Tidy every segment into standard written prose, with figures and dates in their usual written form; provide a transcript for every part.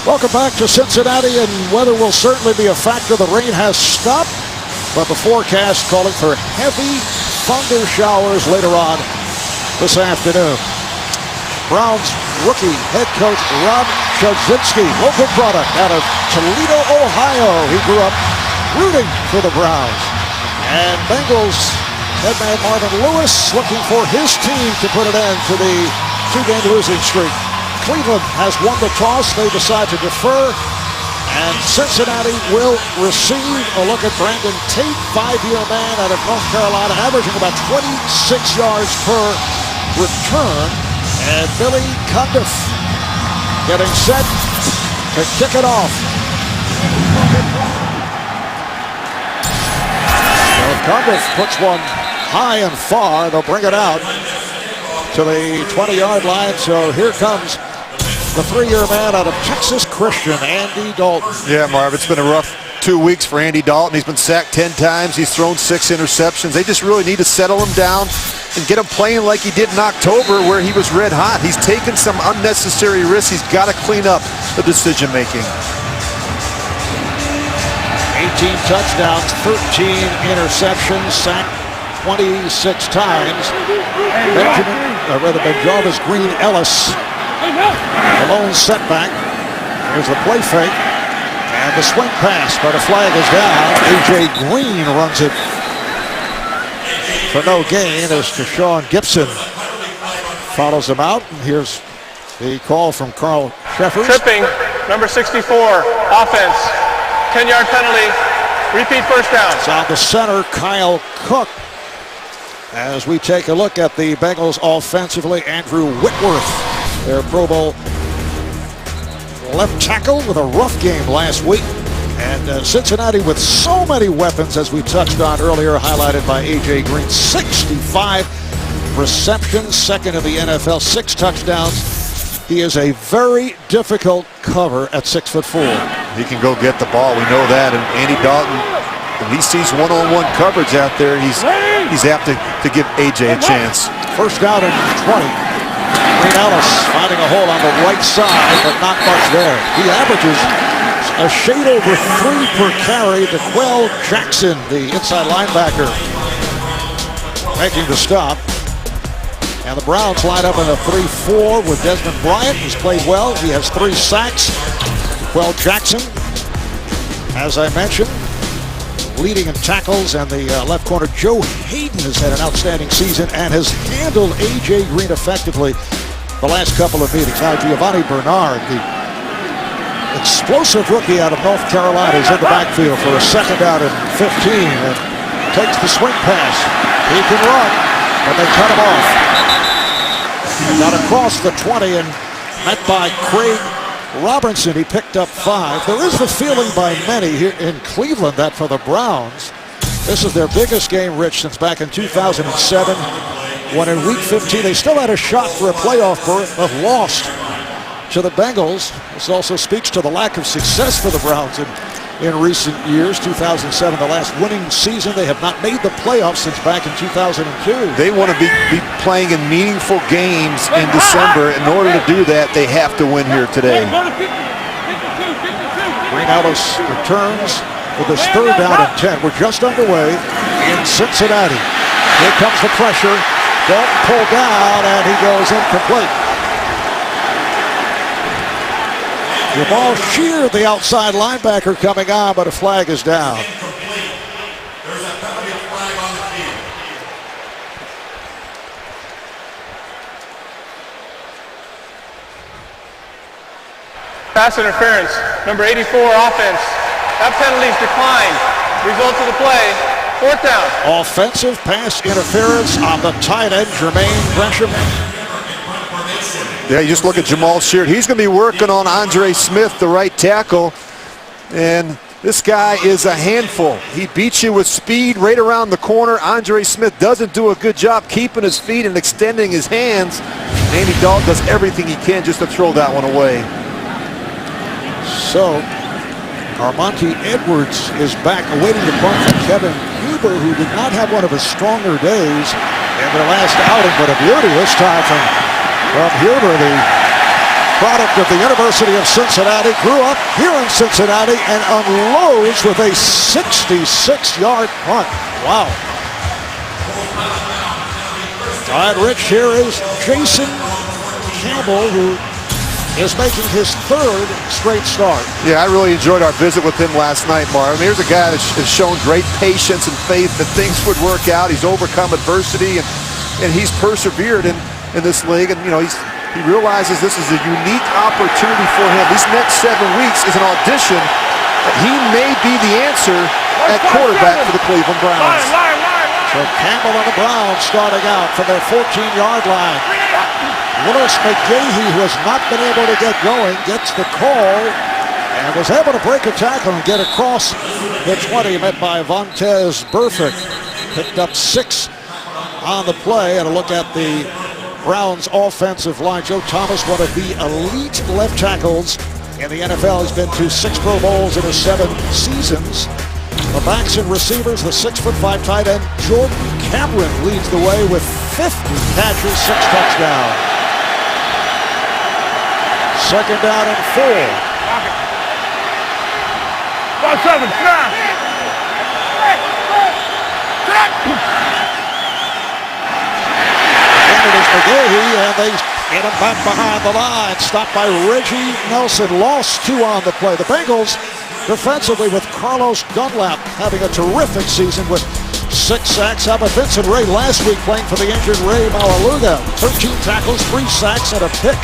Welcome back to Cincinnati, and weather will certainly be a factor. The rain has stopped, but the forecast calling for heavy thunder showers later on this afternoon. Browns rookie head coach Rob Chudzinski, local product out of Toledo, Ohio. He grew up rooting for the Browns. And Bengals head man Marvin Lewis looking for his team to put an end to the two-game losing streak. Cleveland has won the toss. They decide to defer. And Cincinnati will receive. A look at Brandon Tate, 5-year man out of North Carolina, averaging about 26 yards per return. And Billy Cundiff getting set to kick it off. So Cundiff puts one high and far. They'll bring it out to the 20-yard line. So here comes the 3-year man out of Texas Christian, Andy Dalton. Yeah, Marv, it's been a rough 2 weeks for Andy Dalton. He's been sacked 10 times. He's thrown 6 interceptions. They just really need to settle him down and get him playing like he did in October, where he was red hot. He's taken some unnecessary risks. He's got to clean up the decision making. 18 touchdowns, 13 interceptions, sacked 26 times. Jarvis Green Ellis, the lone setback. Here's the play fake and the swing pass, but a flag is down. A.J. Green runs it for no gain as Deshaun Gibson follows him out. And here's the call from Carl Sheffers. Tripping, number 64, offense, 10-yard penalty, repeat first down. It's on the center, Kyle Cook. As we take a look at the Bengals offensively, Andrew Whitworth, their Pro Bowl left tackle, with a rough game last week. And Cincinnati with so many weapons, as we touched on earlier, highlighted by A.J. Green. 65 receptions, second in the NFL, 6 touchdowns. He is a very difficult cover at 6'4". He can go get the ball. We know that. And Andy Dalton, when he sees one-on-one coverage out there, he's apt to give A.J. a chance. First down and 20. Green Ellis finding a hole on the right side, but not much there. He averages a shade over 3 per carry. DeQuell Jackson, the inside linebacker, making the stop. And the Browns line up in a 3-4 with Desmond Bryant, who's played well. He has 3 sacks. DeQuell Jackson, as I mentioned, leading in tackles, and the left corner Joe Hayden has had an outstanding season and has handled A.J. Green effectively the last couple of meetings. Now Giovanni Bernard, the explosive rookie out of North Carolina, is in the backfield for a second down and 15 and takes the swing pass. He can run, but they cut him off. Got across the 20 and met by Craig Robinson. He picked up 5. There is the feeling by many here in Cleveland that for the Browns, this is their biggest game, Rich, since back in 2007, when in Week 15 they still had a shot for a playoff berth, but lost to the Bengals. This also speaks to the lack of success for the Browns in recent years. 2007, the last winning season. They have not made the playoffs since back in 2002. They want to be playing in meaningful games in December. In order to do that, they have to win here today. Green Ellis returns with his 3rd down and 10. We're just underway in Cincinnati. Here comes the pressure. Dalton pulled down, and he goes incomplete. Jamal Shear, the outside linebacker, coming on, but a flag is down. Pass interference, number 84, offense. That penalty's declined. Result of the play, 4th down. Offensive pass interference on the tight end, Jermaine Gresham. Yeah, you just look at Jamal Sheard. He's going to be working on Andre Smith, the right tackle. And this guy is a handful. He beats you with speed right around the corner. Andre Smith doesn't do a good job keeping his feet and extending his hands. Andy Dalton does everything he can just to throw that one away. So, Armonte Edwards is back, awaiting the punt from Kevin Huber, who did not have one of his stronger days in their last outing, but a beauty this time from Huber, the product of the University of Cincinnati, grew up here in Cincinnati, and unloads with a 66-yard punt. Wow. All right, Rich, here is Jason Campbell, who is making his third straight start. Yeah, I really enjoyed our visit with him last night, Marv. I mean, here's a guy that has shown great patience and faith that things would work out. He's overcome adversity, and he's persevered in this league. And, you know, he realizes this is a unique opportunity for him. These next 7 weeks is an audition that he may be the answer at quarterback for the Cleveland Browns. So Campbell and the Browns starting out from their 14-yard line. Willis McGahee, who has not been able to get going, gets the call and was able to break a tackle and get across the 20, met by Vontez Burfict. Picked up 6 on the play. And a look at the Browns offensive line. Joe Thomas, one of the elite left tackles in the NFL. He's been to 6 Pro Bowls in his 7 seasons. The backs and receivers, the 6'5" tight end Jordan Cameron leads the way with 50 catches, 6 touchdowns. Second down and 4. 1-7, snap. And it is McGahee, and they get him back behind the line. Stopped by Reggie Nelson. Lost 2 on the play. The Bengals defensively with Carlos Dunlap having a terrific season with 6 sacks. How about Vincent Ray last week playing for the injured Ray Malaluga? 13 tackles, 3 sacks, and a pick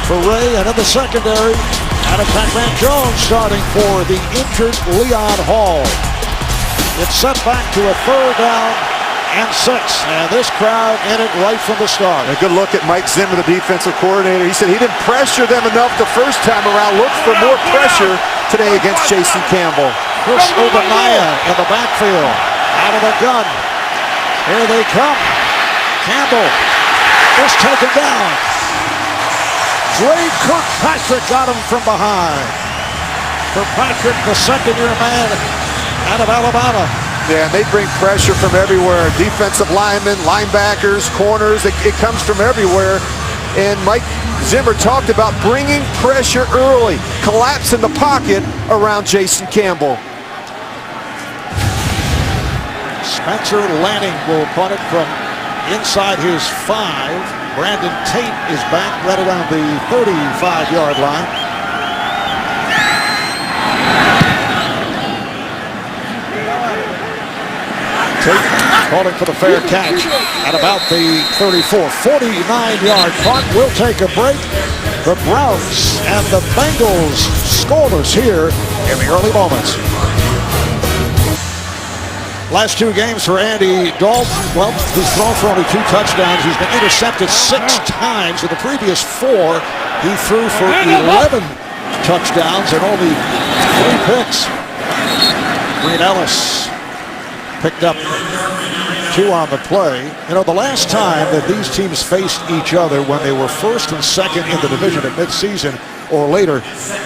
for Ray. And in the secondary, out of Pac-Man Jones starting for the injured Leon Hall. It's set back to a 3rd down and 6. And this crowd in it right from the start. A good look at Mike Zimmer, the defensive coordinator. He said he didn't pressure them enough the first time around. Look for more pressure today against Jason Campbell. Chris Obanaya in the backfield. Out of the gun. Here they come. Campbell is taken down. Dre Kirkpatrick got him from behind. Kirkpatrick, the second-year man out of Alabama. Yeah, and they bring pressure from everywhere. Defensive linemen, linebackers, corners. It comes from everywhere. And Mike Zimmer talked about bringing pressure early, collapsing the pocket around Jason Campbell. Spencer Lanning will punt it from inside his 5. Brandon Tate is back right around the 35-yard line. Tate calling for the fair catch at about the 34. 49-yard punt. We'll take a break. The Browns and the Bengals scoreless here in the early moments. Last 2 games for Andy Dalton. Well, he's thrown for only 2 touchdowns. He's been intercepted 6 times. In the previous 4, he threw for 11 touchdowns and only 3 picks. Green Ellis picked up 2 on the play. You know, the last time that these teams faced each other when they were 1st and 2nd in the division at midseason or later,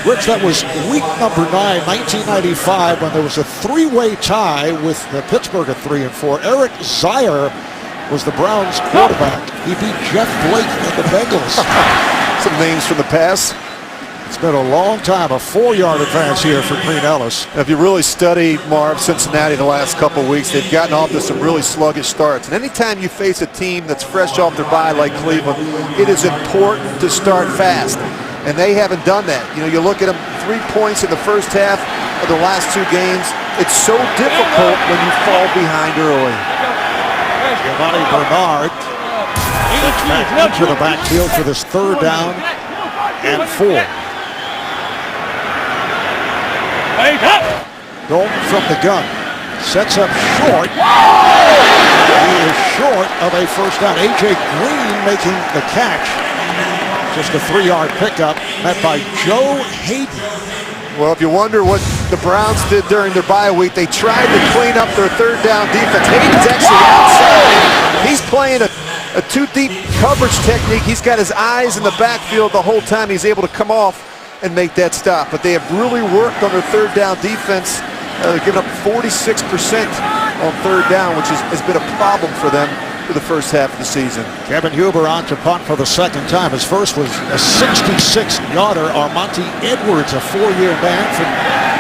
Rich, that was week number 9, 1995, when there was a 3-way tie with Pittsburgh at 3 and 4. Eric Zier was the Browns quarterback. He beat Jeff Blake and the Bengals. Some names from the past. It's been a long time, a 4-yard advance here for Green Ellis. If you really study, Marv, Cincinnati the last couple of weeks, they've gotten off to some really sluggish starts. And anytime you face a team that's fresh off their bye like Cleveland, it is important to start fast. And they haven't done that. You know, you look at them, 3 points in the first half of the last 2 games. It's so difficult when you fall behind early. Giovanni Bernard back into the backfield for this 3rd down and 4. Dalton from the gun. Sets up short. He is short of a 1st down. A.J. Green making the catch. Just a 3-yard pickup, met by Joe Hayden. Well, if you wonder what the Browns did during their bye week, they tried to clean up their 3rd down defense. Hayden's actually outside. He's playing a 2-deep coverage technique. He's got his eyes in the backfield the whole time. He's able to come off and make that stop. But they have really worked on their 3rd down defense. They're giving up 46% on 3rd down, which has been a problem for them. for the first half of the season. Kevin Huber on to punt for the second time. His first was a 66-yarder. Armonte Edwards, a 4-year man from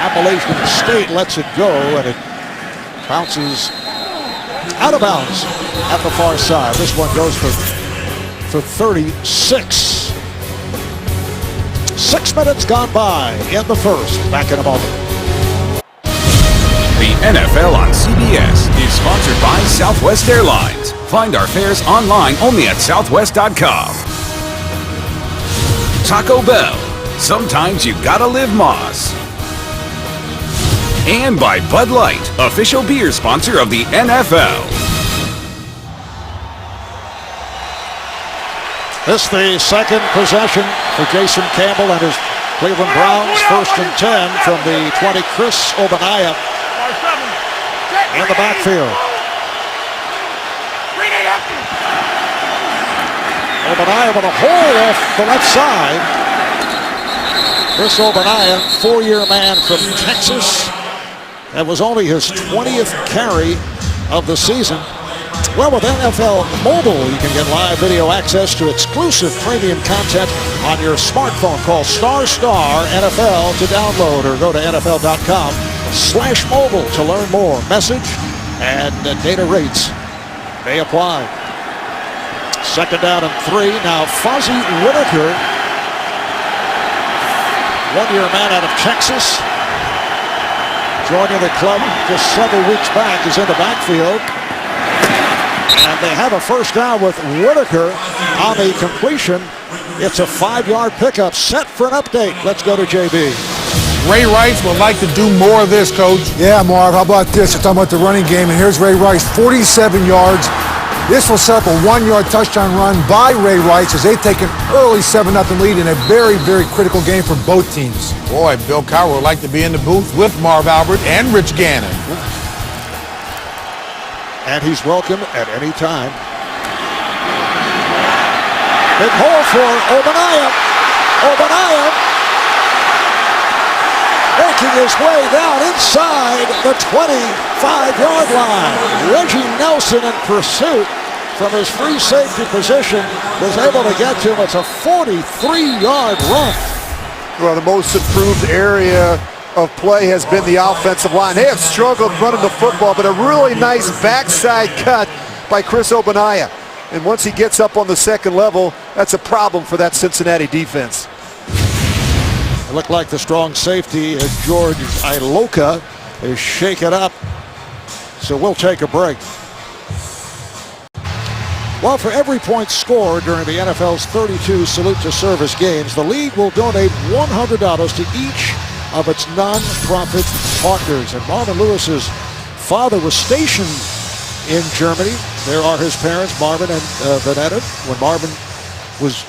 Appalachian State, lets it go, and it bounces out of bounds at the far side. This one goes for 36. 6 minutes gone by in the first. Back in a moment. The NFL on CBS is sponsored by Southwest Airlines. Find our fares online only at southwest.com. Taco Bell. Sometimes you gotta live Moss. And by Bud Light, official beer sponsor of the NFL. This the second possession for Jason Campbell and his Cleveland Browns. 1st and 10 from the 20. Chris Ogbonnaya in the backfield. Ogbonnaya with a hole off the left side. Chris Ogbonnaya, 4-year man from Texas. That was only his 20th carry of the season. Well, with NFL Mobile, you can get live video access to exclusive premium content on your smartphone. Call ** NFL to download or go to NFL.com/mobile to learn more. Message and data rates may apply. 2nd down and 3. Now Fozzie Whitaker, 1-year man out of Texas, joining the club just several weeks back, is in the backfield. And they have a first down with Whitaker on the completion. It's a 5-yard pickup. Set for an update. Let's go to JB. Ray Rice would like to do more of this, Coach. Yeah, Marv, how about this? We're talking about the running game, and here's Ray Rice, 47 yards. This will set up a 1-yard touchdown run by Ray Rice as they take an early 7-0 lead in a very, very critical game for both teams. Boy, Bill Cowher would like to be in the booth with Marv Albert and Rich Gannon. And he's welcome at any time. Big hole for Ogbonnaya. Ogbonnaya making his way down inside the 25-yard line. Reggie Nelson in pursuit from his free safety position was able to get to him. It's a 43-yard run. Well, the most improved area of play has been the offensive line. They have struggled running the football, but a really nice backside cut by Chris Ogbonnaya. And once he gets up on the second level, that's a problem for that Cincinnati defense. It looked like the strong safety, George Iloka, is shaken up. So we'll take a break. Well, for every point scored during the NFL's 32 Salute to Service games, the league will donate $100 to each of its non-profit partners. And Marvin Lewis's father was stationed in Germany. There are his parents, Marvin and Vanetta. When Marvin was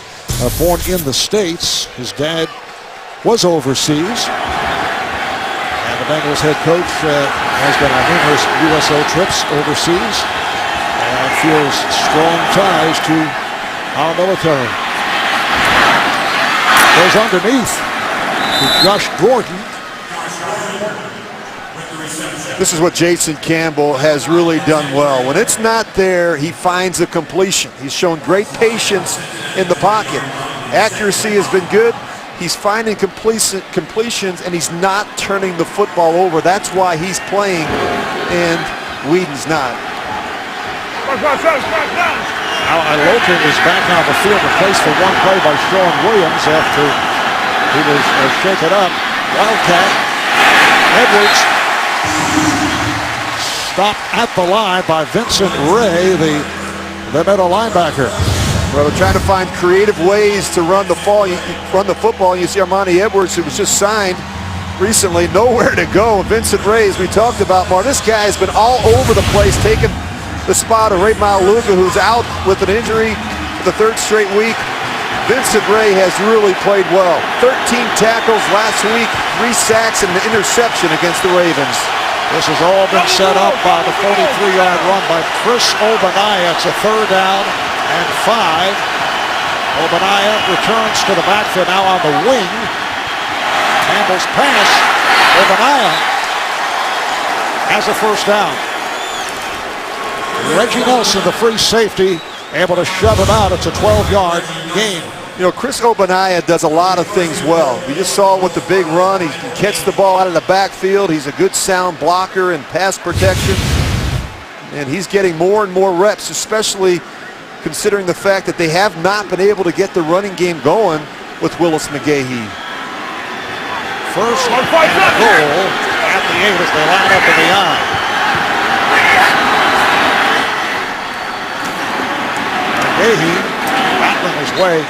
born in the States, his dad was overseas. And the Bengals head coach has been on numerous USO trips overseas and feels strong ties to our military. Goes underneath to Josh Gordon. This is what Jason Campbell has really done well. When it's not there, he finds a completion. He's shown great patience in the pocket. Accuracy has been good. He's finding completions, and he's not turning the football over. That's why he's playing, and Whedon's not. Now Iloka is back on the field, replaced for one play by Sean Williams after he was shaken up. Wildcat. Edwards stopped at the line by Vincent Ray, the middle linebacker. Well, they're trying to find creative ways to run the football. You see Armonte Edwards, who was just signed recently, nowhere to go. Vincent Ray, as we talked about, Mark, this guy has been all over the place, taking the spot of Ray Maluga, who's out with an injury for the third straight week. Vincent Ray has really played well. 13 tackles last week, 3 sacks, and an interception against the Ravens. This has all been set up by the 43-yard run by Chris Ogbonnaya. It's a 3rd down and 5. Ogbonnaya returns to the backfield now on the wing. Campbell's pass. Ogbonnaya has a 1st down. Reggie Nelson, the free safety, able to shove him out. It's a 12-yard gain. You know, Chris Obanaya does a lot of things well. We just saw him with the big run. He can catch the ball out of the backfield. He's a good sound blocker and pass protection. And he's getting more and more reps, especially considering the fact that they have not been able to get the running game going with Willis McGahee. First and goal at the 8 as they line up in the I. McGahee battling his way,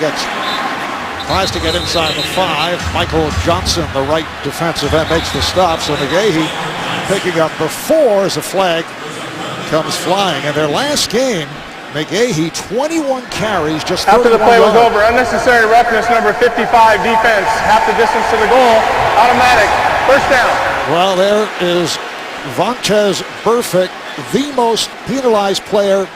tries to get inside the 5. Michael Johnson, the right defensive end, makes the stop. So McGahee picking up the 4 as a flag comes flying. In their last game, McGahee 21 carries, just 31 After the play was yards. over, unnecessary roughness, number 55 defense, half the distance to the goal, automatic, first down. Well, there is Vontaze Burfict, the most penalized player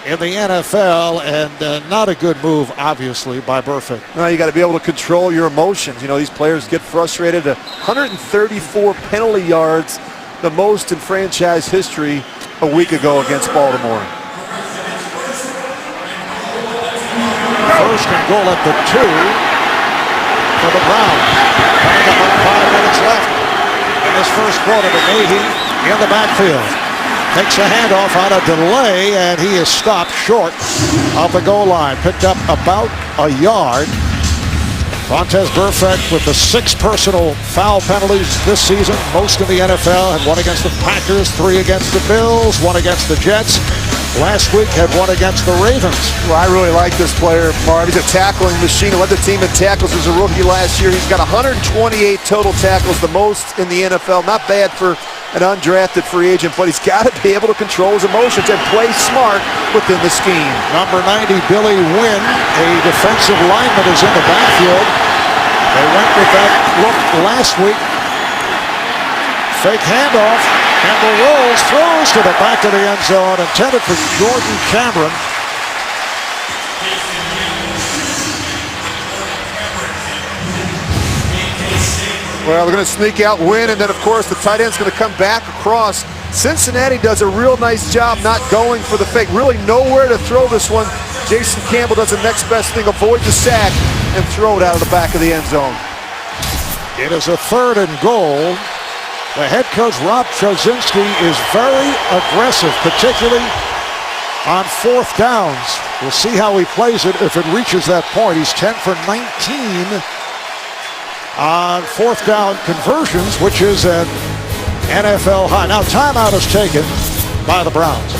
in the NFL, and not a good move, obviously, by Burfict. Now you got to be able to control your emotions. You know, these players get frustrated. 134 penalty yards, the most in franchise history a week ago against Baltimore. First and goal at the 2 for the Browns. Coming up on 5 minutes left in this first quarter. McGahee in the backfield. Takes a handoff on a delay, and he is stopped short of the goal line. Picked up about a yard. Vontaze Burfict with the 6 personal foul penalties this season, most in the NFL. Had 1 against the Packers, 3 against the Bills, 1 against the Jets. Last week had 1 against the Ravens. Well, I really like this player, Marv. He's a tackling machine. He led the team in tackles as a rookie last year. He's got 128 total tackles, the most in the NFL. Not bad for an undrafted free agent, but he's got to be able to control his emotions and play smart within the scheme. Number 90, Billy Wynn, a defensive lineman, is in the backfield. They went with that look last week. Fake handoff. Campbell rolls, throws to the back of the end zone, intended for Jordan Cameron. Well, they're going to sneak out, Win, and then, of course, the tight end's going to come back across. Cincinnati does a real nice job not going for the fake. Really nowhere to throw this one. Jason Campbell does the next best thing, avoid the sack and throw it out of the back of the end zone. It is a 3rd and goal. The head coach, Rob Trozinski, is very aggressive, particularly on 4th downs. We'll see how he plays it if it reaches that point. He's 10 for 19 on 4th down conversions, which is an NFL high. Now timeout is taken by the Browns.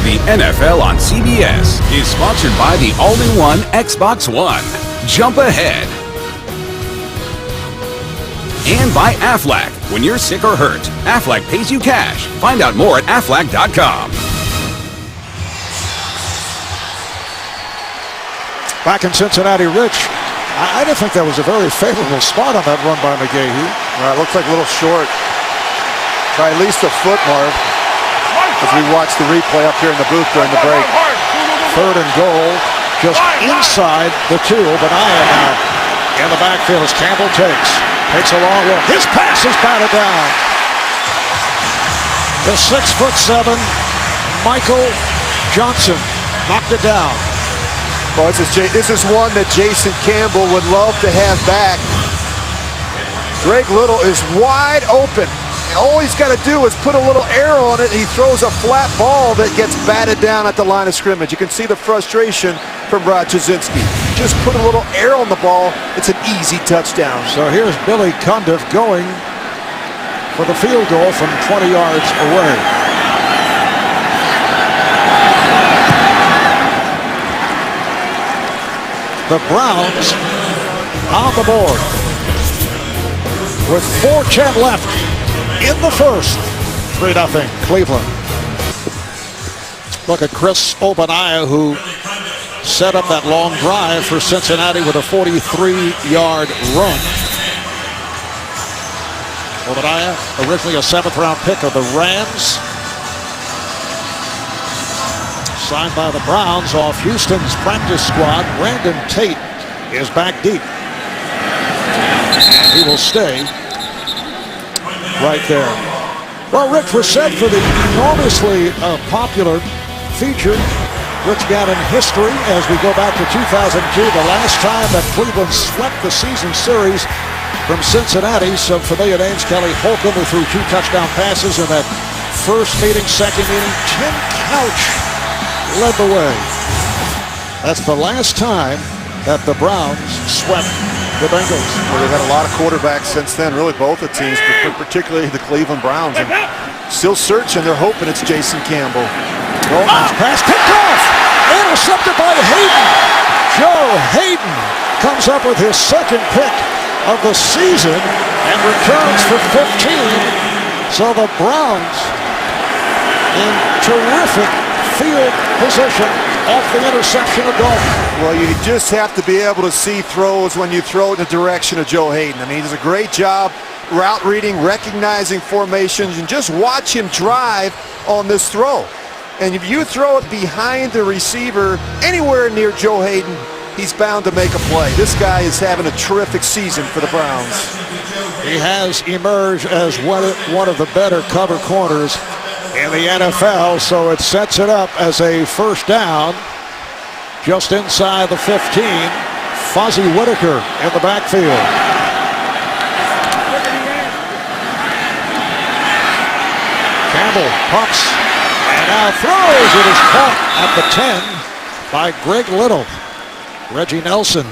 The NFL on CBS is sponsored by the all-in-one Xbox One. Jump ahead. And by Aflac. When you're sick or hurt, Aflac pays you cash. Find out more at Aflac.com. Back in Cincinnati, Rich, I didn't think that was a very favorable spot on that run by McGahee. It looks like a little short. By at least a foot, Marv, as we watch the replay up here in the booth during the break. 3rd and goal, just inside the 2. Obanaya now in the backfield as Campbell takes a long look. His pass is batted down. The 6'7" Michael Johnson knocked it down. Well, this is one that Jason Campbell would love to have back. Greg Little is wide open. All he's got to do is put a little air on it. He throws a flat ball that gets batted down at the line of scrimmage. You can see the frustration from Rod Trozinski. Just put a little air on the ball. It's an easy touchdown. So here's Billy Cundiff going for the field goal from 20 yards away. The Browns on the board with 4:10 left in the first. 3-0 Cleveland. Look at Chris Obanaya, who set up that long drive for Cincinnati with a 43-yard run. Obanaya, originally a 7th-round pick of the Rams. Signed by the Browns off Houston's practice squad. Brandon Tate is back deep. And he will stay right there. Well, Rick Brissett for the enormously popular feature, Rich Gannon history, as we go back to 2002, the last time that Cleveland swept the season series from Cincinnati. Some familiar names: Kelly Holcomb, who threw 2 touchdown passes in that first meeting, second meeting. Tim Couch led the way. That's the last time that the Browns swept the Bengals. Well, they've had a lot of quarterbacks since then, really both the teams, but particularly the Cleveland Browns. And still searching, they're hoping it's Jason Campbell. Goldman's pass picked off, intercepted by Hayden. Joe Hayden comes up with his second pick of the season and returns for 15. So the Browns in terrific field position off the interception of Dalton. Well, you just have to be able to see throws when you throw it in the direction of Joe Hayden. I mean, he does a great job route reading, recognizing formations, and just watch him drive on this throw. And if you throw it behind the receiver anywhere near Joe Hayden, he's bound to make a play. This guy is having a terrific season for the Browns. He has emerged as one of the better cover corners in the NFL, so it sets it up as a first down just inside the 15. Fozzie Whitaker in the backfield. Campbell pumps and now throws. It is caught at the 10 by Greg Little. Reggie Nelson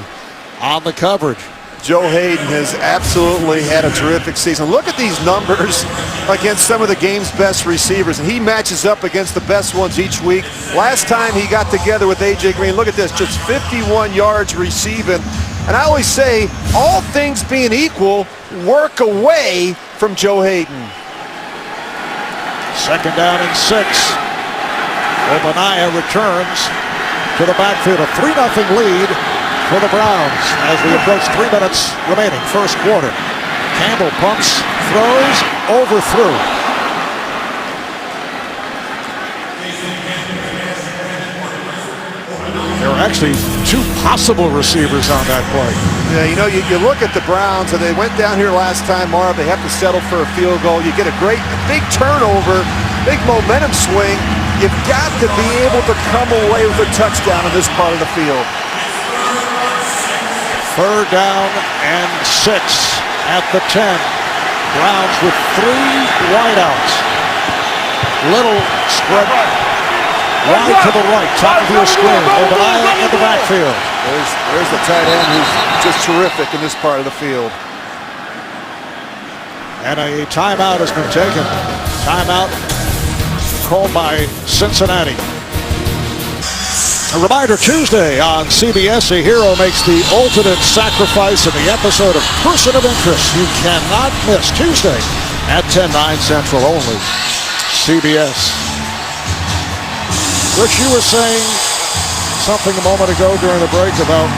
on the coverage. Joe Hayden has absolutely had a terrific season. Look at these numbers against some of the game's best receivers, and he matches up against the best ones each week. Last time he got together with A.J. Green, look at this, just 51 yards receiving. And I always say, all things being equal, work away from Joe Hayden. Second down and 6. Obadiah returns to the backfield. A 3-0 lead for the Browns as we approach 3 minutes remaining, first quarter. Campbell pumps, throws, overthrew. There are actually 2 possible receivers on that play. Yeah, you know, you look at the Browns, and they went down here last time, Marv. They have to settle for a field goal. You get a big turnover, big momentum swing. You've got to be able to come away with a touchdown in this part of the field. Third down and 6 at the 10. Browns with 3 wideouts. Little spread wide to the right, top of your screen. Obadiah in the backfield. There's the tight end who's just terrific in this part of the field. And a timeout has been taken. Timeout called by Cincinnati. A reminder, Tuesday on CBS, a hero makes the ultimate sacrifice in the episode of Person of Interest. You cannot miss Tuesday at 10, 9 Central only. CBS. Rich, you were saying something a moment ago during the break about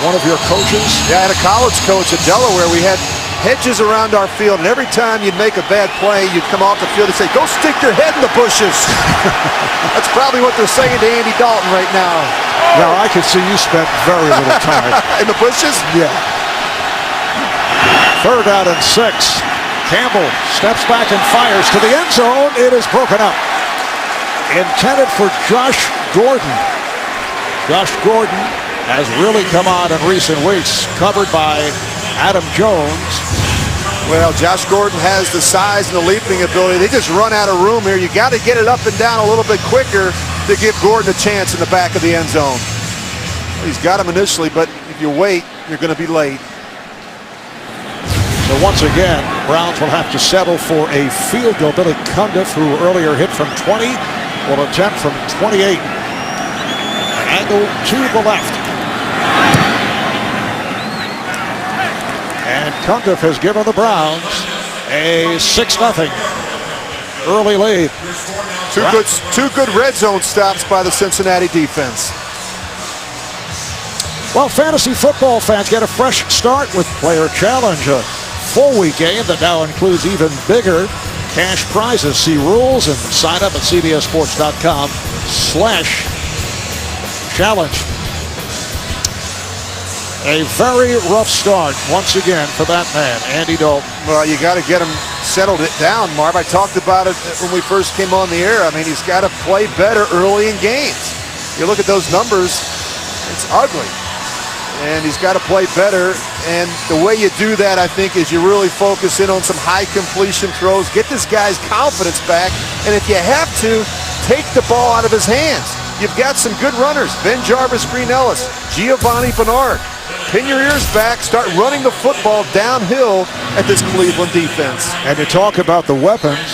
one of your coaches. Yeah, I had a college coach at Delaware. We had hedges around our field, and every time you'd make a bad play, you'd come off the field and say, "Go stick your head in the bushes." That's probably what they're saying to Andy Dalton right now. Now, I could see you spent very little time. In the bushes? Yeah. Third down and 6. Campbell steps back and fires to the end zone. It is broken up. Intended for Josh Gordon. Josh Gordon has really come on in recent weeks, covered by Adam Jones. Well, Josh Gordon has the size and the leaping ability. They just run out of room here. You got to get it up and down a little bit quicker to give Gordon a chance in the back of the end zone. He's got him initially, but if you wait, you're going to be late. So once again, Browns will have to settle for a field goal. Billy Cundiff, who earlier hit from 20, will attempt from 28. An angle to the left. And Cundiff has given the Browns a 6-0 early lead. Two good red zone stops by the Cincinnati defense. Well, fantasy football fans get a fresh start with Player Challenge, a full-week game that now includes even bigger cash prizes. See rules and sign up at cbssports.com/challenge. A very rough start once again for that man, Andy Dalton. Well, you got to get him settled it down, Marv. I talked about it when we first came on the air. I mean, he's got to play better early in games. You look at those numbers, it's ugly. And he's got to play better. And the way you do that, I think, is you really focus in on some high completion throws, get this guy's confidence back, and if you have to, take the ball out of his hands. You've got some good runners, Ben Jarvis, Green Ellis, Giovanni Bernard. Pin your ears back, start running the football downhill at this Cleveland defense. And you talk about the weapons.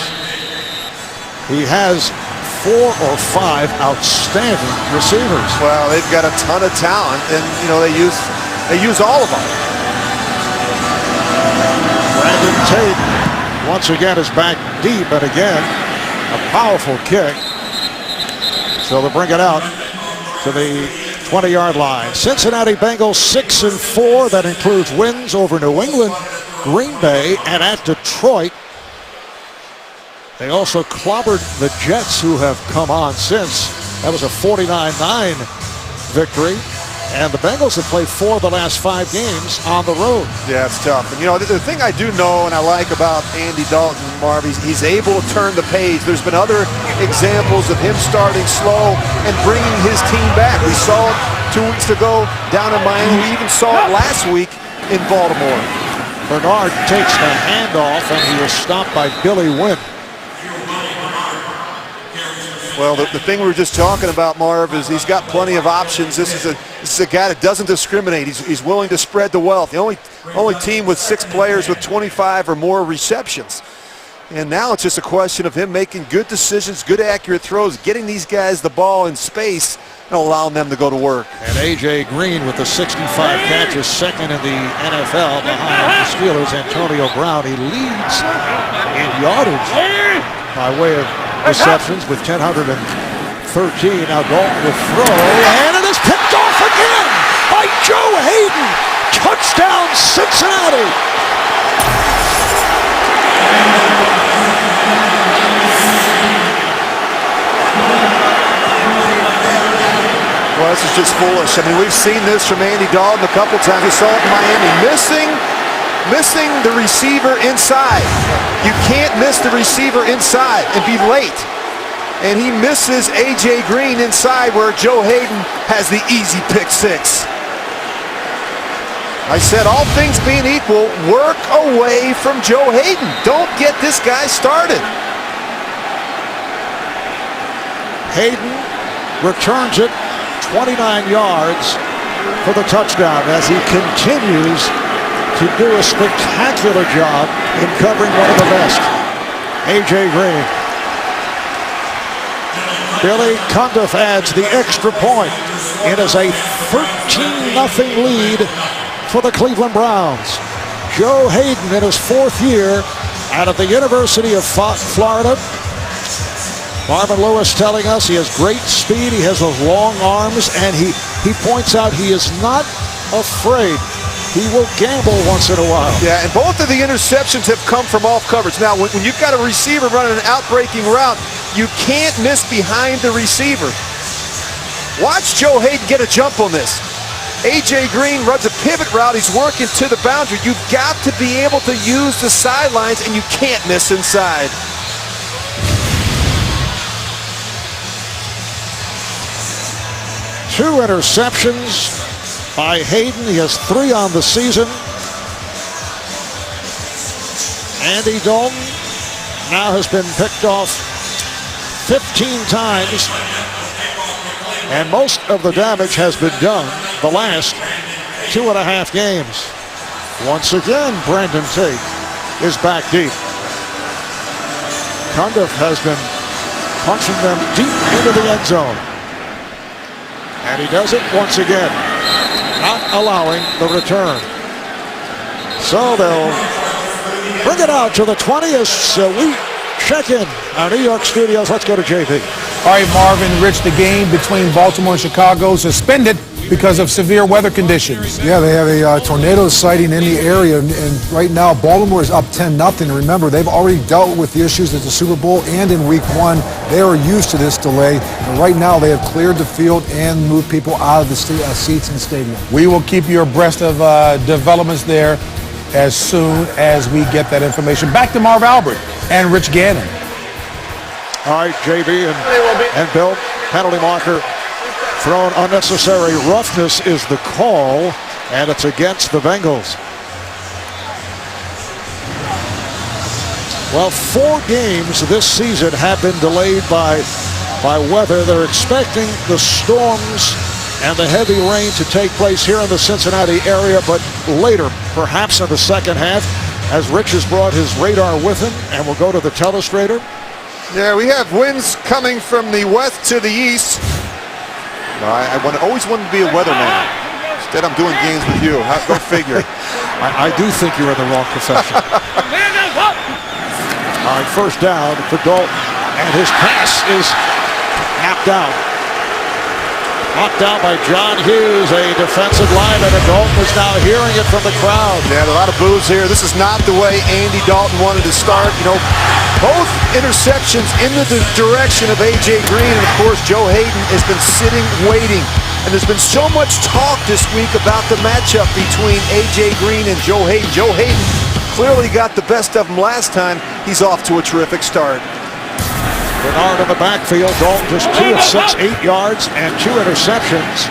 He has 4 or 5 outstanding receivers. Well, they've got a ton of talent, and they use all of them. Brandon Tate once again is back deep, and again a powerful kick. So they'll bring it out to the 20-yard line. Cincinnati Bengals 6-4. That includes wins over New England, Green Bay, and at Detroit. They also clobbered the Jets, who have come on since. That was a 49-9 victory. And the Bengals have played 4 of the last 5 games on the road. Yeah, it's tough. And the thing I do know and I like about Andy Dalton, Marv, he's able to turn the page. There's been other examples of him starting slow and bringing his team back. We saw it 2 weeks ago down in Miami. We even saw it last week in Baltimore. Bernard takes the handoff, and he is stopped by Billy Wynn. Well, the thing we were just talking about, Marv, is he's got plenty of options. This is a guy that doesn't discriminate. He's willing to spread the wealth. The only team with 6 players with 25 or more receptions. And now it's just a question of him making good decisions, good accurate throws, getting these guys the ball in space and allowing them to go to work. And A.J. Green with the 65 catches, second in the NFL behind the Steelers' Antonio Brown. He leads in yardage by way of receptions with 1,013. Now Dalton will throw, and it is picked off again by Joe Hayden. Touchdown, Cincinnati. Well, this is just foolish. I mean, we've seen this from Andy Dalton a couple times. We saw it in Miami, missing the receiver inside. You can't miss the receiver inside and be late. And he misses A.J. Green inside where Joe Hayden has the easy pick 6. I said, all things being equal, work away from Joe Hayden. Don't get this guy started. Hayden returns it 29 yards for the touchdown as he continues to do a spectacular job in covering one of the best. A.J. Green. Billy Cundiff adds the extra point. It is a 13-0 lead for the Cleveland Browns. Joe Hayden in his 4th year out of the University of Florida. Marvin Lewis telling us he has great speed, he has those long arms, and he points out he is not afraid. He will gamble once in a while. Yeah, and both of the interceptions have come from off coverage. Now, when you've got a receiver running an out-breaking route, you can't miss behind the receiver. Watch Joe Hayden get a jump on this. A.J. Green runs a pivot route. He's working to the boundary. You've got to be able to use the sidelines, and you can't miss inside. Two interceptions by Hayden. He has 3 on the season. Andy Dalton now has been picked off 15 times, and most of the damage has been done the last 2.5 games. Once again, Brandon Tate is back deep. Cundiff has been punching them deep into the end zone. And he does it once again, not allowing the return. So they'll bring it out to the 20 as we check in our New York studios. Let's go to JP. All right, Marvin, Rich, the game between Baltimore and Chicago suspended because of severe weather conditions. Yeah, they have a tornado sighting in the area, and right now Baltimore is up 10-0. Remember, they've already dealt with the issues at the Super Bowl and in Week 1. They are used to this delay, and right now they have cleared the field and moved people out of the seats in the stadium. We will keep you abreast of developments there. as soon as we get that information. Back to Marv Albert and Rich Gannon. All right, JB and Bill, penalty marker thrown. Unnecessary roughness is the call, and it's against the Bengals. Well, 4 games this season have been delayed by weather. They're expecting the storms and the heavy rain to take place here in the Cincinnati area, but later, perhaps in the second half, as Rich has brought his radar with him, and we'll go to the telestrator. Yeah, we have winds coming from the west to the east. I always wanted to be a weatherman. Instead, I'm doing games with you. Go figure. I do think you're in the wrong profession. All right, first down for Dalton, and his pass is knocked out. Knocked out by John Hughes, a defensive lineman, and Dalton is now hearing it from the crowd. Yeah, a lot of boos here. This is not the way Andy Dalton wanted to start. You know, both interceptions in the direction of A.J. Green, and of course, Joe Hayden has been sitting waiting. And there's been so much talk this week about the matchup between A.J. Green and Joe Hayden. Joe Hayden clearly got the best of him last time. He's off to a terrific start. Bernard in the backfield. Dalton just 2 of 6, 8 yards and 2 interceptions.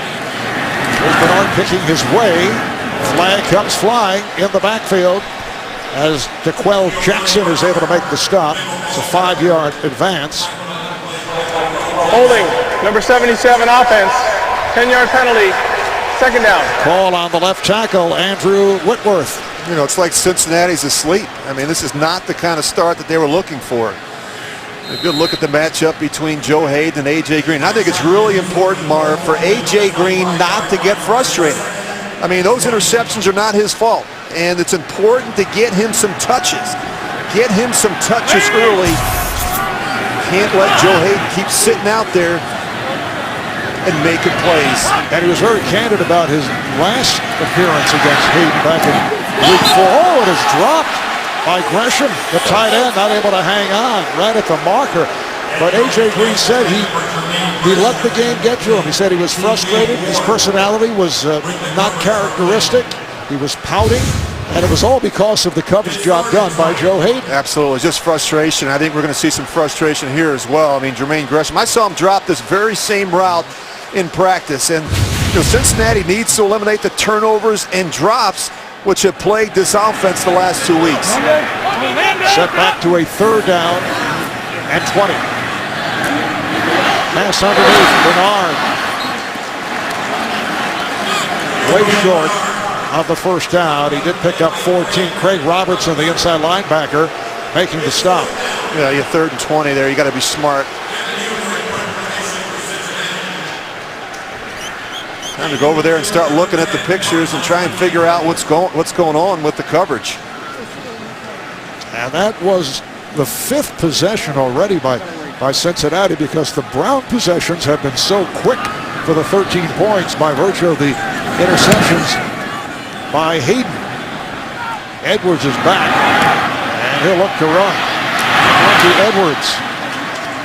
Here's Bernard picking his way. Flag comes flying in the backfield as DeQuell Jackson is able to make the stop. It's a 5-yard advance. Holding, number 77 offense, 10-yard penalty, second down. Call on the left tackle, Andrew Whitworth. You know, it's like Cincinnati's asleep. I mean, this is not the kind of start that they were looking for. A good look at the matchup between Joe Hayden and A.J. Green. I think it's really important, Marv, for A.J. Green not to get frustrated. I mean, those interceptions are not his fault, and it's important to get him some touches. Get him some touches early. Can't let Joe Hayden keep sitting out there and making plays. And he was very candid about his last appearance against Hayden back in week 4. Oh, it is dropped by Gresham, the tight end, not able to hang on right at the marker. But A.J. Green said he let the game get to him. He said he was frustrated. His personality was not characteristic. He was pouting, and it was all because of the coverage job done by Joe Hayden. Absolutely, just frustration. I think we're going to see some frustration here as well. I mean, Jermaine Gresham, I saw him drop this very same route in practice, and you know, Cincinnati needs to eliminate the turnovers and drops which have plagued this offense the last 2 weeks. Set back to a 3rd down and 20. Pass underneath, Bernard. Way short of the first down. He did pick up 14. Craig Robertson, the inside linebacker, making the stop. Yeah, you're 3rd and 20 there. You got to be smart. Time to go over there and start looking at the pictures and try and figure out what's going on with the coverage. And that was the 5th possession already by Cincinnati, because the Brown possessions have been so quick for the 13 points by virtue of the interceptions by Hayden. Edwards is back, and he'll look to run. Monty Edwards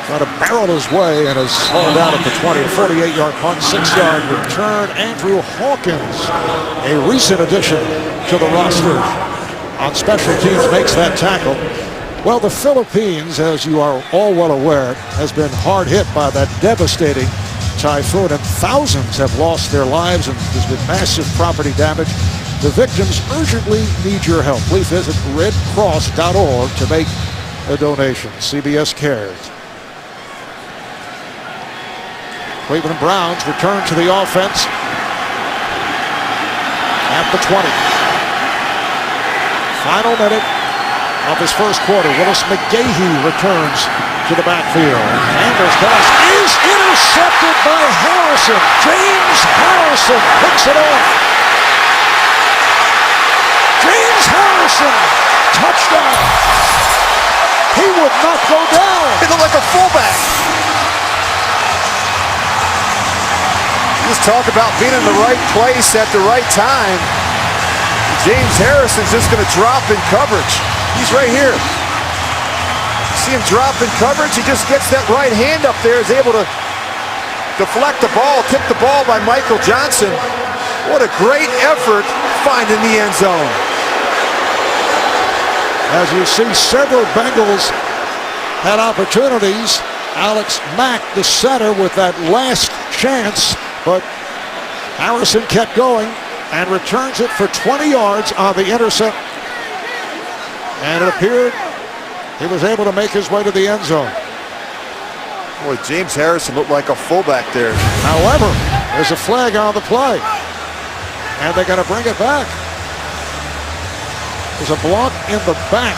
trying to barrel his way and has slowed down at the 20. A 48-yard punt, 6-yard return. Andrew Hawkins, a recent addition to the roster on special teams, makes that tackle. Well, the Philippines, as you are all well aware, has been hard hit by that devastating typhoon, and thousands have lost their lives, and there's been massive property damage. The victims urgently need your help. Please visit redcross.org to make a donation. CBS cares. Cleveland Browns return to the offense at the 20. Final minute of his first quarter. Willis McGahee returns to the backfield. Angles pass is intercepted by Harrison. James Harrison picks it off. James Harrison, touchdown. He would not go down. He looked like a fullback. Just talk about being in the right place at the right time. James Harrison's just going to drop in coverage. He's right here. See him drop in coverage. He just gets that right hand up there, is able to deflect the ball, tip the ball by Michael Johnson. What a great effort finding the end zone. As you see, several Bengals had opportunities. Alex Mack, the center, with that last chance, but Harrison kept going and returns it for 20 yards on the intercept. And it appeared he was able to make his way to the end zone. Boy, James Harrison looked like a fullback there. However, there's a flag on the play, and they're going to bring it back. There's a block in the back,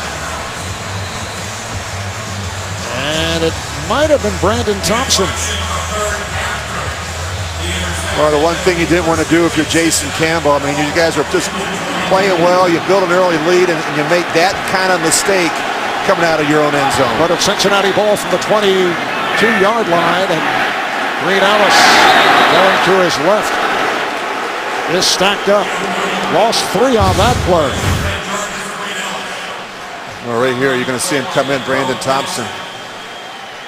and it might have been Brandon Thompson. Well, the one thing you didn't want to do if you're Jason Campbell, I mean, you guys are just playing well, you build an early lead, and you make that kind of mistake coming out of your own end zone. But a Cincinnati ball from the 22-yard line, and Green Ellis going to his left is stacked up. Lost 3 on that play. Well, right here, you're going to see him come in, Brandon Thompson.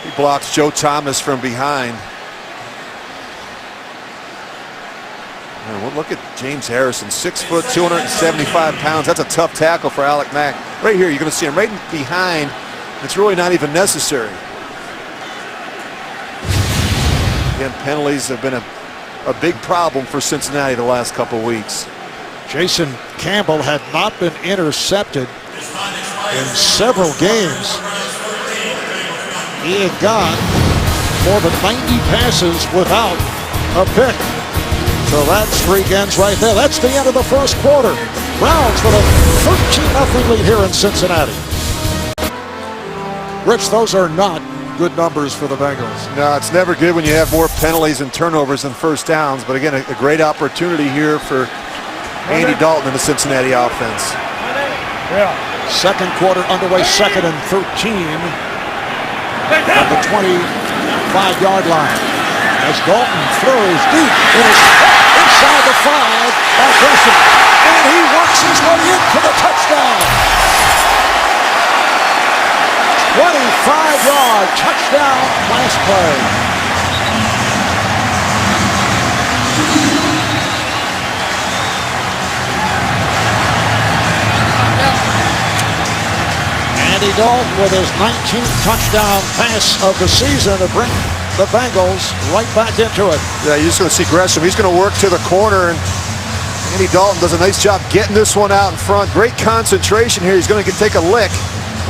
He blocks Joe Thomas from behind. And we'll look at James Harrison, 6 foot, 275 pounds. That's a tough tackle for Alec Mack. Right here, you're going to see him right behind. It's really not even necessary. Again, penalties have been a big problem for Cincinnati the last couple of weeks. Jason Campbell had not been intercepted in several games. He had gone more than 90 passes without a pick. So that streak ends right there. That's the end of the first quarter. Browns with a 13-0 lead here in Cincinnati. Rich, those are not good numbers for the Bengals. No, it's never good when you have more penalties and turnovers than first downs. But again, a great opportunity here for Andy Dalton in the Cincinnati offense. Second quarter underway, 2nd and 13 from the 25-yard line. As Dalton throws deep, it is inside the 5 by Gresham, and he works his way into the touchdown. 25-yard touchdown last play. Andy Dalton with his 19th touchdown pass of the season to bring the Bengals right back into it. Yeah, you're just going to see Gresham. He's going to work to the corner, and Andy Dalton does a nice job getting this one out in front. Great concentration here. He's going to take a lick.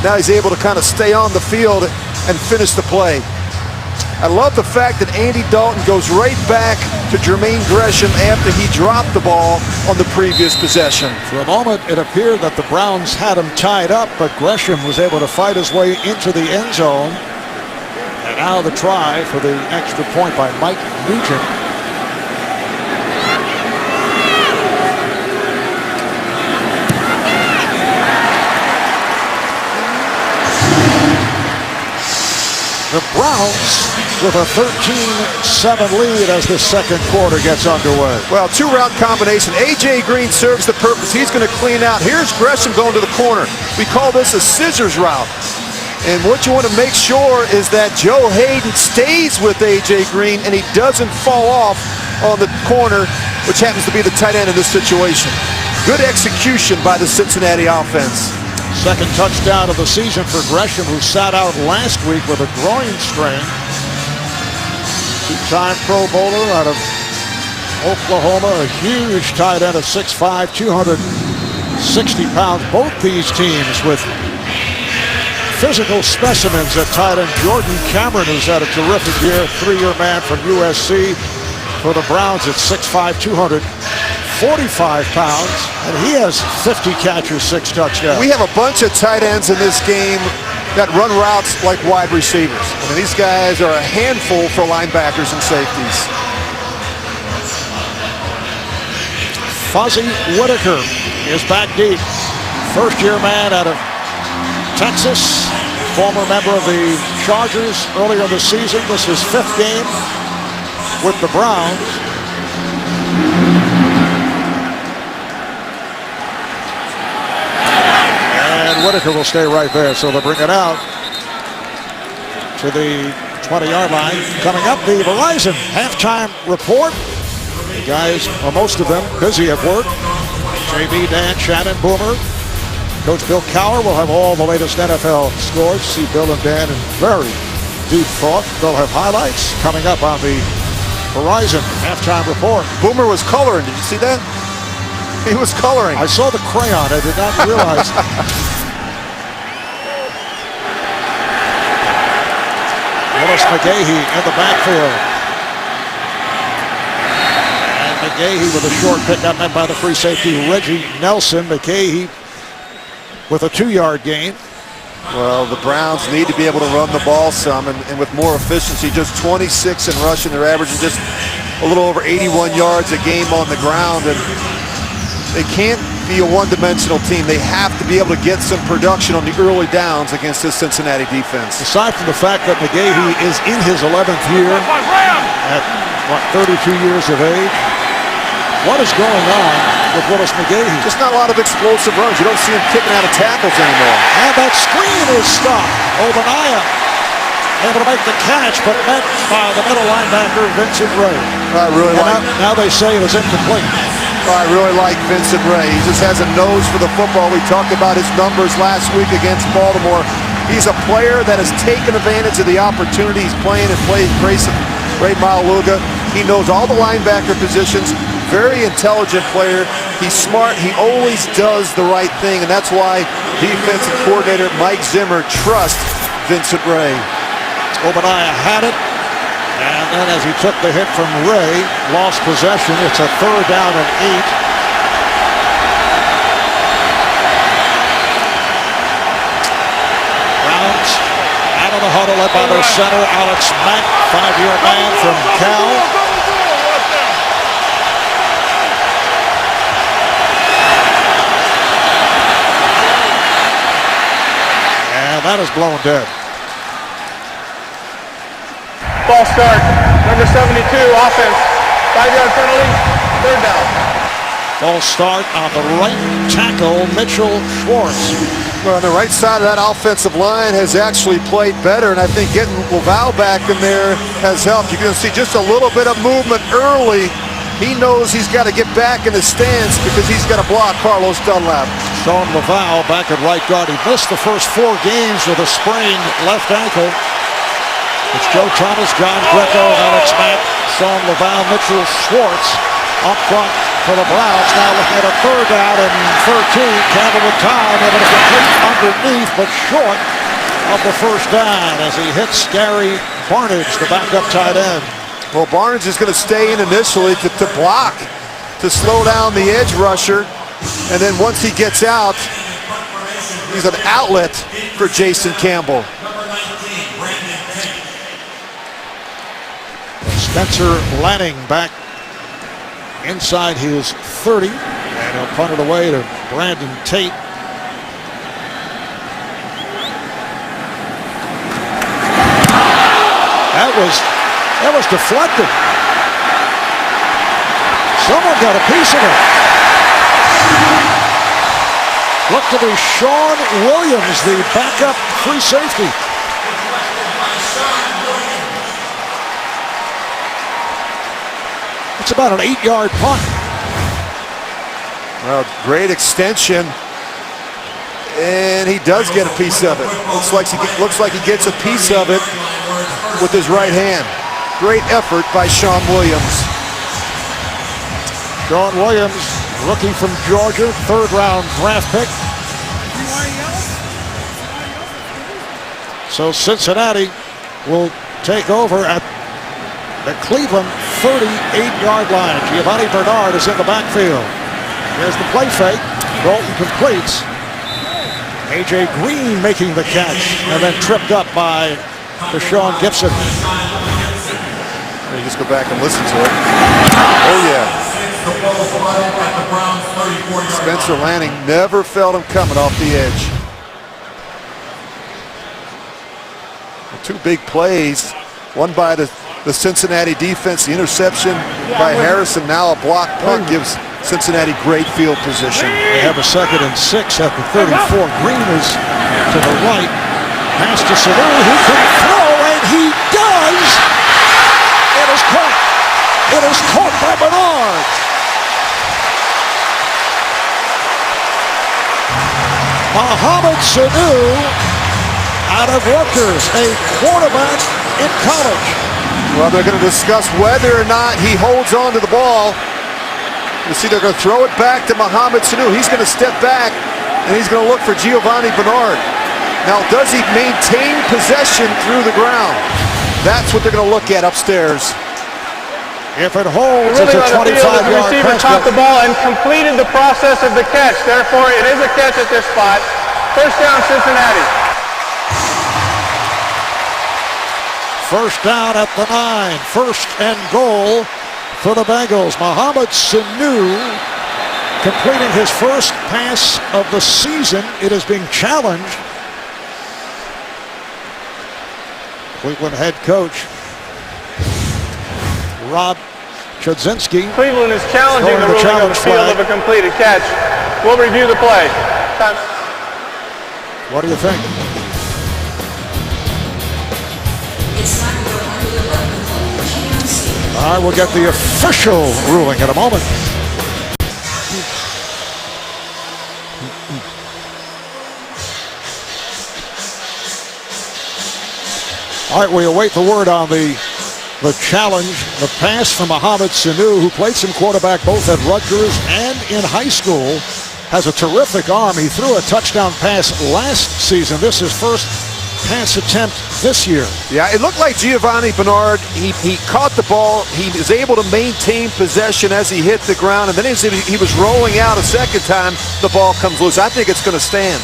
Now he's able to kind of stay on the field and finish the play. I love the fact that Andy Dalton goes right back to Jermaine Gresham after he dropped the ball on the previous possession. For a moment, it appeared that the Browns had him tied up, but Gresham was able to fight his way into the end zone. And now the try for the extra point by Mike Nugent. The Browns with a 13-7 lead as the second quarter gets underway. Well, two-route combination. A.J. Green serves the purpose. He's going to clean out. Here's Gresham going to the corner. We call this a scissors route. And what you want to make sure is that Joe Hayden stays with A.J. Green and he doesn't fall off on the corner, which happens to be the tight end in this situation. Good execution by the Cincinnati offense. Second touchdown of the season for Gresham, who sat out last week with a groin strain. Two-time Pro Bowler out of Oklahoma, a huge tight end of 6'5", 260 pounds. Both these teams with physical specimens at tight end. Jordan Cameron has had a terrific year, 3-year man from USC. For the Browns at 6'5", 245 pounds, and he has 50 catches, 6 touchdowns. We have a bunch of tight ends in this game that run routes like wide receivers. I mean, these guys are a handful for linebackers and safeties. Fozzie Whitaker is back deep. First-year man out of Texas, former member of the Chargers earlier this season. This is his 5th game with the Browns. And Whitaker will stay right there, so they'll bring it out to the 20-yard line. Coming up, the Verizon halftime report. The guys, or most of them, busy at work. JB, Dan, Shannon, Boomer, Coach Bill Cowher will have all the latest NFL scores. See Bill and Dan in very deep thought. They'll have highlights coming up on the Horizon halftime report. Boomer was coloring. Did you see that? He was coloring. I saw the crayon. I did not realize. Willis McGahee in the backfield. And McGahee with a short pickup met by the free safety Reggie Nelson. McGahee with a 2-yard gain. Well, the Browns need to be able to run the ball some, and with more efficiency, just 26 in rushing. They're averaging just a little over 81 yards a game on the ground, and they can't be a one-dimensional team. They have to be able to get some production on the early downs against this Cincinnati defense. Aside from the fact that McGahee is in his 11th year at, 32 years of age, what is going on with Willis McGahee? Just not a lot of explosive runs. You don't see him kicking out of tackles anymore. And that screen is stopped. Obadiah able to make the catch, but met by the middle linebacker, Vincent Ray. I really like. Now they say it was incomplete. I really like Vincent Ray. He just has a nose for the football. We talked about his numbers last week against Baltimore. He's a player that has taken advantage of the opportunity. He's playing in place of Ray Maluga. He knows all the linebacker positions. Very intelligent player. He's smart. He always does the right thing, and that's why defensive coordinator Mike Zimmer trusts Vincent Ray. Obadiah had it, and then as he took the hit from Ray, lost possession. It's a 3rd down and 8. Browns out of the huddle, led by their center, Alex Mack, 5-year man from Cal. And that is blown dead. False start. Number 72, offense. 5-yard penalty. 3rd down. False start on the right tackle, Mitchell Schwartz. Well, on the right side of that offensive line has actually played better, and I think getting Laval back in there has helped. You're going to see just a little bit of movement early. He knows he's got to get back in his stance because he's got to block Carlos Dunlap. Sean Laval back at right guard. He missed the first 4 games with a sprained left ankle. It's Joe Thomas, John Greco, Alex Mack, Sean Laval, Mitchell Schwartz up front for the Browns. Now looking at a 3rd down and 13. Campbell with time, able to complete underneath, but short of the 1st down as he hits Gary Barnage, the backup tight end. Well, Barnes is going to stay in initially to block, to slow down the edge rusher. And then once he gets out, he's an outlet for Jason Campbell. Spencer Lanning back inside his 30. And he'll punt it away to Brandon Tate. That was deflected. Someone got a piece of it. Look to be Sean Williams, the backup free safety. It's about an 8-yard punt. Well, great extension. And he does get a piece of it. Looks like he gets a piece of it with his right hand. Great effort by Sean Williams. Sean Williams, rookie from Georgia, 3rd-round draft pick. So Cincinnati will take over at the Cleveland 38-yard line. Giovanni Bernard is in the backfield. Here's the play fake. Dalton completes. A.J. Green making the catch and then tripped up by Deshaun Gibson. You just go back and listen to it. Oh, yeah. Spencer Lanning never felt him coming off the edge. 2 big plays. One by the Cincinnati defense, the interception by Harrison. Now a block punt gives Cincinnati great field position. They have a 2nd and 6 at the 34. Green is to the right. Pass to Saveri, who can throw, and he does. It is caught. It is caught by Bernard. Mohamed Sanu out of Rutgers, a quarterback in college. Well, they're going to discuss whether or not he holds on to the ball. You see, they're going to throw it back to Mohamed Sanu. He's going to step back, and he's going to look for Giovanni Bernard. Now, does he maintain possession through the ground? That's what they're going to look at upstairs. If it holds, Really it's a on the field, 25-yard the receiver pass. caught the ball and completed the process of the catch. Therefore, it is a catch at this spot. First down, Cincinnati. First down at the 9. First and goal for the Bengals. Mohamed Sanu completing his first pass of the season. It is being challenged. Cleveland head coach Rob Chudzinski. Cleveland is challenging the ruling on the field of a completed catch. We'll review the play. Time. What do you think? All right, we'll get the official ruling in a moment. All right, we await the word on the challenge, the pass from Mohamed Sanu, who played some quarterback both at Rutgers and in high school, has a terrific arm. He threw a touchdown pass last season. This is his first pass attempt this year. Yeah, it looked like Giovanni Bernard. He caught the ball. He was able to maintain possession as he hit the ground, and then as he was rolling out a second time, the ball comes loose. I think it's going to stand.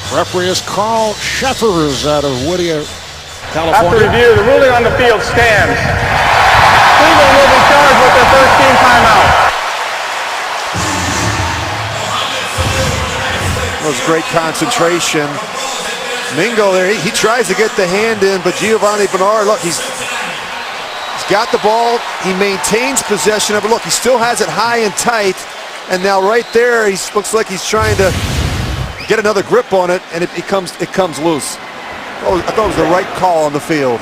Referee is Carl Sheffers out of Whittier, California. After review, the ruling on the field stands. Cleveland will be charged with their first team timeout. That was great concentration. Mingo there, he tries to get the hand in, but Giovanni Bernard, look, he's got the ball. He maintains possession of it. Look, he still has it high and tight, and now right there, he looks like he's trying to get another grip on it, and it comes loose. I thought it was the right call on the field.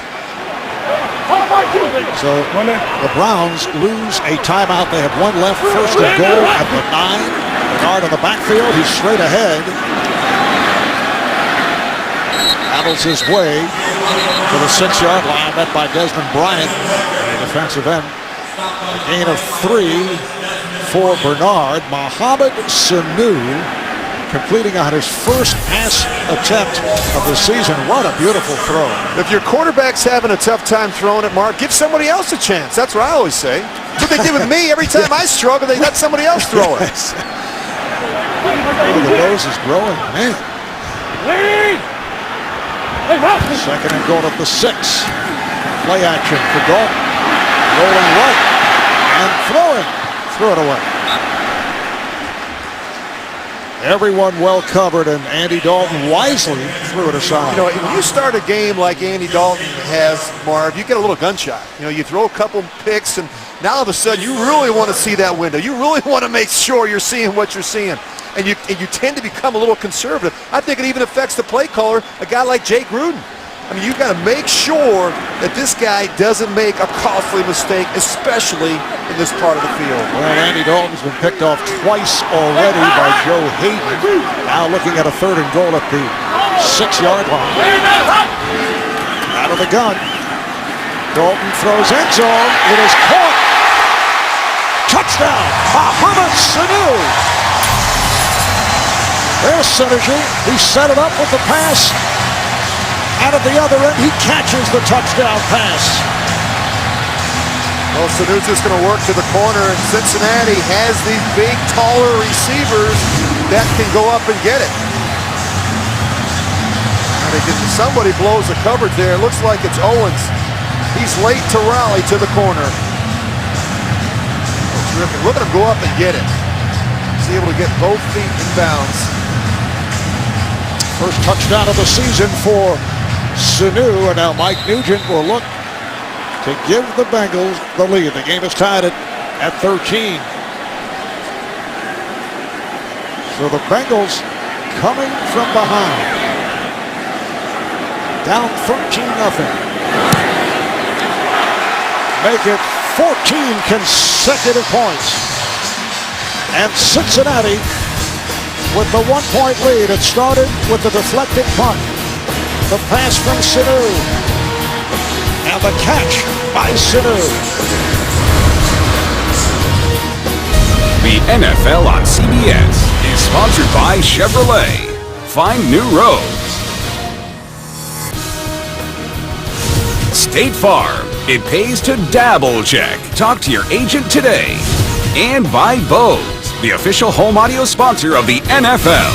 So the Browns lose a timeout. They have one left. First and goal at the 9. Bernard in the backfield. He's straight ahead. Battles his way to the 6-yard line, met by Desmond Bryant, the defensive end. A gain of 3 for Bernard. Mohamed Sanu completing on his first pass attempt of the season. What a beautiful throw. If your quarterback's having a tough time throwing it, Mark, give somebody else a chance. That's what I always say. That's what they did with me. Every time I struggle, they let somebody else throw it. The nose is growing, man. Second and goal at the 6. Play action for Dalton. Rolling right and throwing. Threw it away. Everyone well covered, and Andy Dalton wisely threw it aside. You know, when you start a game like Andy Dalton has, Marv, you get a little gunshot. You know, you throw a couple picks, and now all of a sudden you really want to see that window. You really want to make sure you're seeing what you're seeing. And you tend to become a little conservative. I think it even affects the play caller, a guy like Jay Gruden. I mean, you've got to make sure that this guy doesn't make a costly mistake, especially in this part of the field. Well, Andy Dalton's been picked off twice already by Joe Hayden. Now looking at a 3rd and goal at the 6-yard line. Out of the gun. Dalton throws end zone. It is caught. Touchdown, Mohamed Sanu. There's synergy. He set it up with the pass. Out of the other end, he catches the touchdown pass. Well, Sanu's just going to work to the corner, and Cincinnati has these big, taller receivers that can go up and get it. Somebody blows the coverage there. It looks like it's Owens. He's late to rally to the corner. Oh, terrific. Look at him go up and get it. He's able to get both feet in bounds. First touchdown of the season for Sanu, and now Mike Nugent will look to give the Bengals the lead. The game is tied at 13. So the Bengals coming from behind. Down 13-0. Make it 14 consecutive points. And Cincinnati with the 1-point lead. It started with the deflected punt. The pass from Sanu. And the catch by Sanu. The NFL on CBS is sponsored by Chevrolet. Find new roads. State Farm. It pays to double check. Talk to your agent today. And by Bose, the official home audio sponsor of the NFL.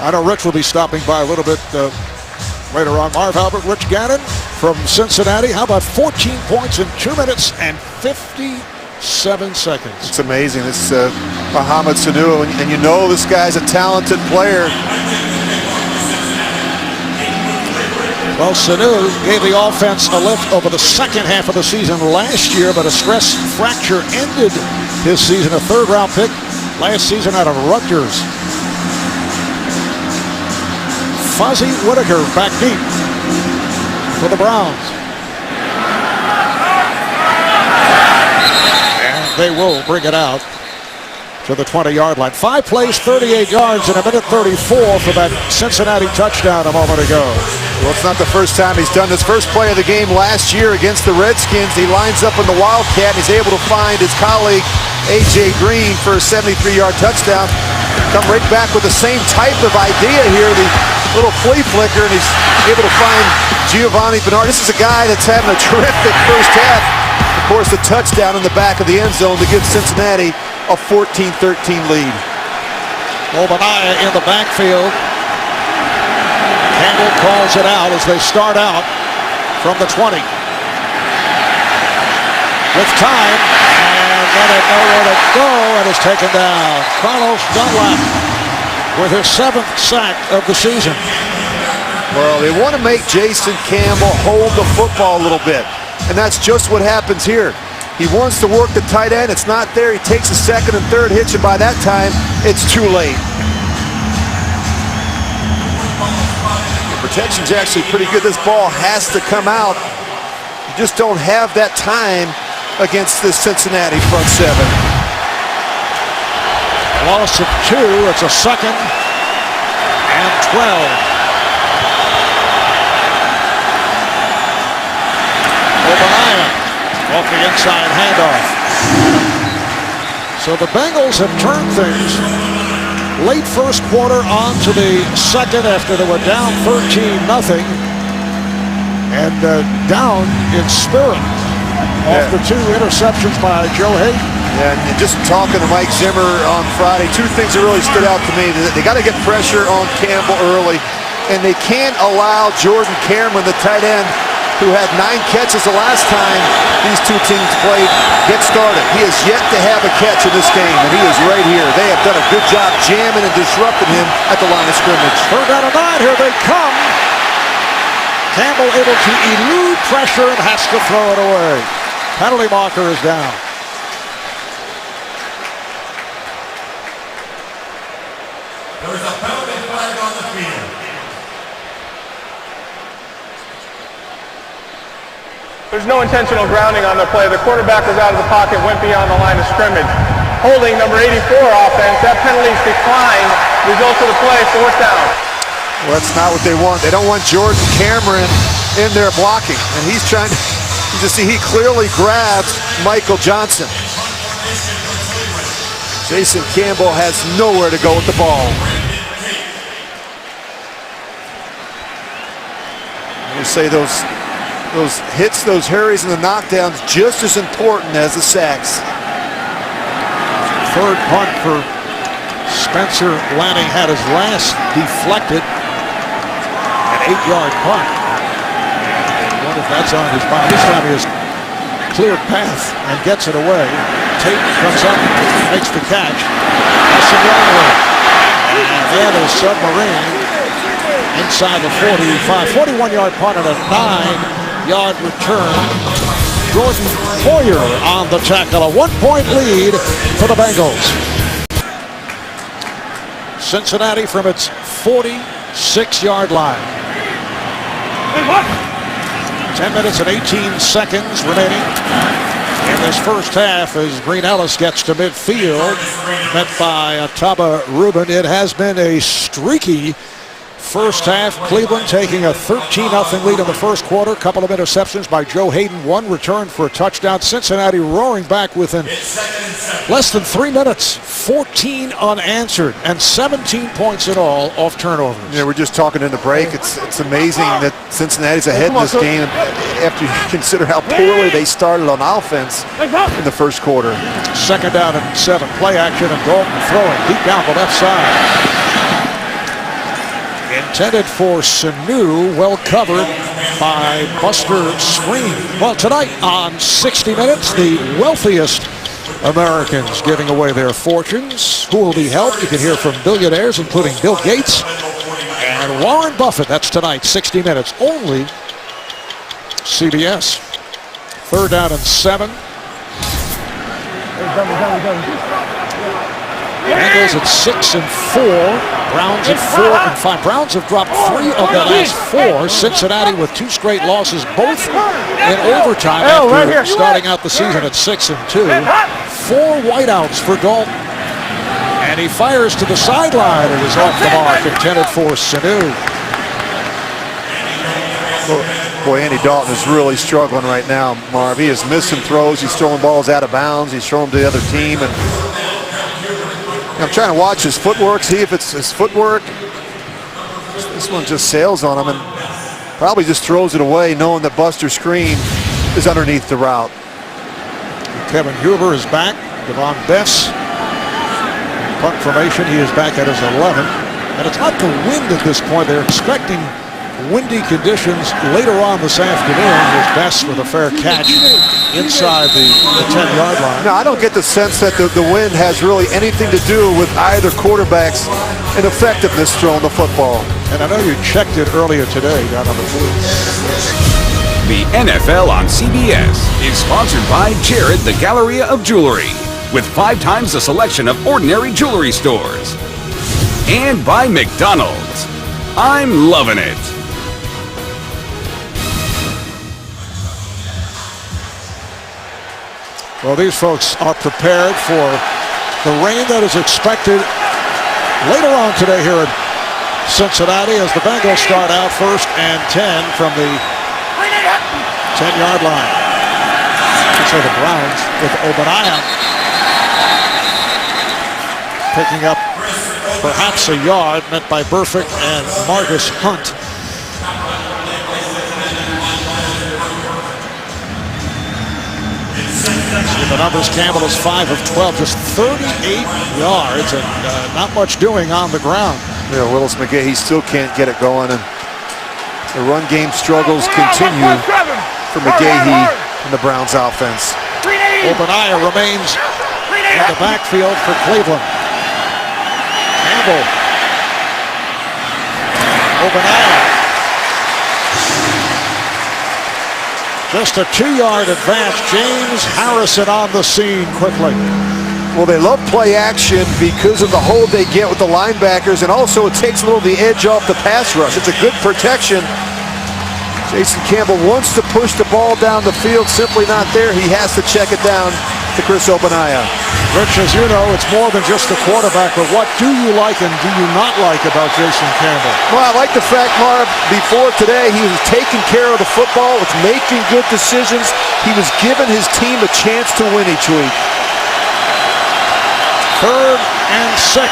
I know Rich will be stopping by a little bit later on. Marv Albert, Rich Gannon from Cincinnati. How about 14 points in 2 minutes and 57 seconds? It's amazing. This Mohamed Sanu, and you know this guy's a talented player. Well, Sanu gave the offense a lift over the second half of the season last year, but a stress fracture ended his season. A third-round pick last season out of Rutgers. Fuzzy Whitaker back deep for the Browns. And they will bring it out to the 20-yard line. 5 plays, 38 yards in a minute 34 for that Cincinnati touchdown a moment ago. Well, it's not the first time he's done this. First play of the game last year against the Redskins. He lines up in the Wildcat. He's able to find his colleague, A.J. Green, for a 73-yard touchdown. Come right back with the same type of idea here. The little flea flicker, and he's able to find Giovanni Bernard. This is a guy that's having a terrific first half. Of course, the touchdown in the back of the end zone to give Cincinnati a 14-13 lead. Obadiah in the backfield. Campbell calls it out as they start out from the 20. With time, and then it nowhere to go, and is taken down. Carlos Dunlap with his 7th sack of the season. Well, they want to make Jason Campbell hold the football a little bit, and that's just what happens here. He wants to work the tight end. It's not there. He takes a second and third hitch, and by that time, it's too late. The protection's actually pretty good. This ball has to come out. You just don't have that time against this Cincinnati front seven. Loss of 2. It's a 2nd and 12. Obadiah off the inside handoff. So the Bengals have turned things late first quarter on to the second after they were down 13-0 and down in spirit off the 2 interceptions by Joe Hayden. And just talking to Mike Zimmer on Friday, 2 things that really stood out to me. They got to get pressure on Campbell early, and they can't allow Jordan Cameron, the tight end, who had 9 catches the last time these 2 teams played, get started. He has yet to have a catch in this game, and he is right here. They have done a good job jamming and disrupting him at the line of scrimmage. 3rd down and 9, here they come. Campbell able to elude pressure and has to throw it away. Penalty marker is down. There is a penalty flag on the field. There's no intentional grounding on the play. The quarterback was out of the pocket, went beyond the line of scrimmage. Holding number 84 offense. That penalty's declined. Results of the play, 4th down. Well, that's not what they want. They don't want Jordan Cameron in there blocking. And he's trying to, you see, he clearly grabs Michael Johnson. Jason Campbell has nowhere to go with the ball. We say those hits, those hurries, and the knockdowns just as important as the sacks. 3rd punt for Spencer Lanning had his last deflected. An 8-yard punt. I wonder if that's on his mind. This time he has cleared path and gets it away. Tate comes up, makes the catch. And then a submarine inside the 45. 41-yard punt and a 9-yard return. Jordan Poyer on the tackle. A 1-point lead for the Bengals. Cincinnati from its 46-yard line. 10 minutes and 18 seconds remaining in this first half as Green Ellis gets to midfield, met by Taba Rubin. It has been a streaky first half. Cleveland taking a 13-0 lead in the first quarter. A couple of interceptions by Joe Hayden. One return for a touchdown. Cincinnati roaring back within less than 3 minutes. 14 unanswered and 17 points in all off turnovers. Yeah, we're just talking in the break. It's amazing that Cincinnati's ahead in this game after you consider how poorly they started on offense in the first quarter. 2nd down and 7. Play action and Dalton throwing deep down the left side. Intended for Sanu, well covered by Buster Screen. Well, tonight on 60 Minutes, the wealthiest Americans giving away their fortunes. Who will be helped? You can hear from billionaires, including Bill Gates and Warren Buffett. That's tonight, 60 Minutes, only CBS. 3rd down and 7. Bengals at 6 and 4. Browns at 4 and 5. Browns have dropped 3 of their last 4. Cincinnati with 2 straight losses, both in overtime after starting out the season at 6 and 2. 4 whiteouts for Dalton. And he fires to the sideline. It is off the mark, intended for Sanu. Boy, Andy Dalton is really struggling right now, Marv. He is missing throws. He's throwing balls out of bounds. He's throwing them to the other team. And I'm trying to watch his footwork, see if it's his footwork. This one just sails on him and probably just throws it away, knowing that Buster Screen is underneath the route. Kevin Huber is back. Devon Bess. Punt formation. He is back at his 11. And it's not the wind at this point. They're expecting windy conditions later on this afternoon. With Bess with a fair catch inside the 10-yard line. No, I don't get the sense that the wind has really anything to do with either quarterback's ineffectiveness throwing the football. And I know you checked it earlier today down on the field. The NFL on CBS is sponsored by Jared the Galleria of Jewelry, with 5 times the selection of ordinary jewelry stores. And by McDonald's. I'm loving it. Well, these folks are prepared for the rain that is expected later on today here in Cincinnati as the Bengals start out 1st and 10 from the 10-yard line. So the Browns with Obadiah picking up perhaps a yard, met by Burfict and Marcus Hunt. The numbers, Campbell is 5 of 12, just 38 yards and not much doing on the ground. Yeah, Willis McGahee still can't get it going, and the run game struggles continue for McGahee and the Browns offense. Obadiah remains in the backfield for Cleveland. Campbell. Obadiah. Just a 2-yard advance. James Harrison on the scene quickly. Well, they love play action because of the hold they get with the linebackers, and also it takes a little of the edge off the pass rush. It's a good protection. Jason Campbell wants to push the ball down the field, simply not there. He has to check it down to Chris Obadiah. Rich, as you know, it's more than just the quarterback, but what do you like and do you not like about Jason Campbell? Well, I like the fact, Marv, before today, he was taking care of the football, was making good decisions. He was giving his team a chance to win each week. 3rd and 6.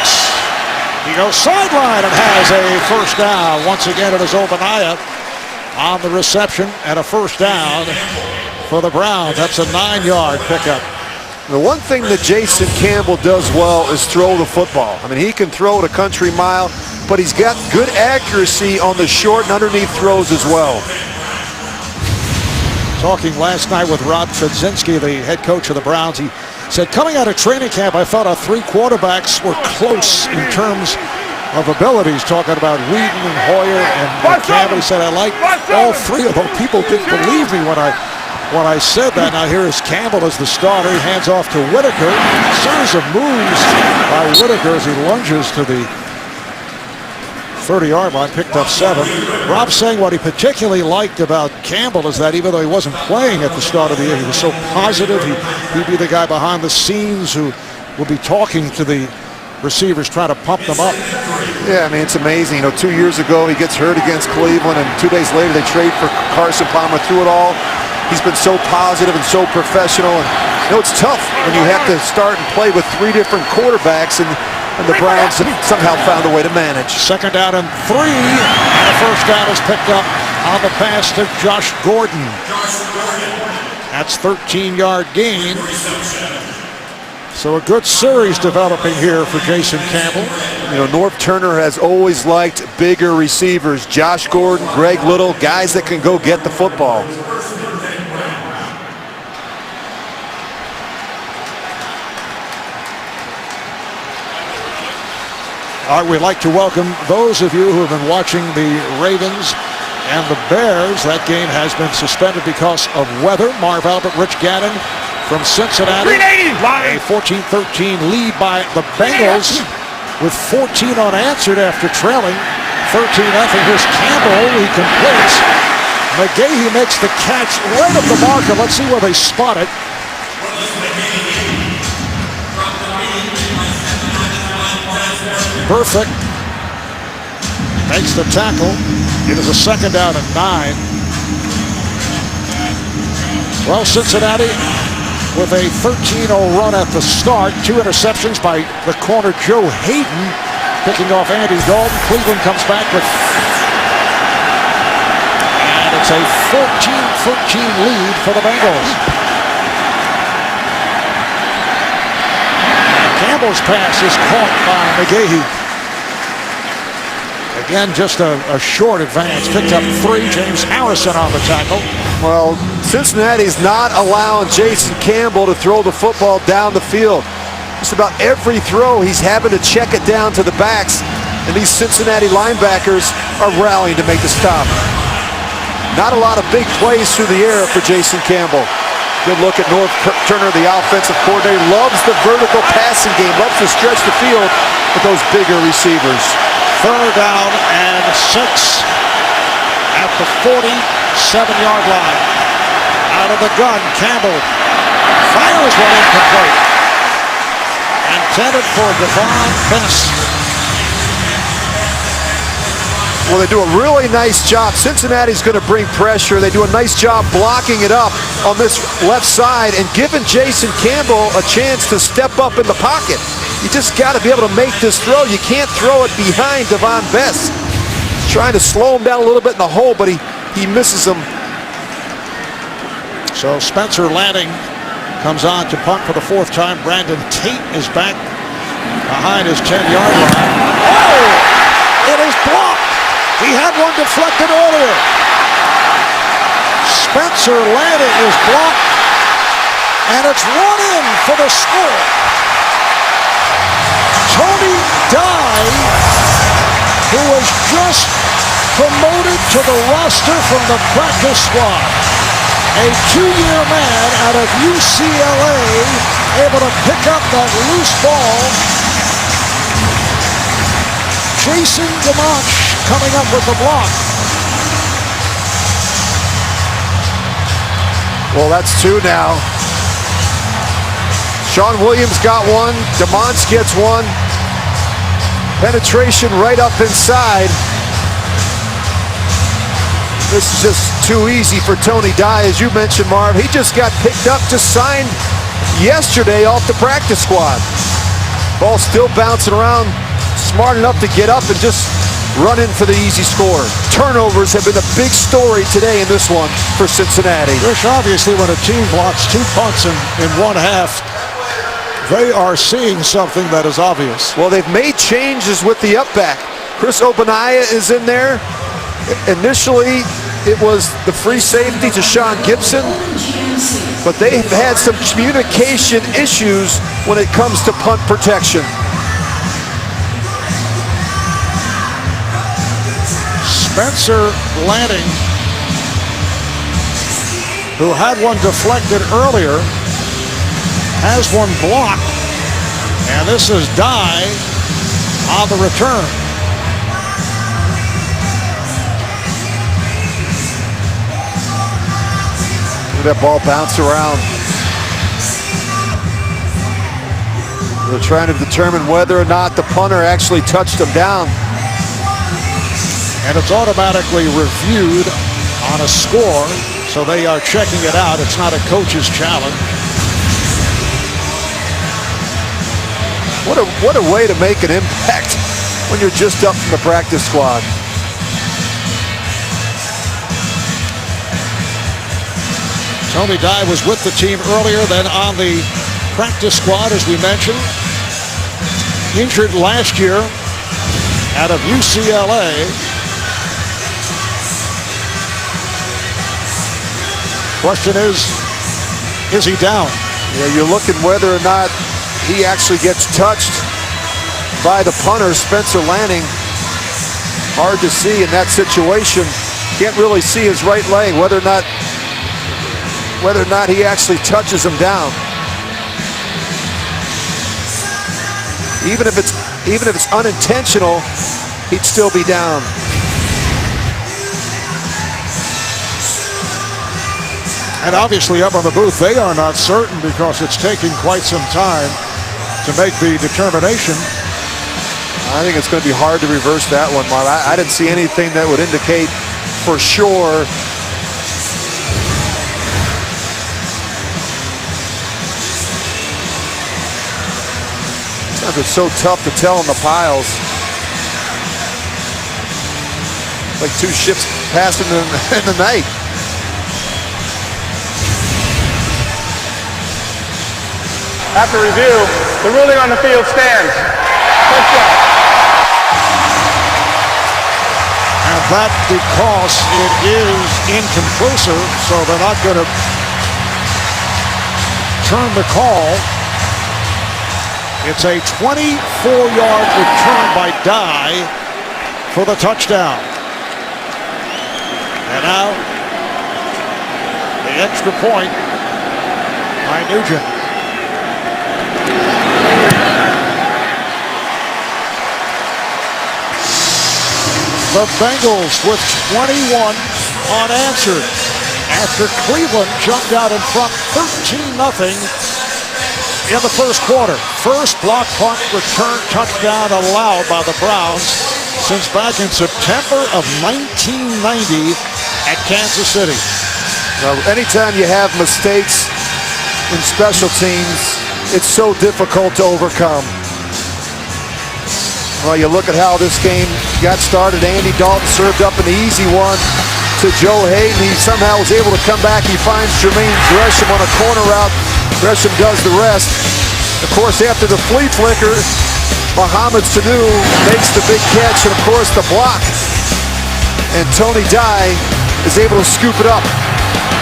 He goes sideline and has a 1st down. Once again, it is Obadiah on the reception and a 1st down for the Browns. That's a 9-yard pickup. The one thing that Jason Campbell does well is throw the football. I mean, he can throw it a country mile, but he's got good accuracy on the short and underneath throws as well. Talking last night with Rod Fedzinski, the head coach of the Browns, he said, coming out of training camp, I thought our 3 quarterbacks were close in terms of abilities, talking about Whedon and Hoyer and Campbell. He said, I like all 3 of them. People didn't believe me when I said that. Now here is Campbell as the starter. He hands off to Whitaker. A series of moves by Whitaker as he lunges to the 30-yard line, picked up 7. Rob's saying what he particularly liked about Campbell is that even though he wasn't playing at the start of the year, he was so positive. He'd be the guy behind the scenes who will be talking to the receivers, trying to pump them up. Yeah, I mean, it's amazing. 2 years ago, he gets hurt against Cleveland, and 2 days later, they trade for Carson Palmer. Through it all, he's been so positive and so professional. And it's tough when you have to start and play with 3 different quarterbacks, and the Browns have somehow found a way to manage. 2nd down and 3, and the first down is picked up on the pass to Josh Gordon. That's 13-yard gain. So a good series developing here for Jason Campbell. Norv Turner has always liked bigger receivers. Josh Gordon, Greg Little, guys that can go get the football. All right, we'd like to welcome those of you who have been watching the Ravens and the Bears. That game has been suspended because of weather. Marv Albert, Rich Gannon from Cincinnati. A 14-13 lead by the Bengals with 14 unanswered after trailing 13-0. Here's Campbell. He completes. McGahee makes the catch right at the marker. Let's see where they spot it. Perfect. Makes the tackle. It is a 2nd down and 9. Well, Cincinnati with a 13-0 run at the start. 2 interceptions by the corner Joe Hayden, picking off Andy Dalton. Cleveland comes back with, and it's a 14-13 lead for the Bengals. Campbell's pass is caught by McGahee. Again, just a short advance. Picked up 3. James Harrison on the tackle. Well, Cincinnati's not allowing Jason Campbell to throw the football down the field. Just about every throw, he's having to check it down to the backs, and these Cincinnati linebackers are rallying to make the stop. Not a lot of big plays through the air for Jason Campbell. Good look at Norv Turner, the offensive coordinator. Loves the vertical passing game, loves to stretch the field with those bigger receivers. 3rd down and 6 at the 47-yard line. Out of the gun, Campbell fires one incomplete. Intended for Devon Bess. Well, they do a really nice job. Cincinnati's going to bring pressure. They do a nice job blocking it up on this left side and giving Jason Campbell a chance to step up in the pocket. You just got to be able to make this throw. You can't throw it behind Devon Bess. He's trying to slow him down a little bit in the hole, but he misses him. So Spencer Lanning comes on to punt for the 4th time. Brandon Tate is back behind his 10-yard line. Oh! It is blocked. He had one deflected earlier. Spencer Lanning is blocked, and it's run in for the score. Tony Dye, who was just promoted to the roster from the practice squad. A 2-year man out of UCLA, able to pick up that loose ball. Jason Dimanche coming up with the block. Well, that's 2 now. Sean Williams got 1. Dimanche gets 1. Penetration right up inside. This is just too easy for Tony Dye, as you mentioned, Marv. He just got picked up, just signed yesterday off the practice squad. Ball still bouncing around, smart enough to get up and just run in for the easy score. Turnovers have been a big story today in this one for Cincinnati. Rich, obviously when a team blocks 2 punts in one half, they are seeing something that is obvious. Well, they've made changes with the up back. Chris Obanaya is in there. Initially, it was the free safety to Sean Gibson, but they've had some communication issues when it comes to punt protection. Spencer Lanning, who had one deflected earlier, has one blocked, and this is Dye on the return. That ball bounce around. They're trying to determine whether or not the punter actually touched him down. And it's automatically reviewed on a score, so they are checking it out. It's not a coach's challenge. What a way to make an impact when you're just up from the practice squad. Tony Dye was with the team earlier than on the practice squad, as we mentioned. Injured last year out of UCLA. Question is he down? Yeah, you're looking whether or not he actually gets touched by the punter, Spencer Lanning. Hard to see in that situation. Can't really see his right leg, whether or not he actually touches him down. Even if it's unintentional, he'd still be down. And obviously up on the booth, they are not certain because it's taking quite some time to make the determination. I think it's going to be hard to reverse that one, Mark. I didn't see anything that would indicate for sure. Sometimes it's so tough to tell in the piles. Like two ships passing in the night. After review, the ruling on the field stands. Touchdown. And that because it is inconclusive, so they're not going to turn the call. It's a 24-yard return by Dye for the touchdown. And now the extra point by Nugent. The Bengals with 21 unanswered after Cleveland jumped out in front 13-0 in the first quarter. First block punt return touchdown allowed by the Browns since back in September of 1990 at Kansas City. Now, anytime you have mistakes in special teams, it's so difficult to overcome. Well, you look at how this game got started. Andy Dalton served up an easy one to Joe Hayden. He somehow was able to come back. He finds Jermaine Gresham on a corner route. Gresham does the rest. Of course, after the flea flicker, Mohamed Sanu makes the big catch, and of course the block. And Tony Dye is able to scoop it up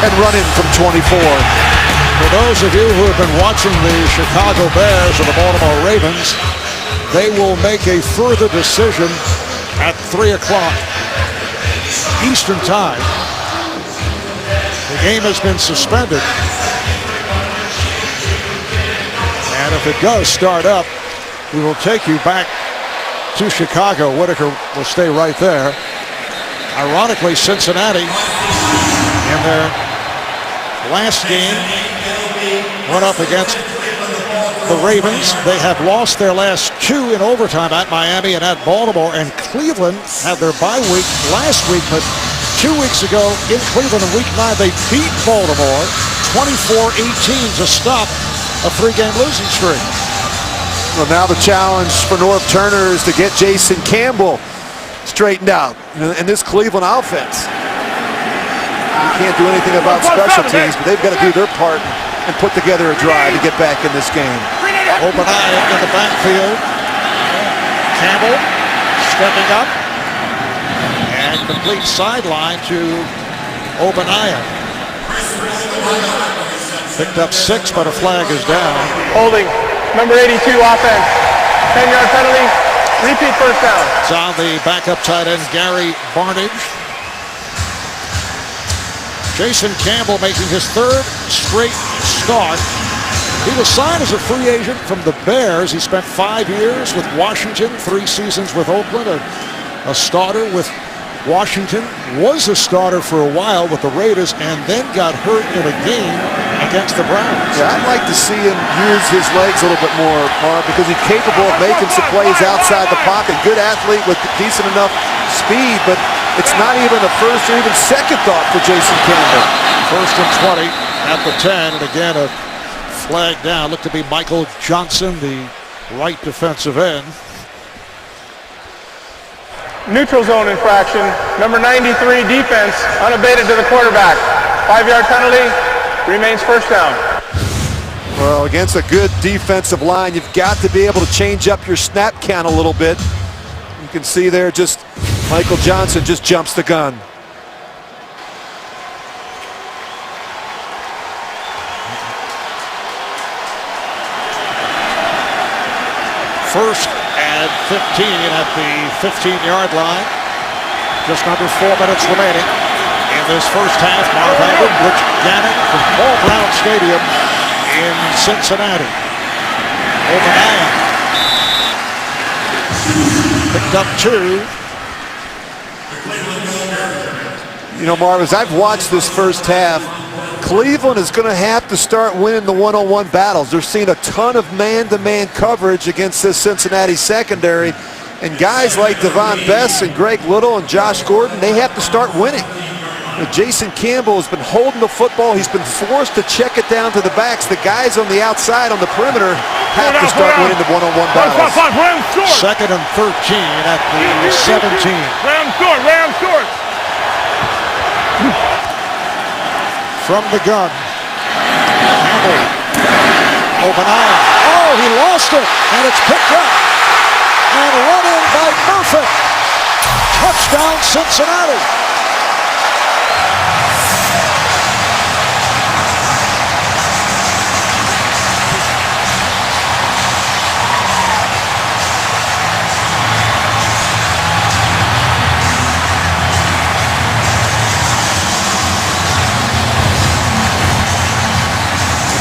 and run in from 24. For those of you who have been watching the Chicago Bears and the Baltimore Ravens, they will make a further decision at 3 o'clock Eastern Time. The game has been suspended. And if it does start up, we will take you back to Chicago. Whitaker will stay right there. Ironically, Cincinnati, in their last game, went up against the Ravens. They have lost their last two in overtime at Miami and at Baltimore, and Cleveland had their bye week last week, but 2 weeks ago in Cleveland in week 9, they beat Baltimore 24-18 to stop a 3-game losing streak. Well, now the challenge for Norv Turner is to get Jason Campbell straightened out in this Cleveland offense. You can't do anything about special teams, but they've got to do their part and put together a drive to get back in this game. Open eye in the backfield. Campbell stepping up. And complete sideline to Obadiah. Picked up 6, but a flag is down. Holding. Number 82 offense. 10-yard penalty. Repeat first down. It's on the backup tight end, Gary Barnage. Jason Campbell making his 3rd straight start. He was signed as a free agent from the Bears. He spent 5 years with Washington, 3 seasons with Oakland, a starter with Washington was a starter for a while with the Raiders and then got hurt in a game against the Browns. Yeah, I'd like to see him use his legs a little bit more, Marv, because he's capable of making some plays outside the pocket. Good athlete with decent enough speed, but it's not even a first or even second thought for Jason Campbell. First and 20 at the 10, and again a flag down. Looked to be Michael Johnson, the right defensive end. Neutral zone infraction. Number 93 defense unabated to the quarterback. 5-yard penalty. Remains first down. Well, against a good defensive line, you've got to be able to change up your snap count a little bit. You can see there just Michael Johnson just jumps the gun. First and 15 at the 15-yard line. Just under 4 minutes remaining in this first half. Marv Albert, Rich Gannon from Paul Brown Stadium in Cincinnati. Obadiah picked up 2. You know, Marv, as I've watched this first half, Cleveland is going to have to start winning the one-on-one battles. They're seeing a ton of man-to-man coverage against this Cincinnati secondary. And guys like Devon Bess and Greg Little and Josh Gordon, they have to start winning. Jason Campbell has been holding the football. He's been forced to check it down to the backs. The guys on the outside, on the perimeter, have to start winning the one-on-one battles. Second and 13 at the 17. Ram short. From the gun. Campbell. Obadiah. Oh, he lost it, and it's picked up. And run in by Murphy. Touchdown, Cincinnati.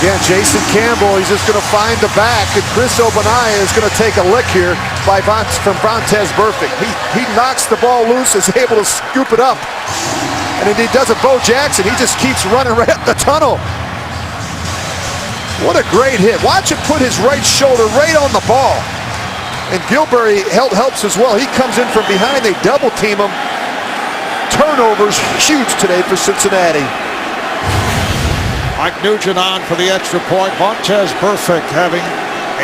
Again, Jason Campbell, he's just going to find the back, and Chris Obadiah is going to take a lick here from Vontez Burfict. He knocks the ball loose, is able to scoop it up. And then he does a Bo Jackson. He just keeps running right up the tunnel. What a great hit. Watch him put his right shoulder right on the ball. And Gilberry helps as well. He comes in from behind. They double team him. Turnovers huge today for Cincinnati. Mike Nugent on for the extra point. Vontez Burfict having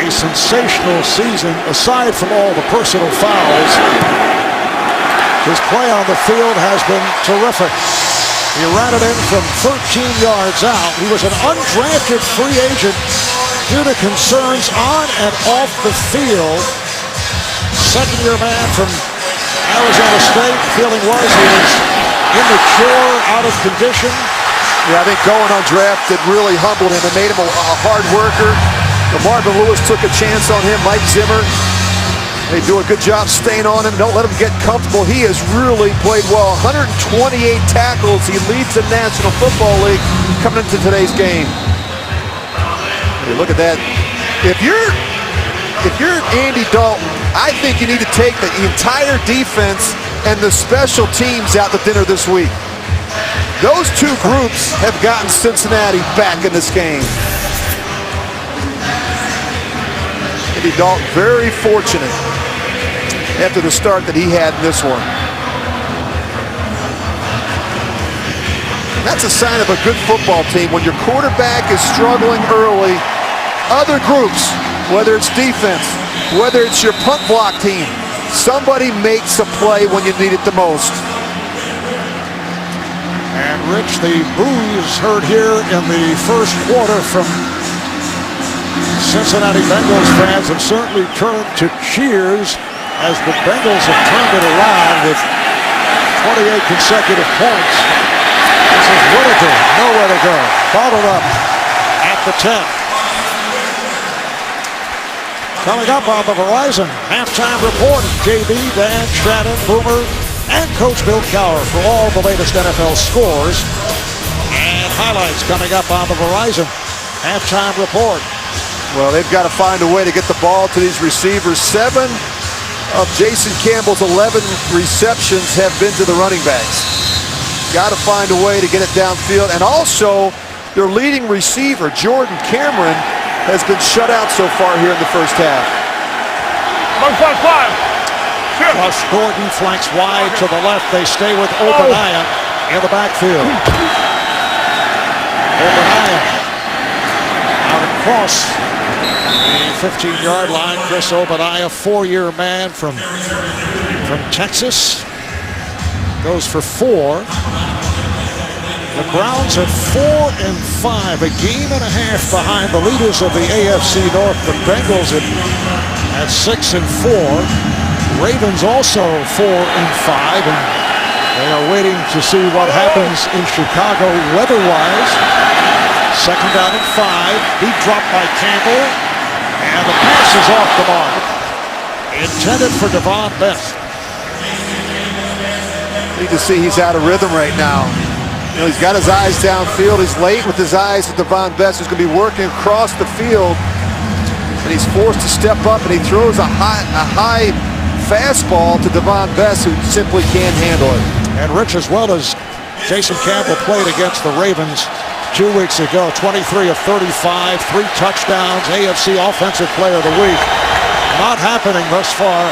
a sensational season aside from all the personal fouls. His play on the field has been terrific. He ran it in from 13 yards out. He was an undrafted free agent due to concerns on and off the field. Second-year man from Arizona State. Feeling was he was immature, out of condition. Yeah, I think going undrafted really humbled him and made him a hard worker. Marvin Lewis took a chance on him. Mike Zimmer, they do a good job staying on him. Don't let him get comfortable. He has really played well. 128 tackles. He leads the National Football League coming into today's game. Hey, look at that. If you're Andy Dalton, I think you need to take the entire defense and the special teams out to dinner this week. Those two groups have gotten Cincinnati back in this game. Andy Dalton very fortunate after the start that he had in this one. That's a sign of a good football team. When your quarterback is struggling early, other groups, whether it's defense, whether it's your punt block team, somebody makes a play when you need it the most. And Rich, the boos heard here in the first quarter from Cincinnati Bengals fans have certainly turned to cheers as the Bengals have turned it around with 28 consecutive points. This is Whitaker, nowhere to go. Bottled up at the 10. Coming up on the Verizon halftime report, JB, Dan, Shannon, Boomer, and Coach Bill Cowher for all the latest NFL scores and highlights coming up on the Verizon halftime report. Well, they've got to find a way to get the ball to these receivers. 7 of Jason Campbell's 11 receptions have been to the running backs. Got to find a way to get it downfield. And also, their leading receiver, Jordan Cameron, has been shut out so far here in the first half. Josh Gordon flanks wide to the left. They stay with Obadiah in the backfield. Obadiah out across the 15-yard line. Chris Obadiah, 4-year man from Texas, goes for 4. The Browns are 4-5, a game and a half behind the leaders of the AFC North. The Bengals at 6-4. Ravens also 4-5, and they are waiting to see what happens in Chicago weather-wise. 2nd down and 5. Deep drop by Campbell, and the pass is off the mark. Intended for Devon Best. You can see he's out of rhythm right now. You know, he's got his eyes downfield. He's late with his eyes to Devon Best, who's going to be working across the field, and he's forced to step up, and he throws a high fastball to Devon Best, who simply can't handle it. And Rich, as well as Jason Campbell played against the Ravens 2 weeks ago, 23 of 35, 3 touchdowns, AFC Offensive Player of the Week. Not happening thus far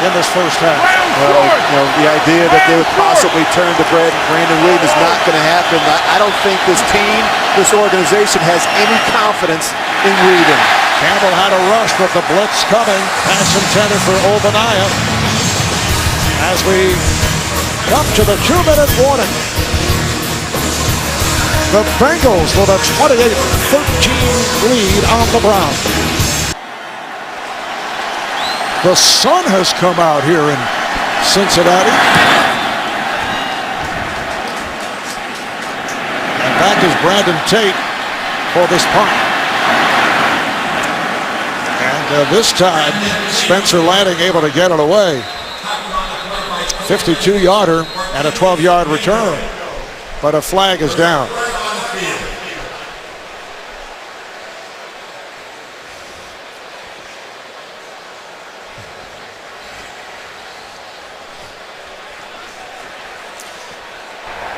in this first half. Well, you know, the idea that they would possibly turn to Brandon Williams is not going to happen. I don't think this team, this organization has any confidence in Reedon. Campbell had a rush with the blitz coming. Pass intended for Obadiah. As we come to the 2-minute warning. The Bengals with a 28-13 lead on the Browns. The sun has come out here in Cincinnati. And back is Brandon Tate for this punt. This time, Spencer Lanning able to get it away. 52-yarder and a 12-yard return. But a flag is down.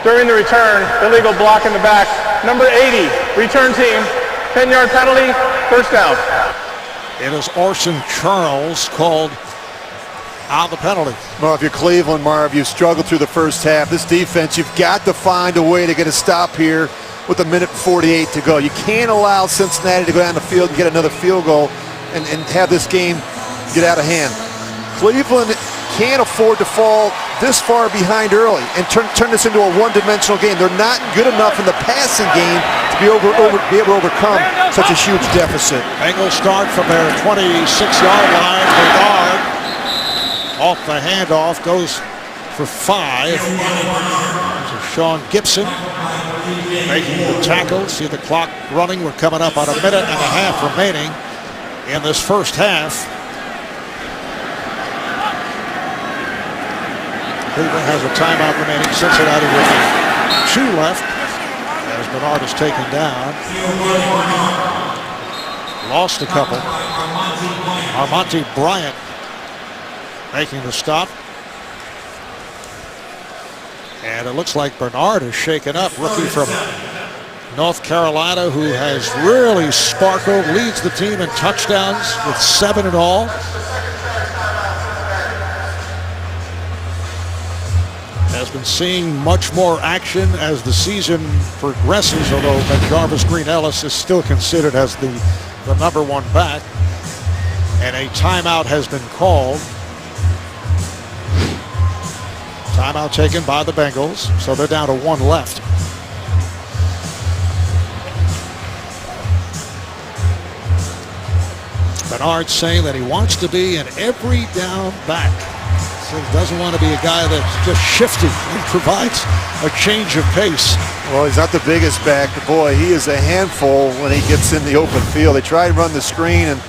During the return, illegal block in the back. Number 80, return team, 10-yard penalty, first down. It is Orson Charles called on the penalty. Well, if you're Cleveland, Marv, you've struggled through the first half. This defense, you've got to find a way to get a stop here with 1:48 to go. You can't allow Cincinnati to go down the field and get another field goal and have this game get out of hand. Cleveland can't afford to fall this far behind early and turn this into a one-dimensional game. They're not good enough in the passing game to be able to overcome such a huge deficit. Bengals start from their 26-yard line. Bernard off the handoff goes for 5. To Sean Gibson making the tackle. See the clock running. We're coming up on 1.5 minutes remaining in this first half. Cleveland has a timeout remaining. Cincinnati with 2 left. As Bernard is taken down. Lost a couple. Armonte Bryant making the stop. And it looks like Bernard is shaken up. Rookie from North Carolina who has really sparkled. Leads the team in touchdowns with 7 in all. Has been seeing much more action as the season progresses, although Jarvis Green-Ellis is still considered as the number 1 back. And a timeout has been called. Timeout taken by the Bengals, so they're down to 1 left. Bernard saying that he wants to be an every down back. He doesn't want to be a guy that's just shifty and provides a change of pace. Well, he's not the biggest back, but boy, he is a handful when he gets in the open field. They try to run the screen and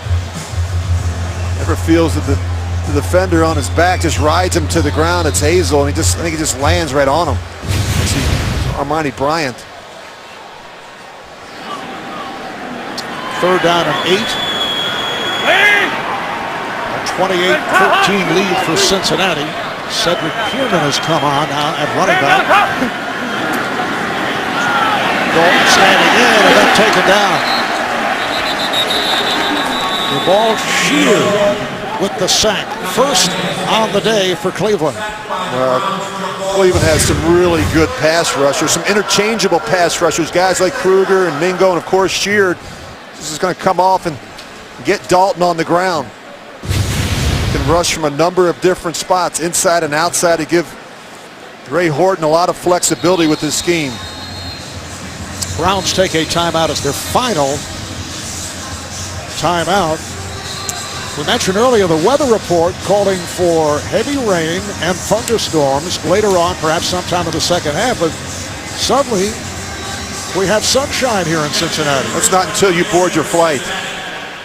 never feels that the defender on his back just rides him to the ground. It's Hazel, and I think he just lands right on him. See Armonte Bryant. 3rd down and 8. 28-13 lead for Cincinnati. Cedric Pierman has come on now at running back. Dalton standing in and then taken down. The ball sheared with the sack. First on the day for Cleveland. Cleveland has some really good pass rushers, some interchangeable pass rushers, guys like Kruger and Mingo, and of course Sheard. This is going to come off and get Dalton on the ground. Can rush from a number of different spots, inside and outside, to give Ray Horton a lot of flexibility with his scheme. Browns take a timeout as their final timeout. We mentioned earlier the weather report calling for heavy rain and thunderstorms later on, perhaps sometime in the second half, but suddenly we have sunshine here in Cincinnati. That's not until you board your flight.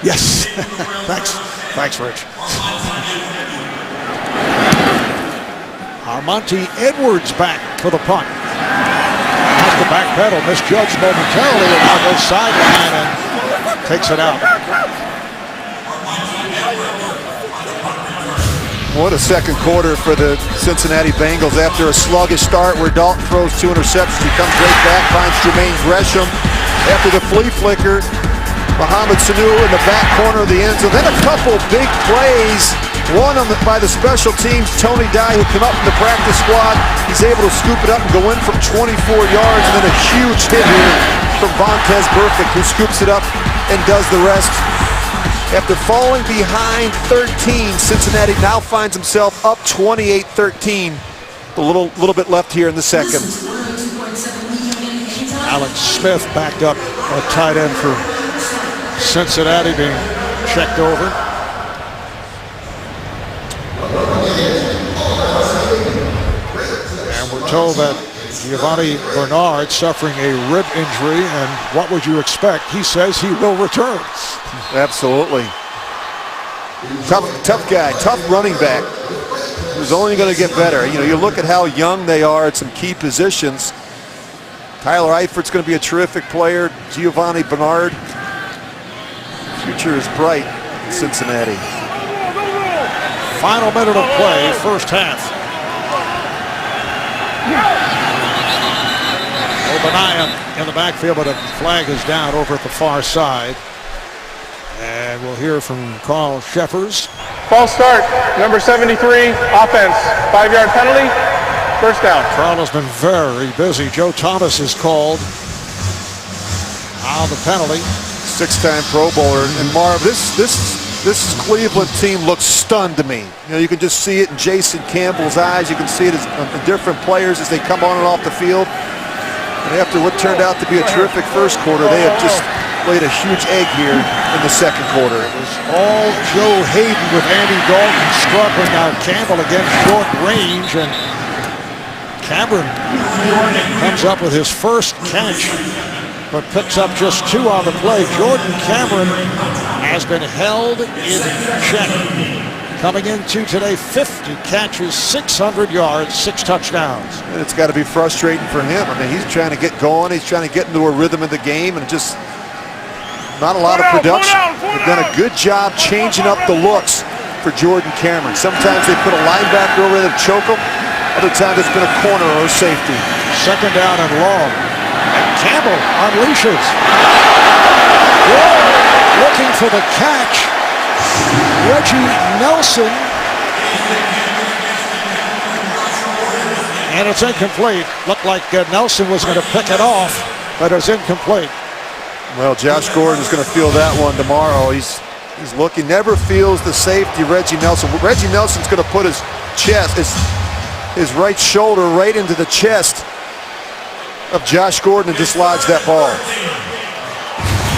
Yes. Thanks, Rich. Armonte Edwards back for the punt. Has the back pedal, misjudged momentarily, and now goes sideline and takes it out. What a second quarter for the Cincinnati Bengals after a sluggish start where Dalton throws 2 interceptions. He comes right back, finds Jermaine Gresham. After the flea flicker, Mohamed Sanu in the back corner of the end zone. Then a couple big plays. One by the special teams, Tony Dye, who came up from the practice squad. He's able to scoop it up and go in from 24 yards. And then a huge hit here from Vontez Burfict, who scoops it up and does the rest. After falling behind 13, Cincinnati now finds himself up 28-13. A little bit left here in the second. Alex Smith backed up a tight end for Cincinnati, being checked over. And we're told that Giovanni Bernard suffering a rib injury, and what would you expect? He says he will return. Absolutely. Tough guy, tough running back. Who's only going to get better. You know, you look at how young they are at some key positions. Tyler Eifert's going to be a terrific player. Giovanni Bernard. Future is bright in Cincinnati. Final minute of play, first half. Obadiah in the backfield, but a flag is down over at the far side. And we'll hear from Carl Sheffers. False start, number 73, offense, 5-yard penalty, first down. Carl has been very busy. Joe Thomas is called on the penalty. 6-time Pro Bowler. And Marv, this Cleveland team looks stunned to me. You know, you can just see it in Jason Campbell's eyes. You can see it in different players as they come on and off the field. And after what turned out to be a terrific first quarter, they have just laid a huge egg here in the second quarter. It was all Joe Hayden with Andy Dalton struggling out Campbell against short range, and Cameron comes up with his first catch, but picks up just 2 on the play. Jordan Cameron has been held in check. Coming into today, 50 catches, 600 yards, 6 touchdowns. And it's got to be frustrating for him. I mean, he's trying to get going. He's trying to get into a rhythm of the game, and just not a lot of production. They've done a good job changing up the looks for Jordan Cameron. Sometimes they put a linebacker over there to choke him. Other times it's been a corner or a safety. Second down and long. And Campbell unleashes. Looking for the catch. Reggie Nelson. And it's incomplete. Looked like Nelson was going to pick it off, but it's incomplete. Well, Josh Gordon is going to feel that one tomorrow. He's looking, never feels the safety, Reggie Nelson. Reggie Nelson's going to put his chest, his right shoulder right into the chest of Josh Gordon and dislodge that ball.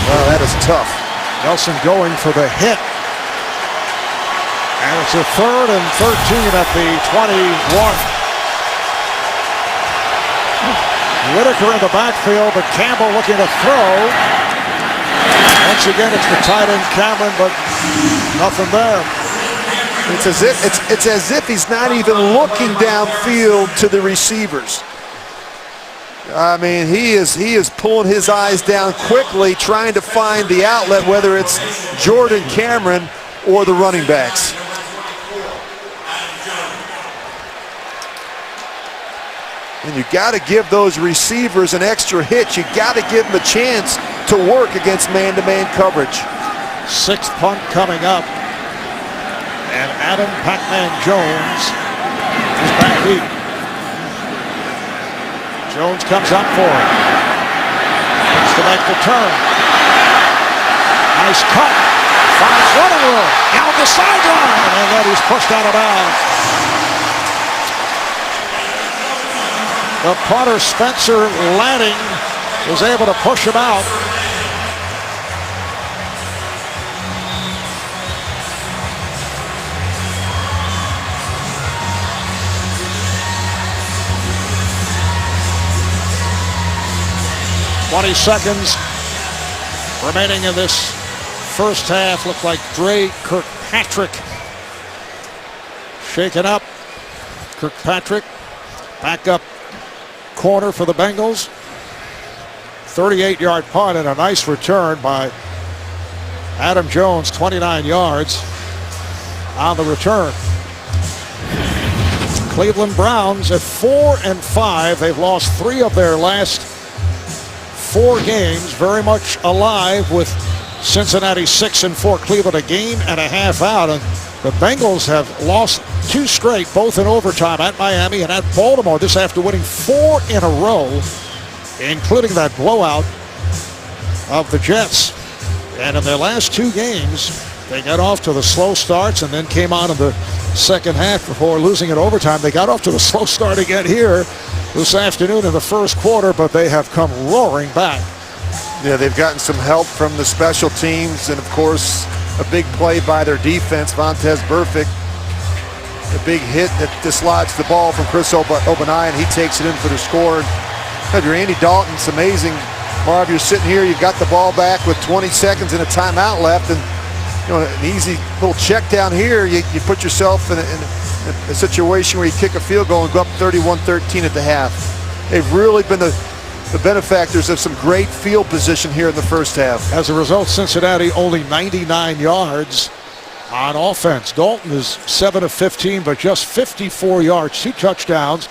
Wow, that is tough. Nelson going for the hit. And it's a 3rd and 13 at the 21. Whitaker in the backfield, but Campbell looking to throw. Once again, it's the tight end Cameron, but nothing there. It's as if he's not even looking downfield to the receivers. I mean, he is pulling his eyes down quickly, trying to find the outlet, whether it's Jordan Cameron or the running backs. And you got to give those receivers an extra hit. You got to give them a chance to work against man-to-man coverage. Sixth punt coming up. And Adam Pac-Man Jones is back deep. Jones comes up for it. Looks to make the turn. Nice cut. Finds running room. Down the sideline. And then he's pushed out of bounds. The punter, Spencer Lanning, was able to push him out. "20 seconds remaining in this first half." Looked like Dre Kirkpatrick shaken up. Kirkpatrick back up corner for the Bengals. 38-yard punt and a nice return by Adam Jones, 29 yards on the return. Cleveland Browns at 4-5. They've lost 3 of their last 4 games. Very much alive with Cincinnati 6-4, Cleveland a game and a half out. And the Bengals have lost 2 straight, both in overtime at Miami and at Baltimore. This after winning 4 in a row, including that blowout of the Jets. And in their last 2 games, they got off to the slow starts and then came on in the second half before losing in overtime. They got off to the slow start again here this afternoon in the first quarter, but they have come roaring back. Yeah, they've gotten some help from the special teams, and of course, a big play by their defense, Vontaze Burfict. A big hit that dislodged the ball from Chris Obanai, and he takes it in for the score. And Andy Dalton, it's amazing. Marv, you're sitting here, you've got the ball back with 20 seconds and a timeout left, and an easy little check down here, you put yourself in a situation where you kick a field goal and go up 31-13 at the half. They've really been the benefactors of some great field position here in the first half. As a result, Cincinnati only 99 yards on offense. Dalton is 7 of 15, but just 54 yards, 2 touchdowns,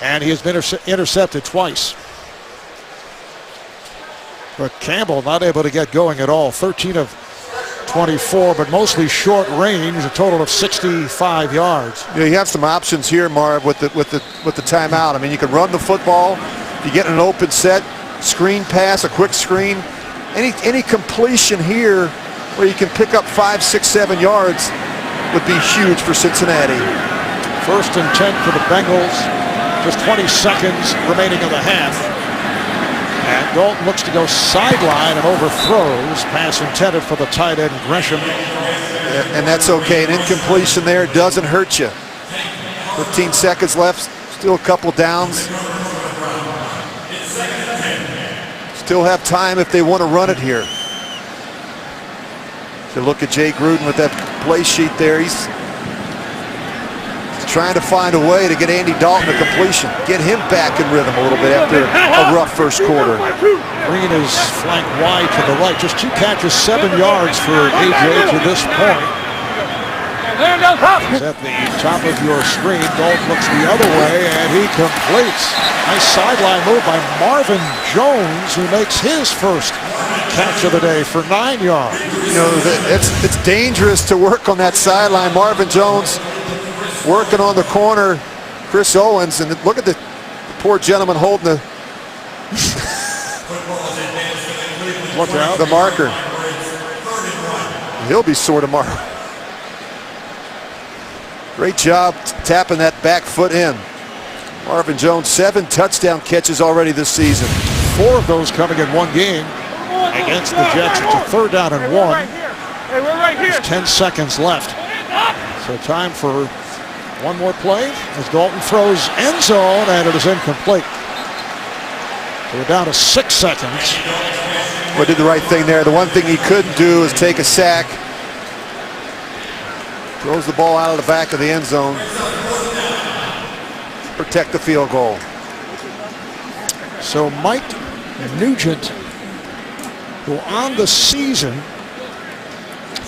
and he has been intercepted twice. But Campbell not able to get going at all. 13 of 24, but mostly short range, a total of 65 yards. Yeah, you have some options here, Marv, with the timeout. I mean, you can run the football. You get an open set, screen pass, a quick screen. Any completion here where you can pick up 5, 6, 7 yards would be huge for Cincinnati. 1st and 10 for the Bengals. Just 20 seconds remaining in the half. And Dalton looks to go sideline and overthrows. Pass intended for the tight end, Gresham. And that's okay. An incompletion there doesn't hurt you. 15 seconds left. Still a couple downs. Still have time if they want to run it here. So look at Jay Gruden with that play sheet there. He's trying to find a way to get Andy Dalton a completion. Get him back in rhythm a little bit after a rough first quarter. Green is flanked wide to the right. Just 2 catches, 7 yards for AJ to this point. He's at the top of your screen. Dalton looks the other way, and he completes. Nice sideline move by Marvin Jones, who makes his first catch of the day for 9 yards. It's dangerous to work on that sideline. Marvin Jones working on the corner. Chris Owens, and look at the poor gentleman holding the Look out. the marker. He'll be sore tomorrow. Great job tapping that back foot in. Marvin Jones, 7 touchdown catches already this season. 4 of those coming in one game against the Jets. It's a 3rd down and 1. There's 10 seconds left. So time for one more play as Dalton throws end zone, and it is incomplete. So we're down to 6 seconds. Well, did the right thing there. The one thing he couldn't do is take a sack. Throws the ball out of the back of the end zone. Protect the field goal. So Mike Nugent, who on the season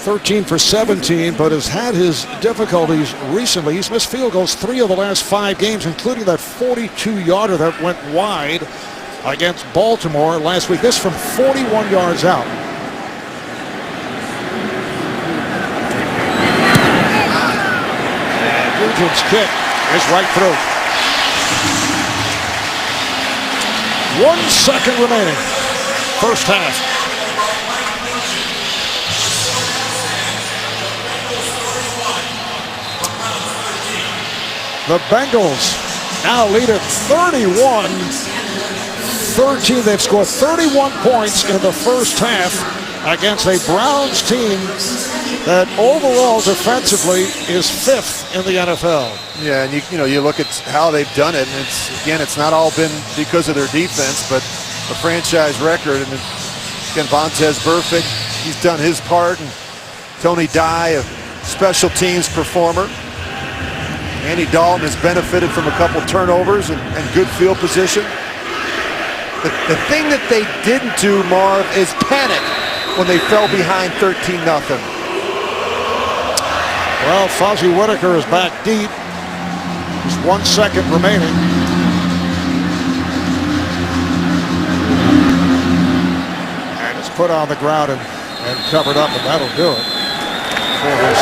13 for 17, but has had his difficulties recently. He's missed field goals 3 of the last 5 games, including that 42-yarder that went wide against Baltimore last week. This from 41 yards out. And Nugent's kick is right through. 1 second remaining. First half. The Bengals now lead at 31-13. They've scored 31 points in the first half against a Browns team that overall defensively is 5th in the NFL. Yeah, and you look at how they've done it, and it's not all been because of their defense, but a franchise record. And again, Vontaze Burfict, he's done his part, and Tony Dye, a special teams performer. Andy Dalton has benefited from a couple turnovers and good field position. The thing that they didn't do, Marv, is panic when they fell behind 13-0. Well, Fozzie Whitaker is back deep. Just 1 second remaining. And it's put on the ground and covered up, and that'll do it for this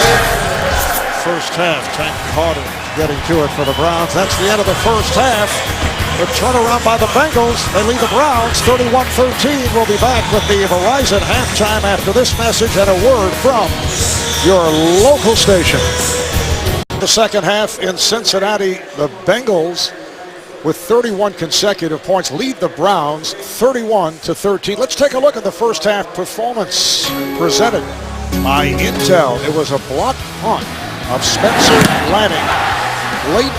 first half. Tank Carter getting to it for the Browns. That's the end of the first half. The turnaround by the Bengals. They lead the Browns 31-13. We'll be back with the Verizon halftime after this message and a word from your local station. The second half in Cincinnati, the Bengals with 31 consecutive points lead the Browns 31-13. Let's take a look at the first half performance presented by Intel. It was a block punt of Spencer Lanning late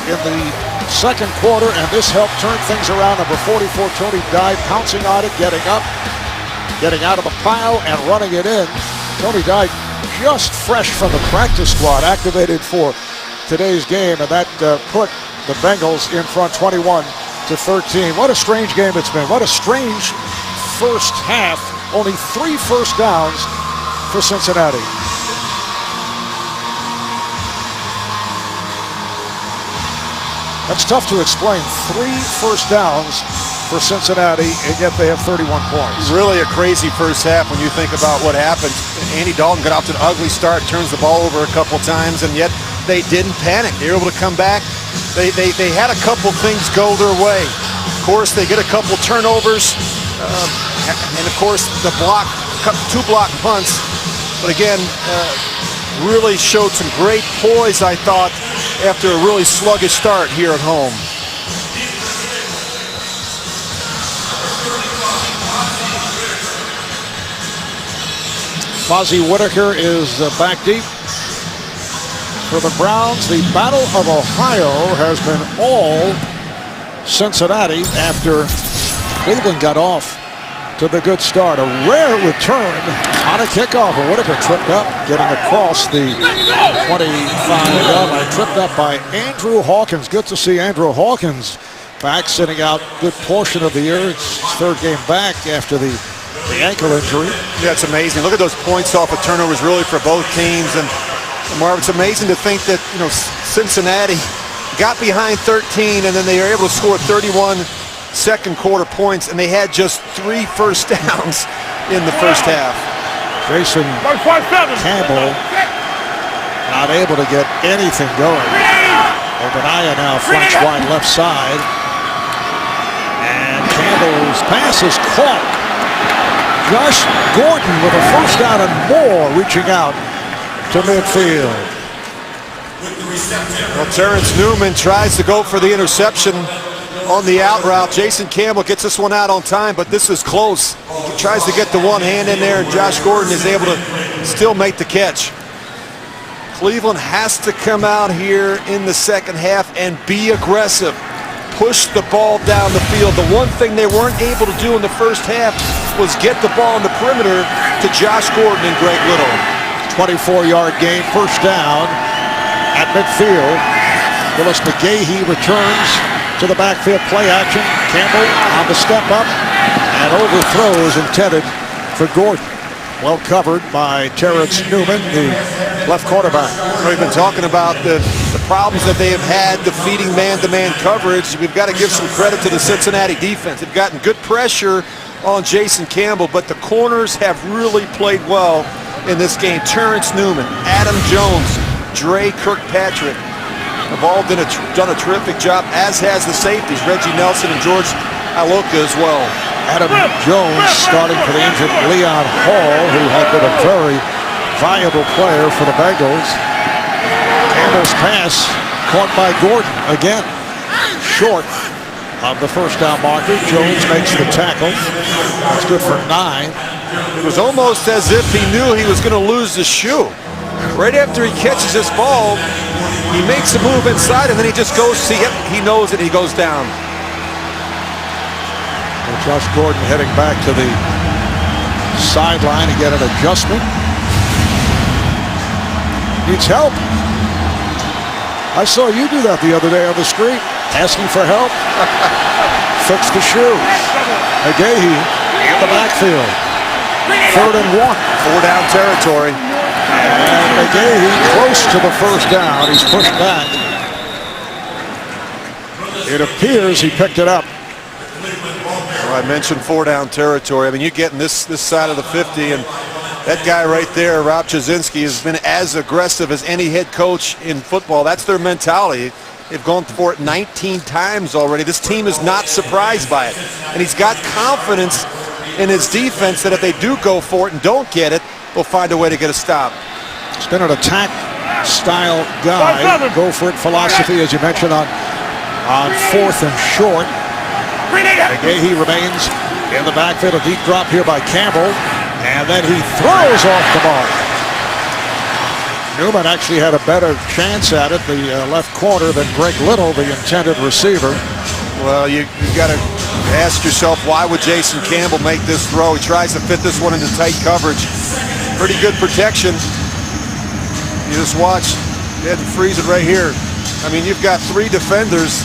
in the second quarter, and this helped turn things around. Number 44, Tony Dye, pouncing on it, getting up, getting out of the pile, and running it in. Tony Dye just fresh from the practice squad, activated for today's game, and that put the Bengals in front 21-13. What a strange game it's been. What a strange first half. Only 3 first downs for Cincinnati. That's tough to explain. 3 first downs for Cincinnati, and yet they have 31 points. Really a crazy first half when you think about what happened. Andy Dalton got off to an ugly start, turns the ball over a couple times, and yet they didn't panic. They were able to come back. They had a couple things go their way. Of course, they get a couple turnovers, and of course the 2 block punts. But again, really showed some great poise, I thought, after a really sluggish start here at home. Fozzie Whitaker is back deep for the Browns. The Battle of Ohio has been all Cincinnati after Cleveland got off to the good start. A rare return on a kickoff, and Whitaker tripped up, getting across the 25-yard line. Tripped up by Andrew Hawkins. Good to see Andrew Hawkins back, sitting out a good portion of the year. It's his 3rd game back after the ankle injury. Yeah, it's amazing. Look at those points off of turnovers, really, for both teams. And Marv, it's amazing to think that Cincinnati got behind 13, and then they were able to score 31 second quarter points, and they had just 3 first downs in the first half. Jason Campbell not able to get anything going. Obadiah now flanks wide left side, and Campbell's pass is caught. Josh Gordon with a first down and more, reaching out to midfield. Well, Terrence Newman tries to go for the interception on the out route. Jason Campbell gets this one out on time, but this is close. He tries to get the one hand in there, and Josh Gordon is able to still make the catch. Cleveland has to come out here in the second half and be aggressive. Push the ball down the field. The one thing they weren't able to do in the first half was get the ball in the perimeter to Josh Gordon and Greg Little. 24-yard gain, first down at midfield. Willis McGahee returns to the backfield, play action. Campbell on the step up, and overthrows intended for Gordon. well covered by Terrence Newman, the left quarterback. We've been talking about the problems that they have had defeating man-to-man coverage. We've got to give some credit to the Cincinnati defense. They've gotten good pressure on Jason Campbell, but the corners have really played well in this game. Terrence Newman, Adam Jones, Dre Kirkpatrick have all done a terrific job, as has the safeties, Reggie Nelson and George Aloka as well. Adam Jones starting for the injured Leon Hall, who had been a very valuable player for the Bengals. Campbell's pass caught by Gordon again, short of the first down marker. Jones makes the tackle. That's good for 9. It was almost as if he knew he was going to lose the shoe. Right after he catches this ball, he makes a move inside, and then he just goes, see, yep, he knows it, he goes down. And Josh Gordon heading back to the sideline to get an adjustment. Needs help. I saw you do that the other day on the street, asking for help. Fix the shoe. McGahee in the backfield. 3rd and 1. 4-down territory. And McGahee close to the first down. He's pushed back. It appears he picked it up. Well, I mentioned 4-down territory. I mean, you get in this side of the 50, and that guy right there, Rob Jasinski, has been as aggressive as any head coach in football. That's their mentality. They've gone for it 19 times already. This team is not surprised by it. And he's got confidence in his defense that if they do go for it and don't get it, they'll find a way to get a stop. He's been an attack-style guy. Go for it philosophy, as you mentioned, on 4th and short. McGahee remains in the backfield. A deep drop here by Campbell. And then he throws off the mark. Newman actually had a better chance at it, the left corner, than Greg Little, the intended receiver. Well, you got to ask yourself, why would Jason Campbell make this throw? He tries to fit this one into tight coverage. Pretty good protection. You just watch. Go ahead and freeze it right here. I mean, you've got 3 defenders,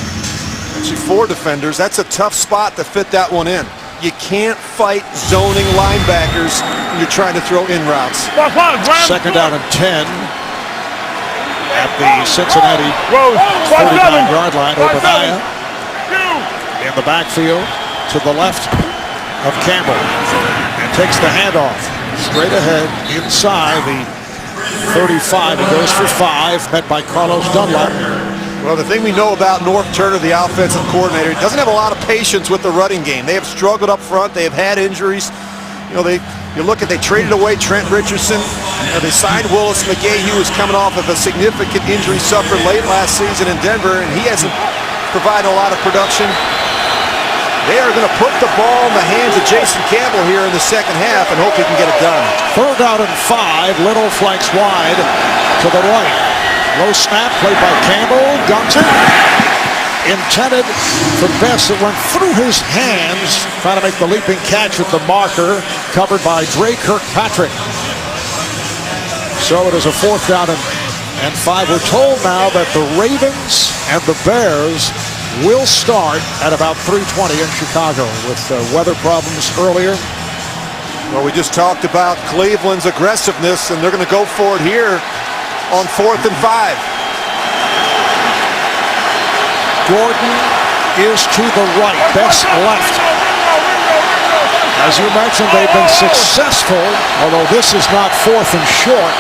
actually 4 defenders. That's a tough spot to fit that one in. You can't fight zoning linebackers when you're trying to throw in routes. 2nd down and 10 at the Cincinnati 49-yard line. Obadiah in the backfield to the left of Campbell and takes the handoff straight ahead inside the 35. He goes for 5, met by Carlos Dunlap. Well, the thing we know about North Turner, the offensive coordinator, he doesn't have a lot of patience with the running game. They have struggled up front. They have had injuries. You know, they traded away Trent Richardson. They signed Willis McGahee, who was coming off of a significant injury suffered late last season in Denver, and he hasn't provided a lot of production. They are going to put the ball in the hands of Jason Campbell here in the second half and hope he can get it done. 3rd down and 5. Little flanks wide to the right. Low snap played by Campbell. Guns it. Intended for Best. It went through his hands. Trying to make the leaping catch with the marker. Covered by Dre Kirkpatrick. So it is a 4th down and 5. We're told now that the Ravens and the Bears will start at about 3:20 in Chicago with weather problems earlier. Well, we just talked about Cleveland's aggressiveness, and they're going to go for it here on 4th and 5. Gordon is to the right. Best left. As you mentioned, they've been successful, although this is not 4th and short.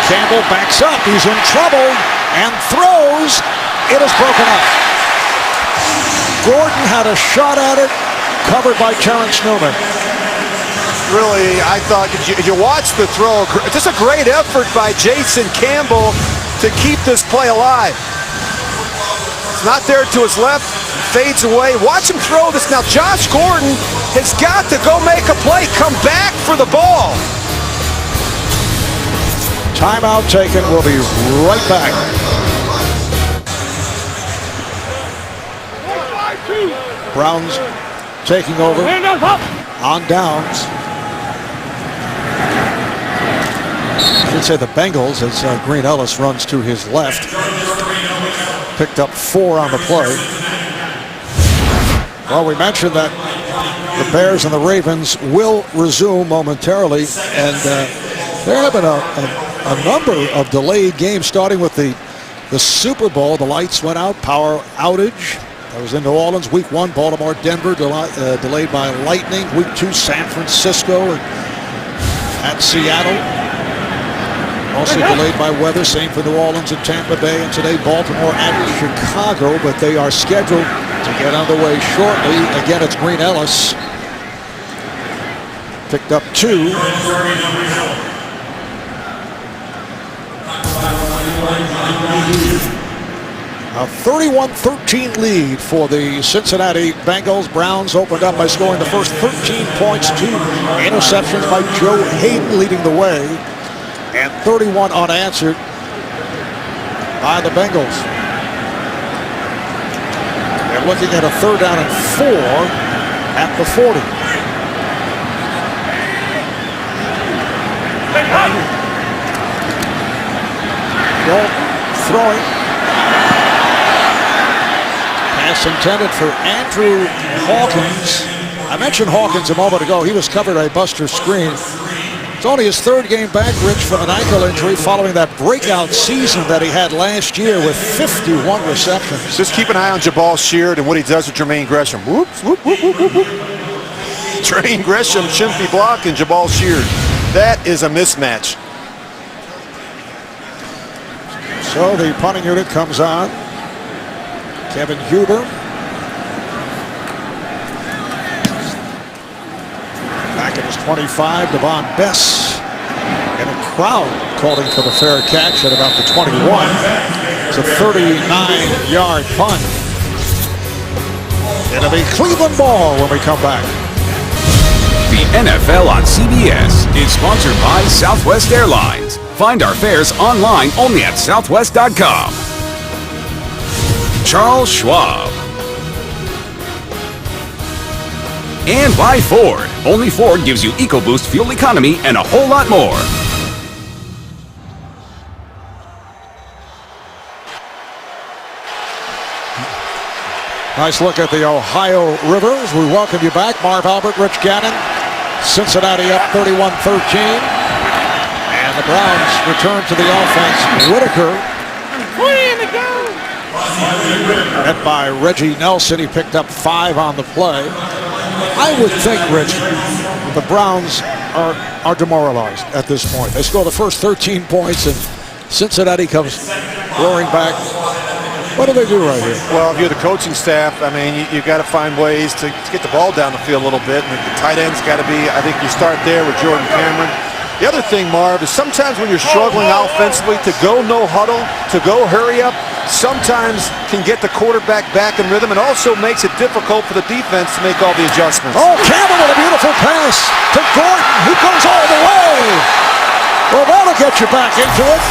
Campbell backs up. He's in trouble and throws. It is broken up. Gordon had a shot at it, covered by Terrence Newman. Really, I thought, if you watch the throw, just a great effort by Jason Campbell to keep this play alive. It's not there to his left, fades away. Watch him throw this. Now, Josh Gordon has got to go make a play, come back for the ball. Timeout taken. We'll be right back. Browns taking over on downs. I should say the Bengals as Green Ellis runs to his left. Picked up 4 on the play. Well, we mentioned that The Bears and the Ravens will resume momentarily, and there have been a number of delayed games, starting with the Super Bowl. The lights went out, power outage. That was in New Orleans. Week 1, Baltimore, Denver, delayed by lightning. Week 2, San Francisco at Seattle. Also delayed by weather. Same for New Orleans and Tampa Bay. And today, Baltimore at Chicago. But they are scheduled to get underway shortly. Again, it's Green Ellis. Picked up 2. A 31-13 lead for the Cincinnati Bengals. Browns opened up by scoring the first 13 points. 2 interceptions by Joe Hayden leading the way. And 31 unanswered by the Bengals. They're looking at a 3rd down and 4 at the 40. Throwing. Pass intended for Andrew Hawkins. I mentioned Hawkins a moment ago. He was covered by Buster Screen. It's only his 3rd game back, Rich, from an ankle injury following that breakout season that he had last year with 51 receptions. Just keep an eye on Jabal Sheard and what he does with Jermaine Gresham. Whoops, whoop, whoop, whoop, whoop, whoop. Jermaine Gresham shouldn't be blocking Jabal Sheard. That is a mismatch. So the punting unit comes on. Kevin Huber. Back at his 25, Devon Bess. And a crowd calling for the fair catch at about the 21. It's a 39-yard punt. It'll be Cleveland ball when we come back. The NFL on CBS is sponsored by Southwest Airlines. Find our fares online only at southwest.com. Charles Schwab. And by Ford. Only Ford gives you EcoBoost fuel economy and a whole lot more. Nice look at the Ohio River as we welcome you back. Marv Albert, Rich Gannon. Cincinnati up 31-13. And the Browns return to the offense. Whitaker. Met by Reggie Nelson. He picked up 5 on the play. I would think, Rich, the Browns are demoralized at this point. They score the first 13 points and Cincinnati comes roaring back. What do they do right here? Well, if you're the coaching staff, I mean, you got to find ways to get the ball down the field a little bit. And the tight end's got to be, I think you start there with Jordan Cameron. The other thing, Marv, is sometimes when you're struggling offensively, to go no huddle, to go hurry up, sometimes can get the quarterback back in rhythm and also makes it difficult for the defense to make all the adjustments. Oh, Cameron with a beautiful pass to Gordon, who goes all the way. Well, that'll get you back into it.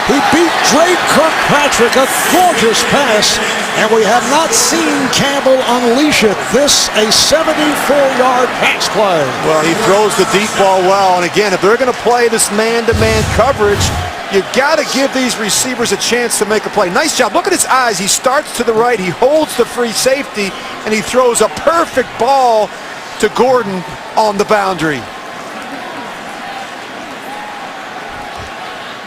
He beat Drake Kirkpatrick, a gorgeous pass, and we have not seen Campbell unleash it. This a 74-yard pass play. Well, he throws the deep ball well, and again, if they're going to play this man-to-man coverage, you've got to give these receivers a chance to make a play. Nice job. Look at his eyes. He starts to the right. He holds the free safety, and he throws a perfect ball to Gordon on the boundary.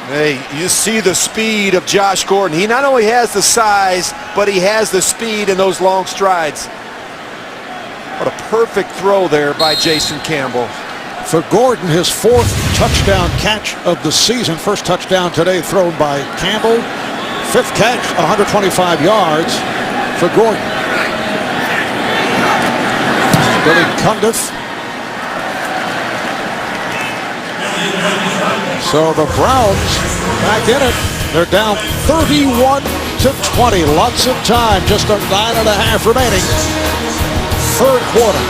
Hey, you see the speed of Josh Gordon. He not only has the size, but he has the speed in those long strides. What a perfect throw there by Jason Campbell. For Gordon, his 4th touchdown catch of the season. First touchdown today thrown by Campbell. 5th catch, 125 yards for Gordon. Billy Cundiff. So the Browns back in it. They're down 31-20. Lots of time, just a 9.5 remaining. 3rd quarter.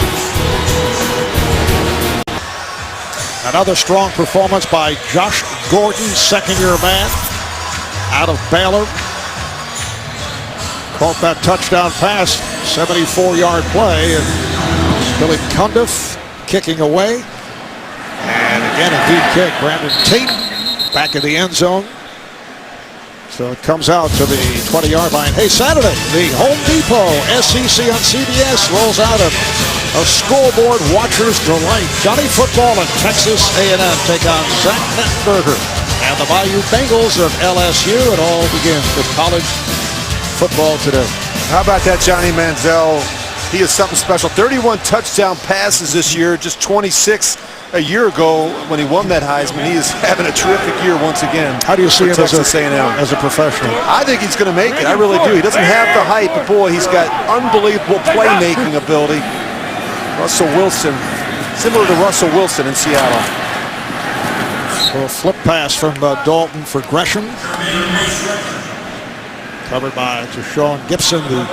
Another strong performance by Josh Gordon, 2nd-year man out of Baylor. Caught that touchdown pass, 74-yard play, and Billy Cundiff kicking away. And again, a deep kick. Brandon Tate back in the end zone. So it comes out to the 20-yard line. Hey, Saturday, the Home Depot SEC on CBS rolls out a A scoreboard watcher's delight. Johnny Football and Texas A&M take on Zach Mettenberger and the Bayou Bengals of LSU. It all begins with college football today. How about that Johnny Manziel? He is something special. 31 touchdown passes this year, just 26 a year ago when he won that Heisman. He is having a terrific year once again. How do you see him Texas A&M as a professional? I think he's going to make it. I really do. He doesn't have the height, but boy, he's got unbelievable playmaking ability. Russell Wilson, similar to Russell Wilson in Seattle. So a flip pass from Dalton for Gresham. Covered by Deshaun Gibson, the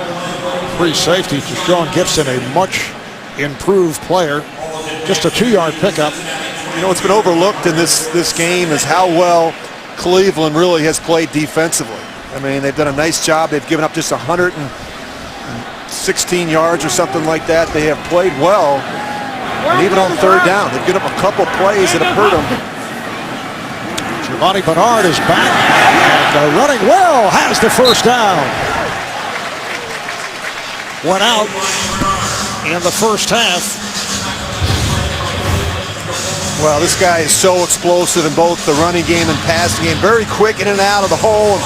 free safety. Deshaun Gibson, a much improved player. Just a 2-yard pickup. You know, what's been overlooked in this game is how well Cleveland really has played defensively. I mean, they've done a nice job. They've given up just 116 yards or something like that. They have played well. And even on third down, they've given up a couple plays that have hurt them. Giovanni Bernard is back and running well, has the first down. Went out in the first half. Well, this guy is so explosive in both the running game and passing game. Very quick in and out of the hole.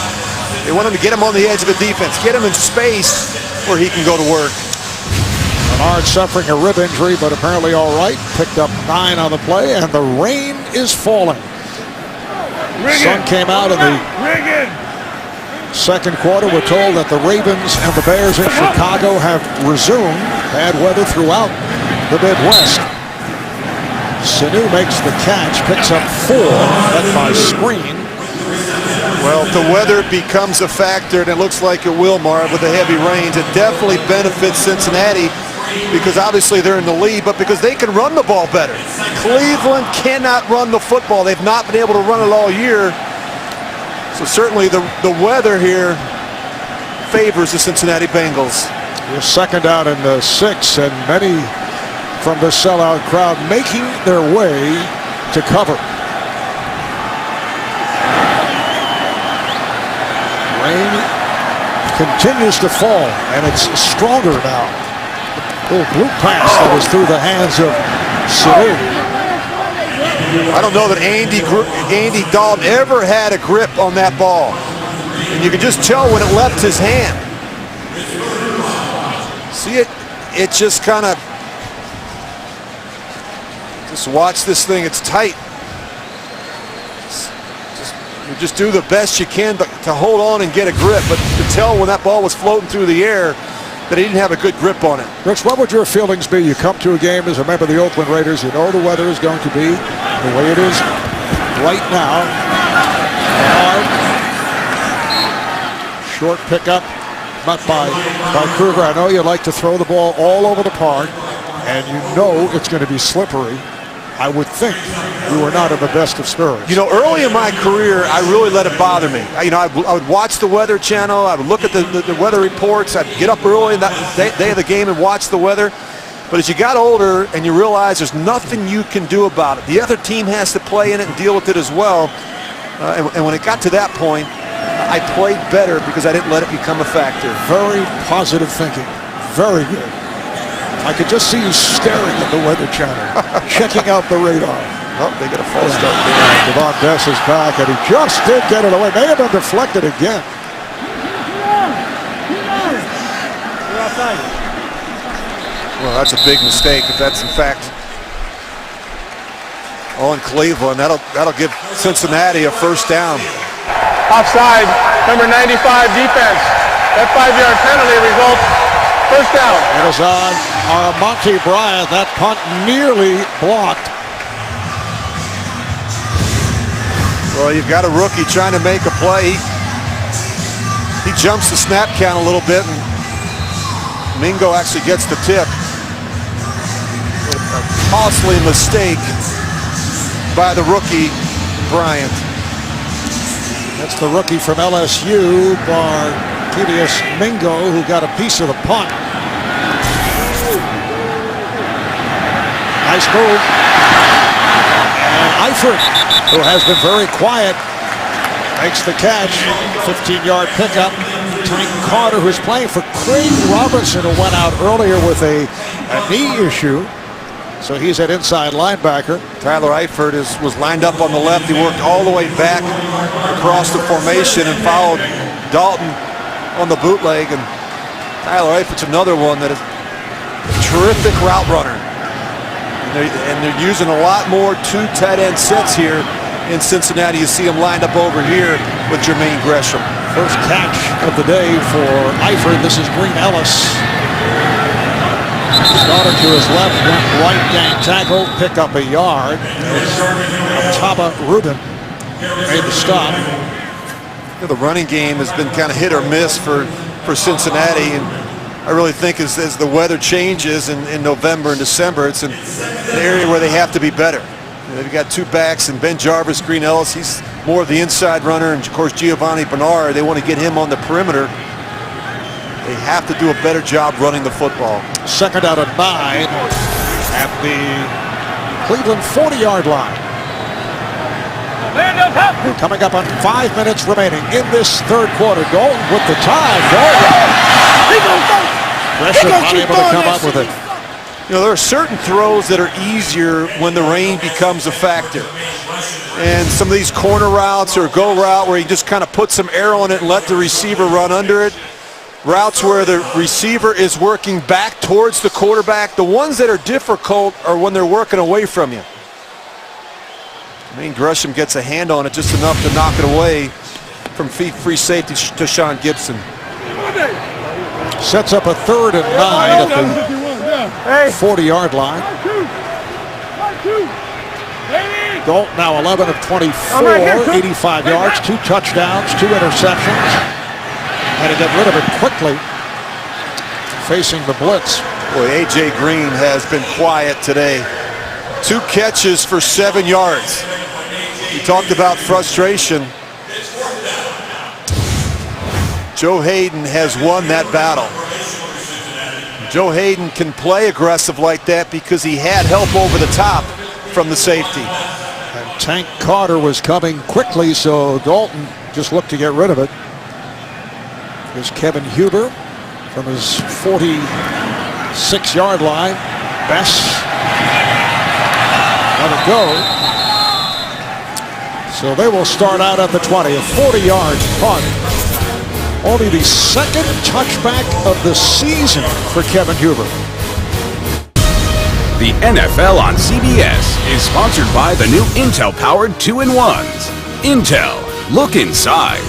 They want him to get him on the edge of the defense, get him in space where he can go to work. Bernard suffering a rib injury, but apparently all right. Picked up 9 on the play, and the rain is falling. Sun came out in the second quarter. We're told that the Ravens and the Bears in Chicago have resumed bad weather throughout the Midwest. Sanu makes the catch, picks up 4, led by Screen. Well, if the weather becomes a factor, and it looks like it will, Marv, with the heavy rains, it definitely benefits Cincinnati because obviously they're in the lead, but because they can run the ball better. Cleveland cannot run the football. They've not been able to run it all year. So certainly the weather here favors the Cincinnati Bengals. You're second out in the 6, and many from the sellout crowd making their way to cover. Rain continues to fall, and it's stronger now. Little blue pass that was through the hands of Sanu. I don't know that Andy Dalton ever had a grip on that ball. And you could just tell when it left his hand. See it just kind of, just watch this thing, it's tight. You just do the best you can to hold on and get a grip, but to tell when that ball was floating through the air that he didn't have a good grip on it. Rich, what would your feelings be? You come to a game as a member of the Oakland Raiders, you know the weather is going to be the way it is right now. Short pickup, met by Kruger. I know you like to throw the ball all over the park, and you know it's going to be slippery. I would think you were not in the best of spirits. You know, early in my career, I really let it bother me. I would watch the Weather Channel. I would look at the weather reports. I'd get up early in that day of the game and watch the weather. But as you got older and you realize there's nothing you can do about it, the other team has to play in it and deal with it as well. And when it got to that point, I played better because I didn't let it become a factor. Very positive thinking. Very good. I could just see you staring at the Weather Channel, checking out the radar. Oh, they got a false start. Devon Bess is back, and he just did get it away. May have been deflected again. Well, that's a big mistake if that's in fact on Cleveland. That'll give Cincinnati a first down. Offside, number 95 defense. That 5-yard penalty results first down. It is on Monty Bryant. That punt nearly blocked. Well, you've got a rookie trying to make a play. He jumps the snap count a little bit, and Mingo actually gets the tip. A costly mistake by the rookie, Bryant. That's the rookie from LSU, Barkevius Mingo, who got a piece of the punt. Nice move. And Eifert, who has been very quiet makes the catch. 15-yard pickup. Tank Carter, who's playing for Craig Robertson, who went out earlier with a knee issue. So he's at inside linebacker. Tyler Eifert was lined up on the left. He worked all the way back across the formation and followed Dalton on the bootleg. And Tyler Eifert's another one that is a terrific route runner. And they're using a lot more two tight end sets here in Cincinnati. You see him lined up over here with Jermaine Gresham. First catch of the day for Eifert. This is Green Ellis. Started to his left, went right, gang tackle, picked up a yard. Taba Rubin made the stop. The running game has been kind of hit or miss for Cincinnati, and I really think as the weather changes in November and December, it's an area where they have to be better. They've got two backs, and Ben Jarvis, Green Ellis, he's more of the inside runner, and of course Giovanni Bernard, they want to get him on the perimeter. They have to do a better job running the football. Second out of 9 at the Cleveland 40-yard line. Coming up on 5 minutes remaining in this third quarter. Dalton with the tie. Gresham not able to come up with it. You know, there are certain throws that are easier when the rain becomes a factor. And some of these corner routes or go route where you just kind of put some air on it and let the receiver run under it. Routes where the receiver is working back towards the quarterback. The ones that are difficult are when they're working away from you. I mean, Gresham gets a hand on it just enough to knock it away from free safety to Sean Gibson. Sets up a 3rd and 9 at the 40-yard line. Dalton now 11 of 24, 85 yards, 2 touchdowns, 2 interceptions. Had to get rid of it quickly, facing the blitz. Boy, A.J. Green has been quiet today. 2 catches for 7 yards. We talked about frustration. Joe Hayden has won that battle. Joe Hayden can play aggressive like that because he had help over the top from the safety. And Tank Carter was coming quickly, so Dalton just looked to get rid of it. Here's Kevin Huber from his 46-yard line. Bess let it go. So they will start out at the 20, a 40-yard punt. Only the 2nd touchback of the season for Kevin Huber. The NFL on CBS is sponsored by the new Intel-powered 2-in-1s. Intel, look inside.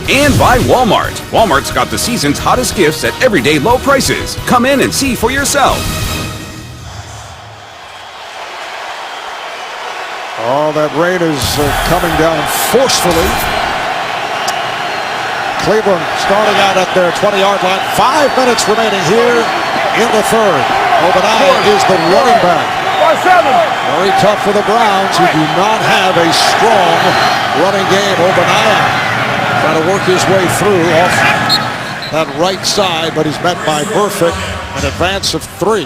And by Walmart. Walmart's got the season's hottest gifts at everyday low prices. Come in and see for yourself. Oh, that rain is coming down forcefully. Cleveland starting out at their 20-yard line. 5 minutes remaining here in the third. Obadiah is the running back. Very tough for the Browns, who do not have a strong running game. Obadiah trying to work his way through off that right side, but he's met by Burfict, an advance of 3.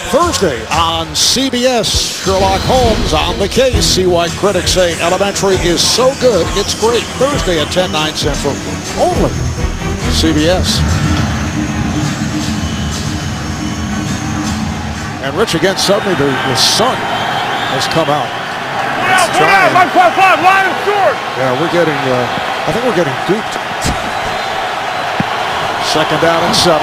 Thursday on CBS, Sherlock Holmes on the case. See why critics say Elementary is so good, it's great. Thursday at 10, 9 Central, only CBS. And Rich, again, suddenly the sun has come out. Yeah, we're getting, I think we're getting duped. Second down and 7.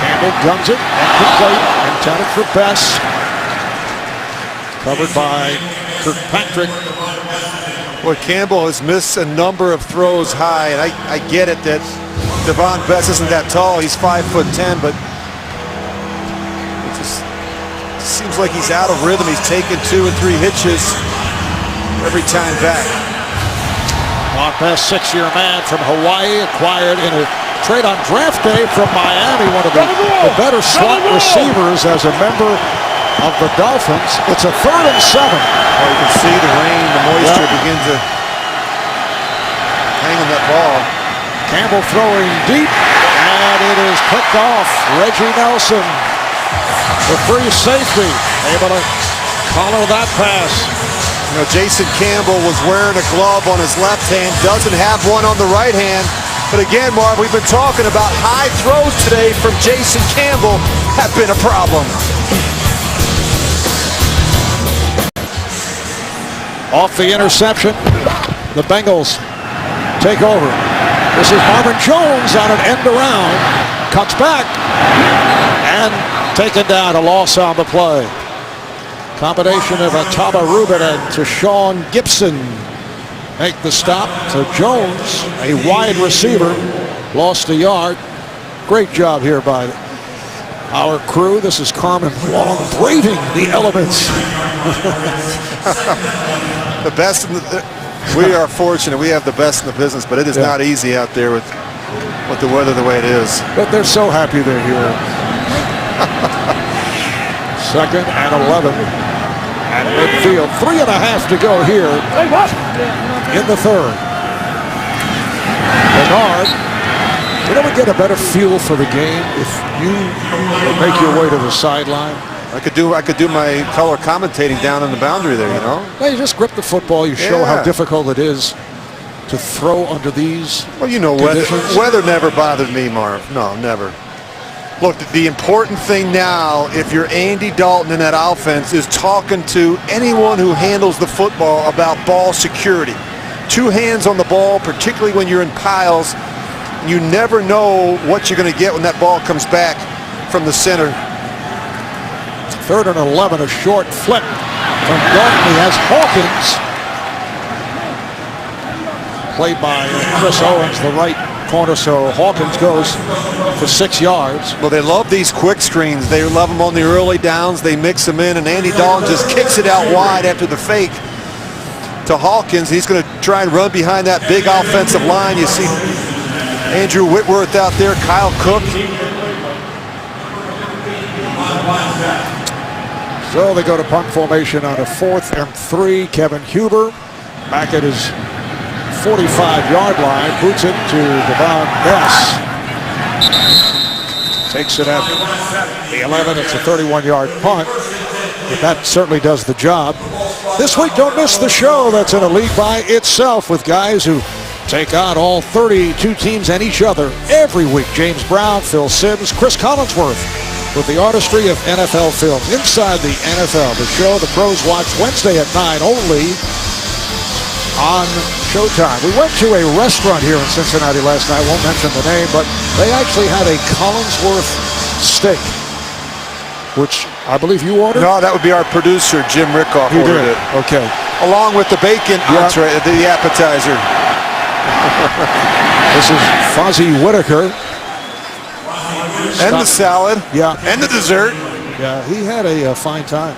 Campbell guns it, incomplete, intended for Bess. Covered by Kirkpatrick. Boy, Campbell has missed a number of throws high, and I get it that Devon Bess isn't that tall. He's 5'10", but it just seems like he's out of rhythm. He's taken 2 and 3 hitches every time back. Mark Bess, 6-year man from Hawaii, acquired in a trade on draft day from Miami, one of the better slot receivers as a member of the Dolphins. It's a 3rd and 7. Oh, you can see the rain, the moisture begin to hang on that ball. Campbell throwing deep, and it is picked off. Reggie Nelson, the free safety, able to Follow that pass. You know, Jason Campbell was wearing a glove on his left hand, doesn't have one on the right hand. But again, Marv, we've been talking about high throws today from Jason Campbell have been a problem. Off the interception, the Bengals take over. This is Marvin Jones on an end around. Cuts back and taken down. A loss on the play. Combination of Ataba Rubin and Tashawn Gibson make the stop. So Jones, a wide receiver, lost a yard. Great job here by our crew. This is Carmen Long braving the elements. The best in the, we are fortunate. We have the best in the business, but it is not easy out there with the weather the way it is. But they're so happy they're here. 2nd and 11 at midfield. 3.5 to go here in the 3rd. Bernard, you never get a better feel for the game if you make your way to the sideline. I could do my color commentating down on the boundary there, you know. Well, you just grip the football. You show how difficult it is to throw under these. Well, you know, weather never bothered me, Marv. No, never. Look, the important thing now, if you're Andy Dalton in that offense, is talking to anyone who handles the football about ball security. 2 hands on the ball, particularly when you're in piles. You never know what you're going to get when that ball comes back from the center. 3rd and 11, a short flip from Dalton. He has Hawkins. Played by Chris Owens, the right corner, so Hawkins goes for 6 yards. Well, they love these quick screens. They love them on the early downs. They mix them in, and Andy Dalton just kicks it out wide after the fake to Hawkins. He's going to try and run behind that big offensive line. You see Andrew Whitworth out there, Kyle Cook. So they go to punt formation on a 4th and 3. Kevin Huber back at his 45-yard line, boots it to Devon Bess. Takes it at the 11. It's a 31-yard punt, but that certainly does the job. This week, don't miss the show that's in a league by itself with guys who take on all 32 teams and each other every week. James Brown, Phil Simms, Chris Collinsworth with the artistry of NFL films. Inside the NFL, the show the pros watch Wednesday at 9 only on Showtime. We went to a restaurant here in Cincinnati last night. Won't mention the name, but they actually had a Collinsworth steak, which I believe you ordered? No, that would be our producer, Jim Rickoff, ordered it. Okay. Along with the bacon entree, the appetizer. This is Fozzie Whitaker. And the salad. Yeah. And the dessert. Yeah, he had a fine time.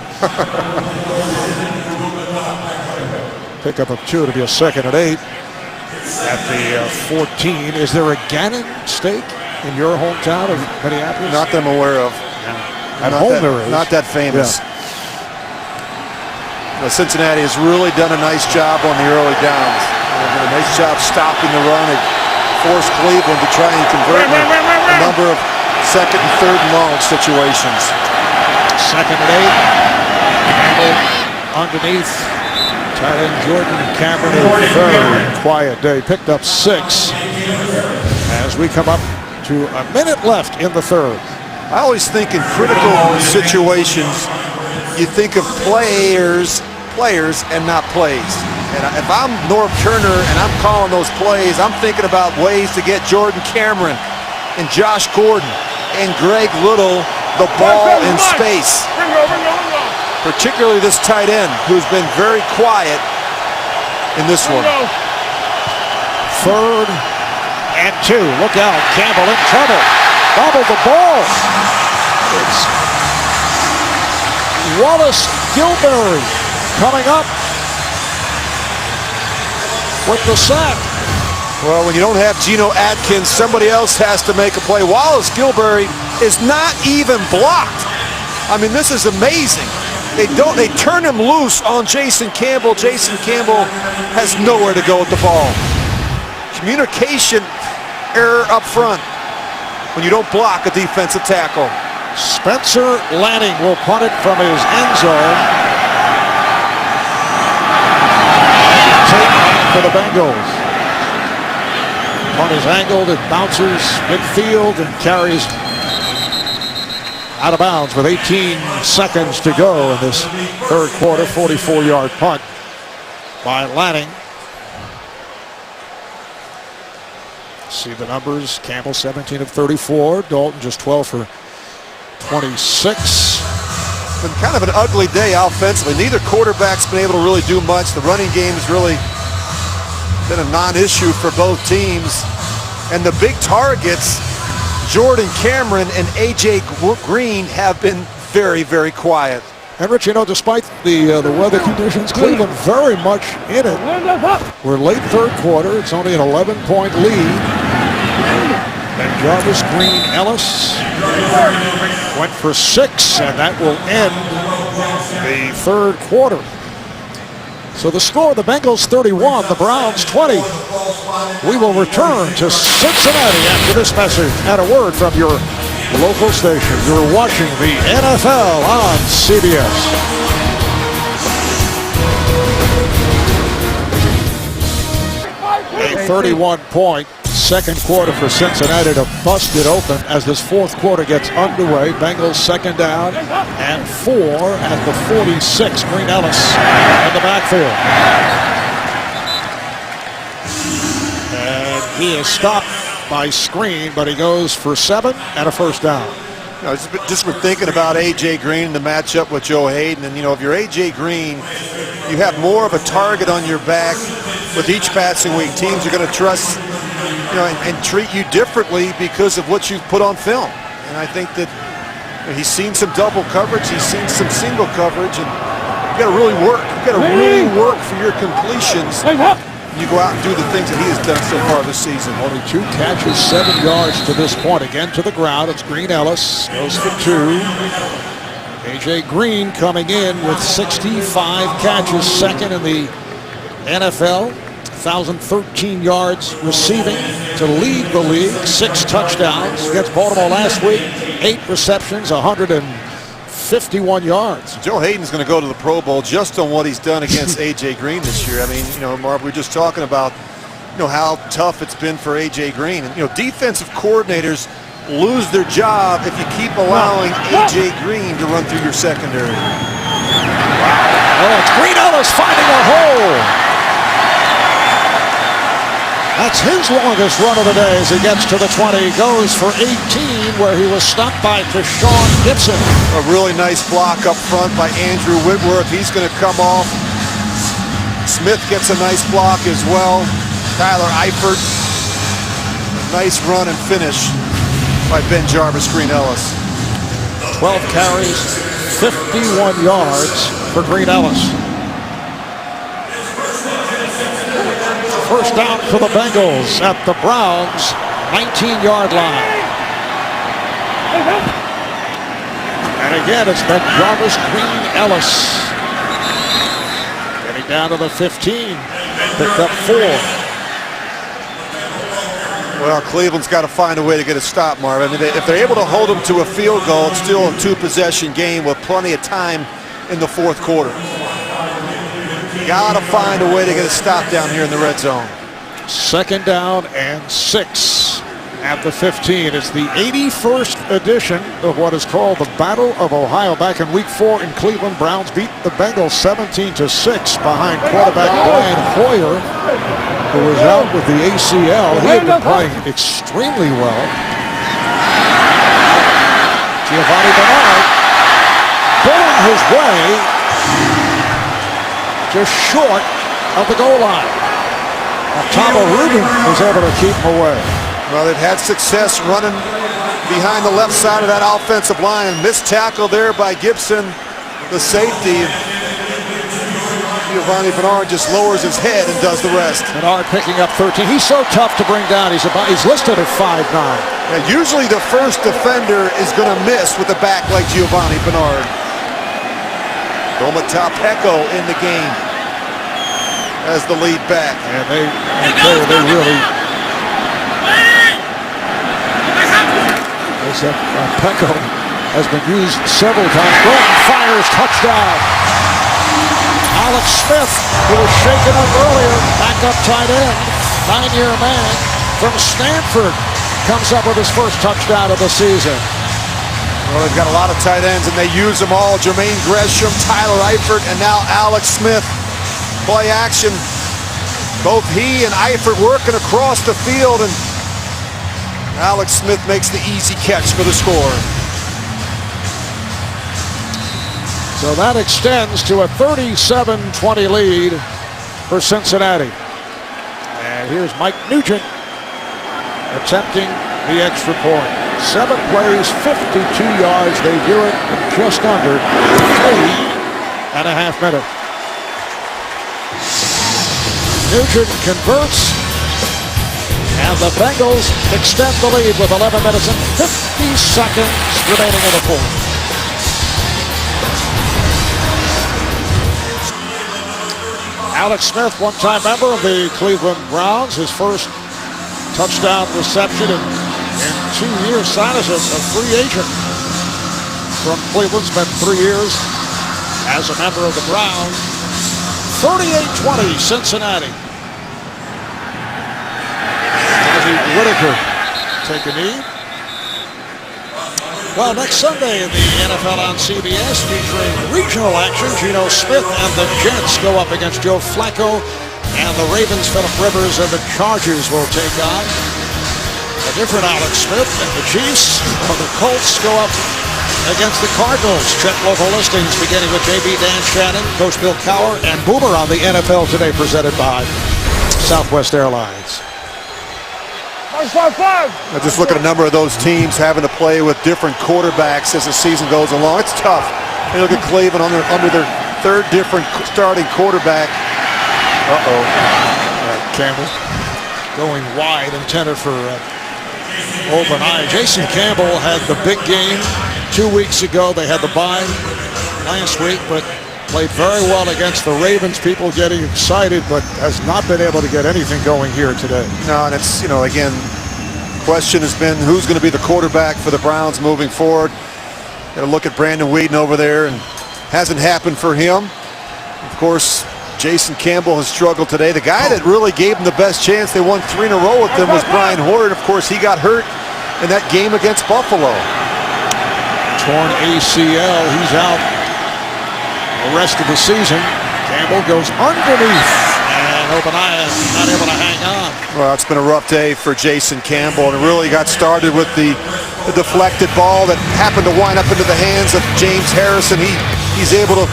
Pick up of 2 to be a 2nd and 8 at the 14. Is there a Gannon steak in your hometown of Minneapolis? Not that I'm aware of. At home there is. Not that famous. Well, Cincinnati has really done a nice job on the early downs. They've done a nice job stopping the run. They forced Cleveland to try and convert a number of 2nd and 3rd and long situations. 2nd and 8. Underneath. Tight end Jordan Cameron in 3rd. Quiet day. Picked up 6 as we come up to a minute left in the 3rd. I always think in critical situations, you think of players and not plays. And if I'm Norv Turner and I'm calling those plays, I'm thinking about ways to get Jordan Cameron and Josh Gordon and Greg Little the ball in space. Particularly this tight end, who's been very quiet in this one. 3rd and 2. Look out, Campbell in trouble. Bobbled the ball. It's Wallace Gilberry coming up with the sack. Well, when you don't have Geno Atkins, somebody else has to make a play. Wallace Gilberry is not even blocked. I mean, this is amazing. They turn him loose on Jason Campbell. Jason Campbell has nowhere to go with the ball. Communication error up front when you don't block a defensive tackle. Spencer Lanning will punt it from his end zone. for the Bengals. Punt is angled, it bounces midfield and carries out of bounds with 18 seconds to go in this third quarter. 44-yard punt by Lanning. See the numbers. Campbell 17 of 34. Dalton just 12 for 26. Been kind of an ugly day offensively. Neither quarterback's been able to really do much. The running game has really been a non-issue for both teams. And the big targets, Jordan Cameron and A.J. Green, have been very, very quiet. And Rich, you know, despite the weather conditions, Cleveland very much in it. We're late third quarter. It's only an 11-point lead. And Jarvis, Green, Ellis went for 6, and that will end the third quarter. So the score, the Bengals 31, the Browns 20. We will return to Cincinnati after this message and a word from your local station. You're watching the NFL on CBS. A 31-point second quarter for Cincinnati to bust it open as this fourth quarter gets underway. Bengals second down and 4 at the 46. Green Ellis in the backfield. And he is stopped by screen, but he goes for 7 and a first down. You know, just been thinking about A.J. Green and the matchup with Joe Hayden. And, you know, if you're A.J. Green, you have more of a target on your back with each passing week. Teams are going to trust, you know, and treat you differently because of what you've put on film. And I think that he's seen some double coverage. He's seen some single coverage. And you got to really work. You got to really work for your completions. You go out and do the things that he has done so far this season. Only 2 catches, 7 yards to this point. Again to the ground. It's Green Ellis. Goes for 2. A.J. Green coming in with 65 catches. Second in the NFL. 1,013 yards receiving to lead the league. 6 touchdowns against Baltimore last week. 8 receptions, 151 yards. Joe Hayden's going to go to the Pro Bowl just on what he's done against A.J. Green this year. I mean, you know, Marv, we were just talking about, you know, how tough it's been for A.J. Green. And, you know, defensive coordinators lose their job if you keep allowing A.J. Green to run through your secondary. Wow. Oh, it's Green Ellis finding a hole. That's his longest run of the day as he gets to the 20. Goes for 18, where he was stopped by Deshaun Gibson. A really nice block up front by Andrew Whitworth. He's going to come off. Smith gets a nice block as well. Tyler Eifert. Nice run and finish by Ben Jarvis, Green Ellis. 12 carries, 51 yards for Green Ellis. First down for the Bengals at the Browns' 19-yard line. And again, it's been Jarvis, Green, Ellis. Getting down to the 15. Picked up 4. Well, Cleveland's got to find a way to get a stop, Marv. I mean, if they're able to hold them to a field goal, it's still a 2-possession game with plenty of time in the fourth quarter. Got to find a way to get a stop down here in the red zone. Second down and 6 at the 15. It's the 81st edition of what is called the Battle of Ohio. Back in Week 4 in Cleveland, Browns beat the Bengals 17-6 behind quarterback Brian Hoyer, who was out with the ACL. He had been playing extremely well. Giovanni Bernard pulling his way just short of the goal line. Tama Rubin was able to keep him away. Well, they've had success running behind the left side of that offensive line, and missed tackle there by Gibson, the safety. Giovanni Bernard just lowers his head and does the rest. Bernard picking up 13. He's so tough to bring down. He's listed at 5'9". And usually the first defender is going to miss with a back like Giovanni Bernard. Domatapeco in the game as the lead back. And they really... Pecco has been used several times. Broughton fires, touchdown. Alex Smith, who was shaken up earlier, backup tight end, 9-year man from Stanford, comes up with his first touchdown of the season. Well, they've got a lot of tight ends, and they use them all. Jermaine Gresham, Tyler Eifert, and now Alex Smith. Play action. Both he and Eifert working across the field, and Alex Smith makes the easy catch for the score. So that extends to a 37-20 lead for Cincinnati. And here's Mike Nugent attempting the extra point. 7 plays, 52 yards. They do it in just under 3.5 minutes. Nugent converts, and the Bengals extend the lead with 11 minutes and 50 seconds remaining in the fourth. Alex Smith, one-time member of the Cleveland Browns, his first touchdown reception in 2 years, signed as a free agent from Cleveland, spent 3 years as a member of the Browns. 38-20 Cincinnati. Whitaker take a knee. Well, next Sunday in the NFL on CBS, featuring regional action, Geno Smith and the Jets go up against Joe Flacco, and the Ravens, Phillip Rivers, and the Chargers will take on a different Alex Smith, and the Chiefs or the Colts go up against the Cardinals. Check local listings beginning with JB Dan Shannon, Coach Bill Cowher, and Boomer on the NFL Today presented by Southwest Airlines. I just look at a number of those teams having to play with different quarterbacks as the season goes along. It's tough. You look at Cleveland under their third different starting quarterback. Campbell going wide, intended for open eye. Jason Campbell had the big game 2 weeks ago. They had the bye last week, but played very well against the Ravens. People getting excited, but has not been able to get anything going here today. No, and it's, again, question has been who's going to be the quarterback for the Browns moving forward. Got to look at Brandon Weeden over there, and hasn't happened for him. Of course, Jason Campbell has struggled today. The guy that really gave him the best chance, they won 3 in a row with them, was Brian Hoyer. Of course, he got hurt in that game against Buffalo. Torn ACL, he's out the rest of the season. Campbell goes underneath, and Obadiah not able to hang on. Well, it's been a rough day for Jason Campbell, and it really got started with the deflected ball that happened to wind up into the hands of James Harrison. He's able to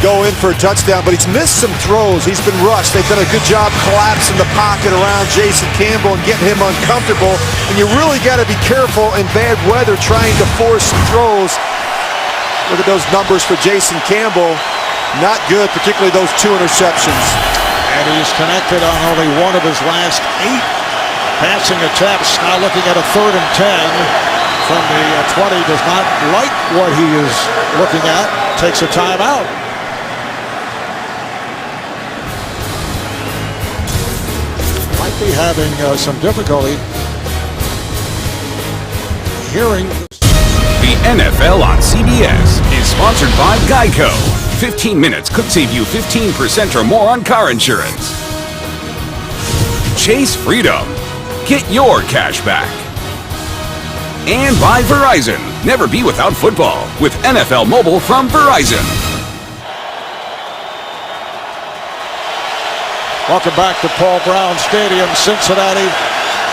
go in for a touchdown, but he's missed some throws. He's been rushed. They've done a good job collapsing the pocket around Jason Campbell and getting him uncomfortable, and you really got to be careful in bad weather trying to force some throws. Look at those numbers for Jason Campbell. Not good, particularly those 2 interceptions. And he's connected on only one of his last 8 passing attempts. Now looking at a 3rd and 10 from the 20. Does not like what he is looking at. Takes a timeout. Might be having some difficulty hearing. The NFL on CBS is sponsored by Geico. 15 minutes could save you 15% or more on car insurance. Chase freedom. Get your cash back. And by Verizon. Never be without football with NFL Mobile from Verizon. Welcome back to Paul Brown Stadium, Cincinnati,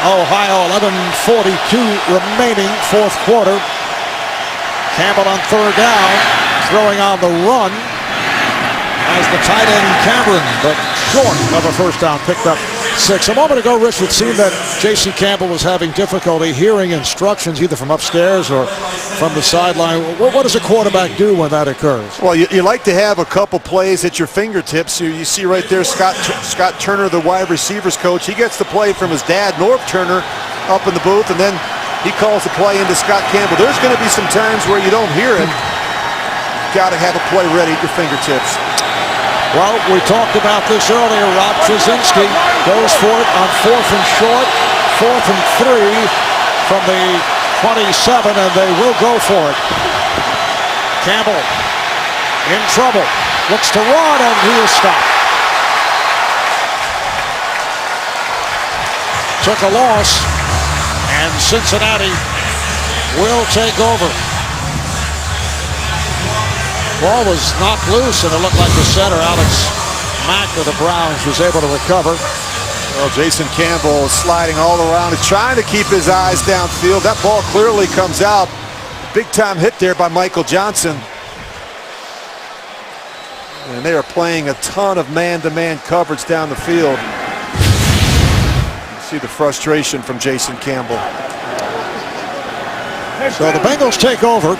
Ohio. 11:42 remaining, 4th quarter. Campbell on 3rd down, throwing on the run as the tight end Cameron, but short of a 1st down, picked up 6. A moment ago, Rich, it seemed that Jason Campbell was having difficulty hearing instructions either from upstairs or from the sideline. What does a quarterback do when that occurs? Well, you like to have a couple plays at your fingertips. You see right there Scott Turner, the wide receivers coach. He gets the play from his dad, Norv Turner, up in the booth, and then he calls the play into Scott Campbell. There's going to be some times where you don't hear it. Got to have a play ready at your fingertips. Well, we talked about this earlier. Rob Trzynski goes for it on 4th and short, 4th and 3 from the 27, and they will go for it. Campbell in trouble. looks to run, and he is stopped. Took a loss, and Cincinnati will take over. Ball was knocked loose, and it looked like the center, Alex Mack of the Browns, was able to recover. Well, Jason Campbell is sliding all around. He's trying to keep his eyes downfield. That ball clearly comes out. Big time hit there by Michael Johnson. And they are playing a ton of man-to-man coverage down the field. You see the frustration from Jason Campbell. So the Bengals take over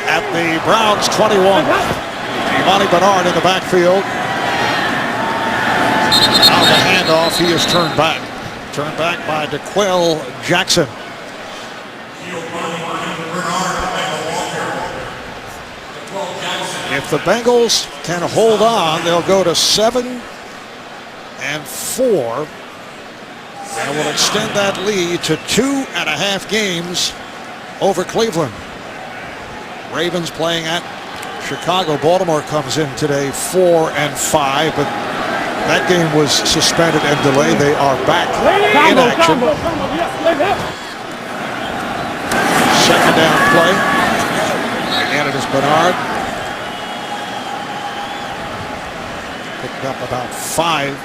at the Browns 21. Monty Bernard in the backfield. Now the handoff, he is turned back. Turned back by DeQuell Jackson. If the Bengals can hold on, they'll go to 7-4 and will extend that lead to 2.5 games over Cleveland. Ravens playing at Chicago. Baltimore comes in today 4-5, but that game was suspended and delayed. They are back in action. Second down play. Again, it is Bernard. Picked up about 5.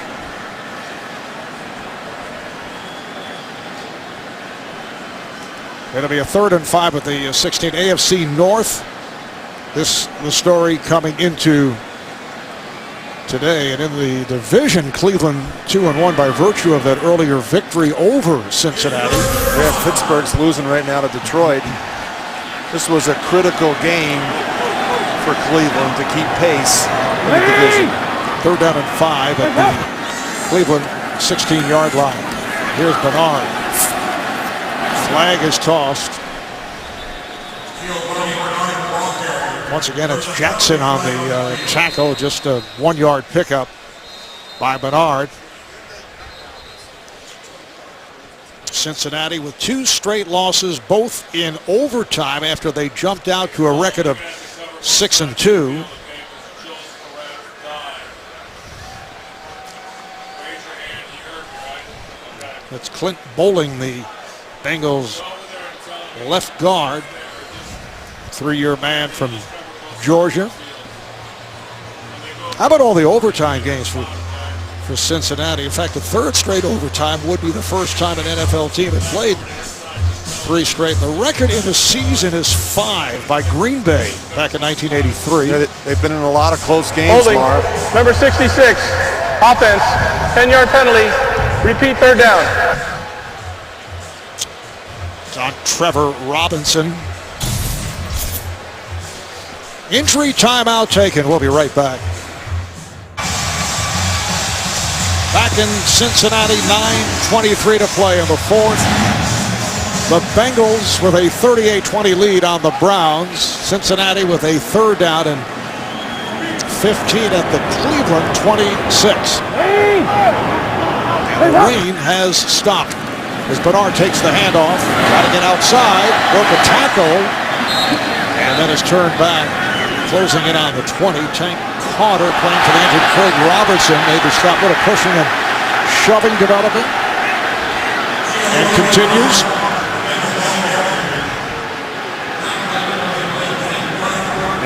It'll be a 3rd and 5 at the 16 AFC North. This the story coming into today, and in the division, Cleveland 2-1 by virtue of that earlier victory over Cincinnati. Yeah, Pittsburgh's losing right now to Detroit. This was a critical game for Cleveland to keep pace in the division. 3rd down and 5 at the Cleveland 16-yard line. Here's Bernard. Flag is tossed. Once again, it's Jackson on the tackle, just a 1-yard pickup by Bernard. Cincinnati with 2 straight losses, both in overtime after they jumped out to a record of 6-2. That's Clint Bowling, the Bengals left guard, 3-year man from Georgia. How about all the overtime games for Cincinnati? In fact, the 3rd straight overtime would be the first time an NFL team had played 3 straight. The record in the season is 5 by Green Bay back in 1983. Yeah, they've been in a lot of close games, Holding, Marv. number 66, offense, 10-yard penalty, repeat 3rd down. It's on Trevor Robinson. Injury timeout taken. We'll be right back. Back in Cincinnati, 9:23 to play in the 4th. The Bengals with a 38-20 lead on the Browns. Cincinnati with a 3rd down and 15 at the Cleveland 26. And the rain has stopped as Bernard takes the handoff. Trying to get outside. Broke a tackle. And then is turned back. Closing in on the 20. Tank Carter playing for the injured Craig Robertson. Maybe stop a little pushing and shoving development. And continues.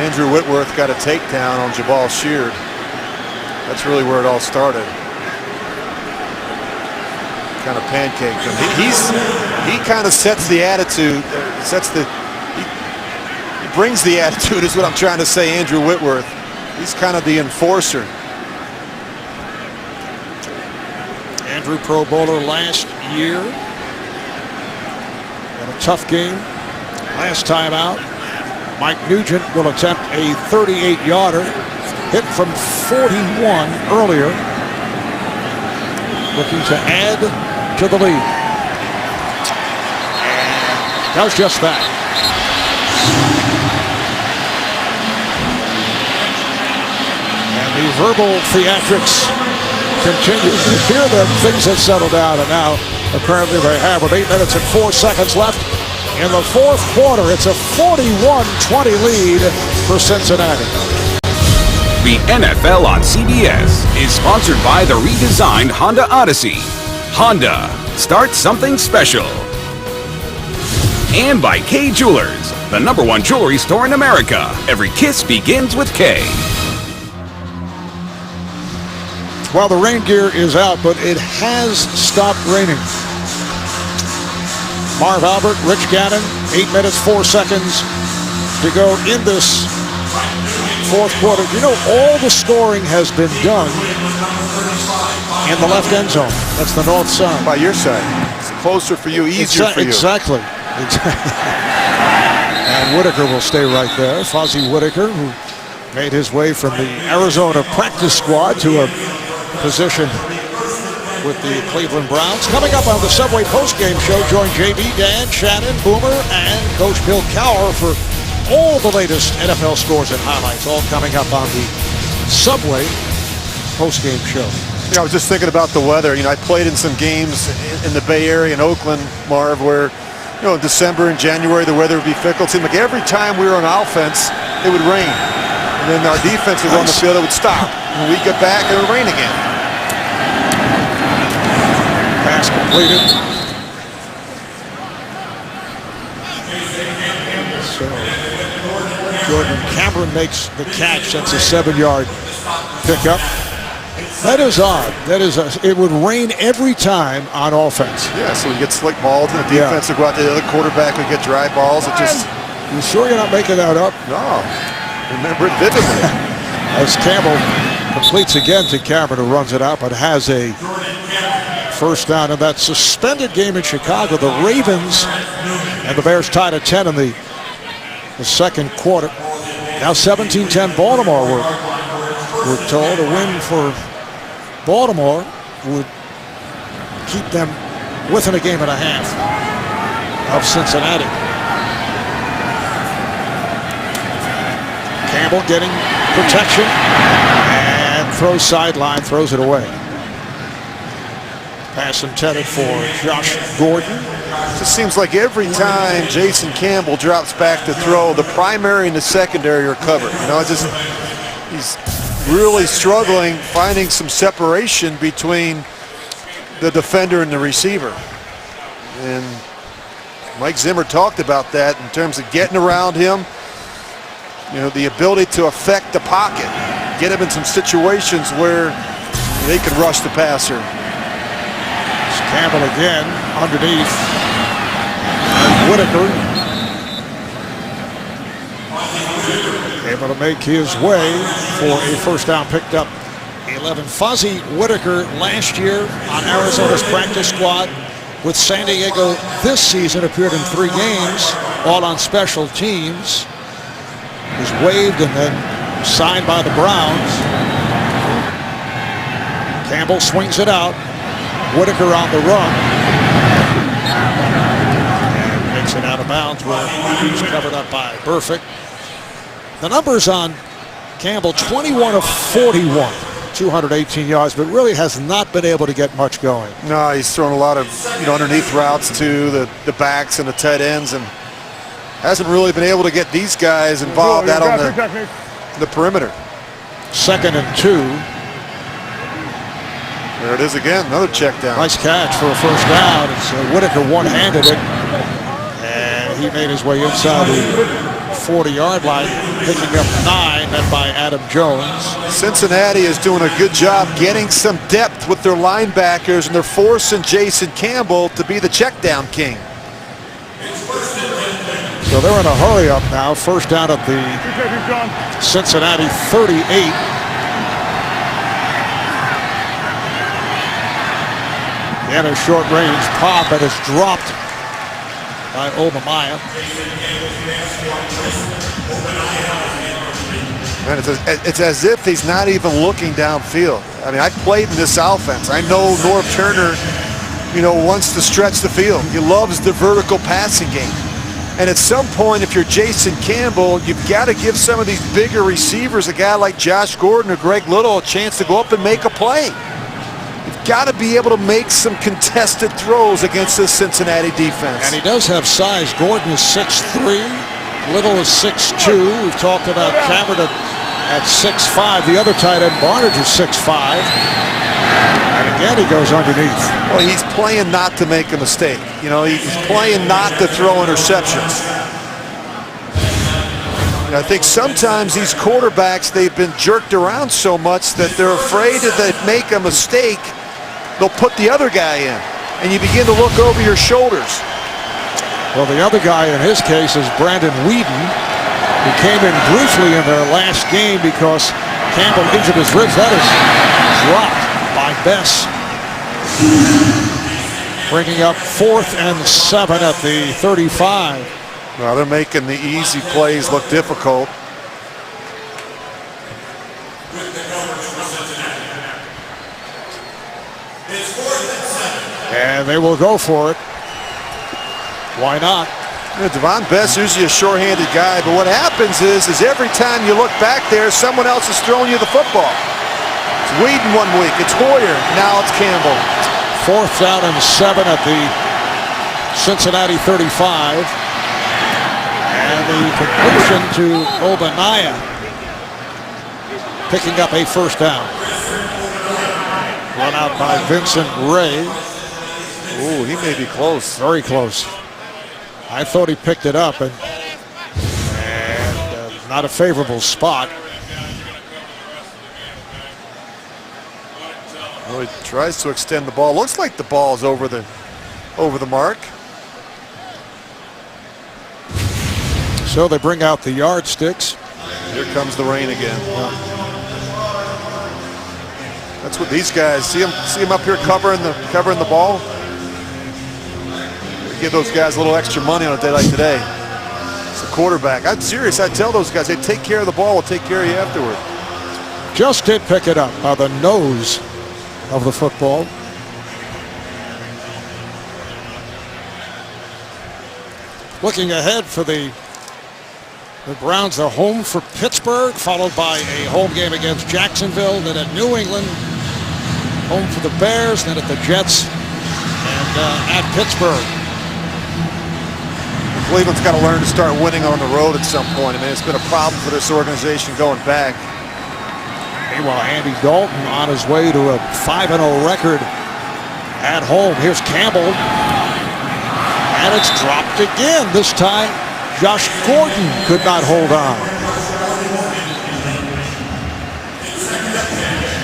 Andrew Whitworth got a takedown on Jabal Sheard. That's really where it all started. Kind of pancaked him. He kind of sets the attitude, he brings the attitude is what I'm trying to say, Andrew Whitworth. He's kind of the enforcer. Andrew, Pro Bowler last year. Had a tough game last time out. Mike Nugent will attempt a 38-yarder. Hit from 41 earlier. Looking to add to the lead. And does just that. And the verbal theatrics continue. It appears that things have settled down, and now apparently they have. With 8 minutes and 4 seconds left in the 4th quarter, it's a 41-20 lead for Cincinnati. The NFL on CBS is sponsored by the redesigned Honda Odyssey. Honda, start something special. And by K Jewelers, the #1 jewelry store in America. Every kiss begins with K. Well, the rain gear is out, but it has stopped raining. Marv Albert, Rich Gannon, 8 minutes, 4 seconds to go in this fourth quarter. You know, all the scoring has been done in the left end zone. That's the north side. By your side. It's closer for you, easier for you. Exactly. And Whitaker will stay right there. Fozzie Whitaker, who made his way from the Arizona practice squad to a position with the Cleveland Browns. Coming up on the Subway postgame show, join JB, Dan, Shannon, Boomer, and Coach Bill Cowher for all the latest NFL scores and highlights, all coming up on the Subway postgame show. I was just thinking about the weather. I played in some games in the Bay Area in Oakland, Marv, where in December and January the weather would be fickle. It seemed like every time we were on offense, it would rain. And then our defense was on the field, it would stop. And we'd get back and it would rain again. Pass completed. So Jordan Cameron makes the catch. That's a 7-yard pickup. That is odd. It would rain every time on offense. Yeah, so we get slick balls and the defense would go out to the other quarterback, we get dry balls. It just... You sure you're not making that up? No. Remember it vividly. As Campbell completes again to Cameron, who runs it out, but has a first down in that suspended game in Chicago. The Ravens and the Bears tied at 10 in the second quarter. Now 17-10 Baltimore, we're told. A win for Baltimore would keep them within a game and a half of Cincinnati. Campbell getting protection and throws sideline, throws it away. Pass intended for Josh Gordon. It just seems like every time Jason Campbell drops back to throw, the primary and the secondary are covered. He's really struggling finding some separation between the defender and the receiver. And Mike Zimmer talked about that in terms of getting around him. The ability to affect the pocket, get him in some situations where they can rush the passer. It's Campbell again underneath. Whitaker able to make his way for a first down, picked up 11. Fozzie Whitaker last year on Arizona's practice squad with San Diego this season, appeared in 3 games, all on special teams. Was waived and then signed by the Browns. Campbell swings it out. Whitaker on the run. And makes it out of bounds where he's covered up by Burfict. The numbers on Campbell, 21 of 41, 218 yards, but really has not been able to get much going. No, he's thrown a lot of underneath routes to the backs and the tight ends, and hasn't really been able to get these guys involved out on the perimeter. 2nd and 2. There it is again, another check down. Nice catch for a first down. It's Whitaker one-handed it, and he made his way inside the 40-yard line, picking up 9, met by Adam Jones. Cincinnati is doing a good job getting some depth with their linebackers, and they're forcing Jason Campbell to be the check down king. So they're in a hurry up now. First down at the Cincinnati 38. And a short range pop that is dropped by Obamaya. Man, it's as if he's not even looking downfield. I mean, I played in this offense. I know Norv Turner, wants to stretch the field. He loves the vertical passing game. And at some point, if you're Jason Campbell, you've got to give some of these bigger receivers, a guy like Josh Gordon or Greg Little, a chance to go up and make a play. You've got to be able to make some contested throws against this Cincinnati defense. And he does have size. Gordon is 6'3", Little is 6'2". We've talked about Cameron at at 6'5". The other tight end, Barnage, is 6'5". And again, he goes underneath. Well, he's playing not to make a mistake. You know, he's playing not to throw interceptions. And I think sometimes these quarterbacks, they've been jerked around so much that they're afraid that they make a mistake, they'll put the other guy in. And you begin to look over your shoulders. Well, the other guy in his case is Brandon Whedon, who came in briefly in their last game because Campbell injured his ribs. That is dropped by Bess. Bringing up 4th and 7 at the 35. Well, they're making the easy plays look difficult. And they will go for it. Why not? You know, Devon Bess usually a sure-handed guy, but what happens is every time you look back there, someone else is throwing you the football. It's Whedon one week, it's Hoyer, now it's Campbell. 4th down and 7 at the Cincinnati 35. And the completion to Obaniah, picking up a first down. Run out by Vincent Ray. Ooh, he may be close. Very close. I thought he picked it up, and not a favorable spot. Well, he tries to extend the ball. Looks like the ball is over the mark. So they bring out the yardsticks. Here comes the rain again. That's what these guys see him up here covering the ball. Give those guys a little extra money on a day like today. It's a quarterback. I'm serious. I tell those guys, they take care of the ball. We'll take care of you afterward. Just did pick it up by the nose of the football. Looking ahead for the Browns, they're home for Pittsburgh, followed by a home game against Jacksonville, then at New England, home for the Bears, then at the Jets, and at Pittsburgh. Cleveland's got to learn to start winning on the road at some point. I mean, it's been a problem for this organization going back. Meanwhile, Andy Dalton on his way to a 5-0 record at home. Here's Campbell. And it's dropped again. This time, Josh Gordon could not hold on.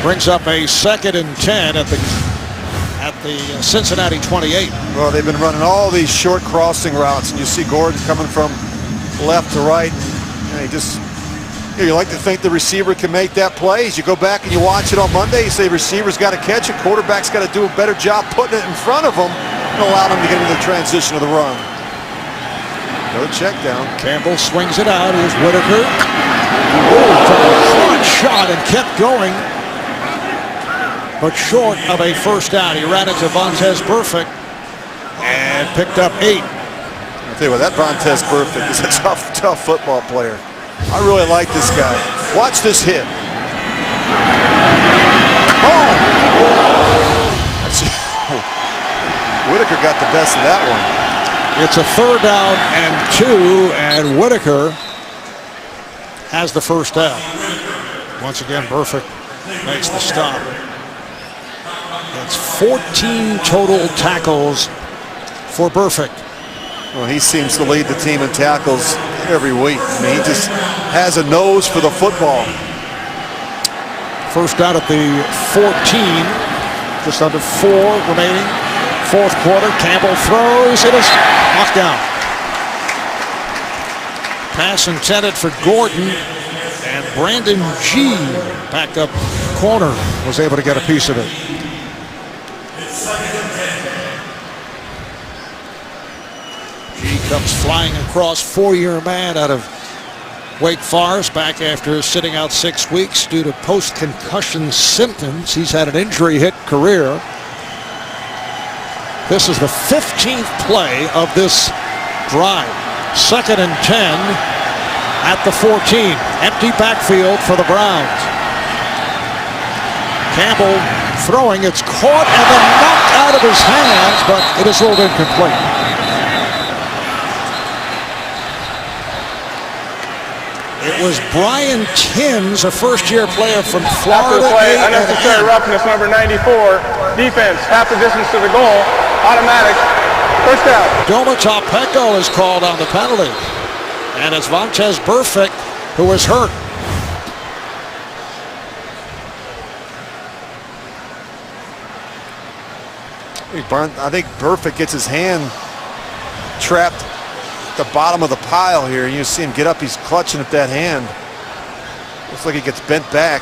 Brings up a 2nd and 10 at the Cincinnati 28. Well, they've been running all these short crossing routes, and you see Gordon coming from left to right. And you like to think the receiver can make that play. As you go back and you watch it on Monday, you say receiver's got to catch it, quarterback's got to do a better job putting it in front of them and allow them to get into the transition of the run. Another check down. Campbell swings it out. Here's Whitaker. Oh, took a hard shot and kept going, but short of a first down. He ran into Vontaze Burfict and picked up 8. I'll tell you what, that Vontaze Burfict is a tough football player. I really like this guy. Watch this hit. Oh! Whitaker got the best of that one. It's a 3rd down and 2, and Whitaker has the first down. Once again, Burfict makes the stop. That's 14 total tackles for Burfict. Well, he seems to lead the team in tackles every week. I mean, he just has a nose for the football. First down at the 14, just under 4 remaining. 4th quarter, Campbell throws. It is knocked down. Pass intended for Gordon, and Brandon G, backup corner, was able to get a piece of it. G comes flying across, 4-year man out of Wake Forest, back after sitting out 6 weeks due to post-concussion symptoms. He's had an injury-hit career. This is the 15th play of this drive. 2nd and 10 at the 14. Empty backfield for the Browns. Campbell throwing. It's caught and then knocked out of his hands, but it is ruled incomplete. It was Brian Timms, a first-year player from After Florida. the play, unnecessary roughness, number 94. Defense, half the distance to the goal. Automatic. First down. Doma Topeko is called on the penalty. And it's Vontez Burfict who is hurt. I think Burfict gets his hand trapped at the bottom of the pile here. You see him get up, he's clutching at that hand. Looks like he gets bent back.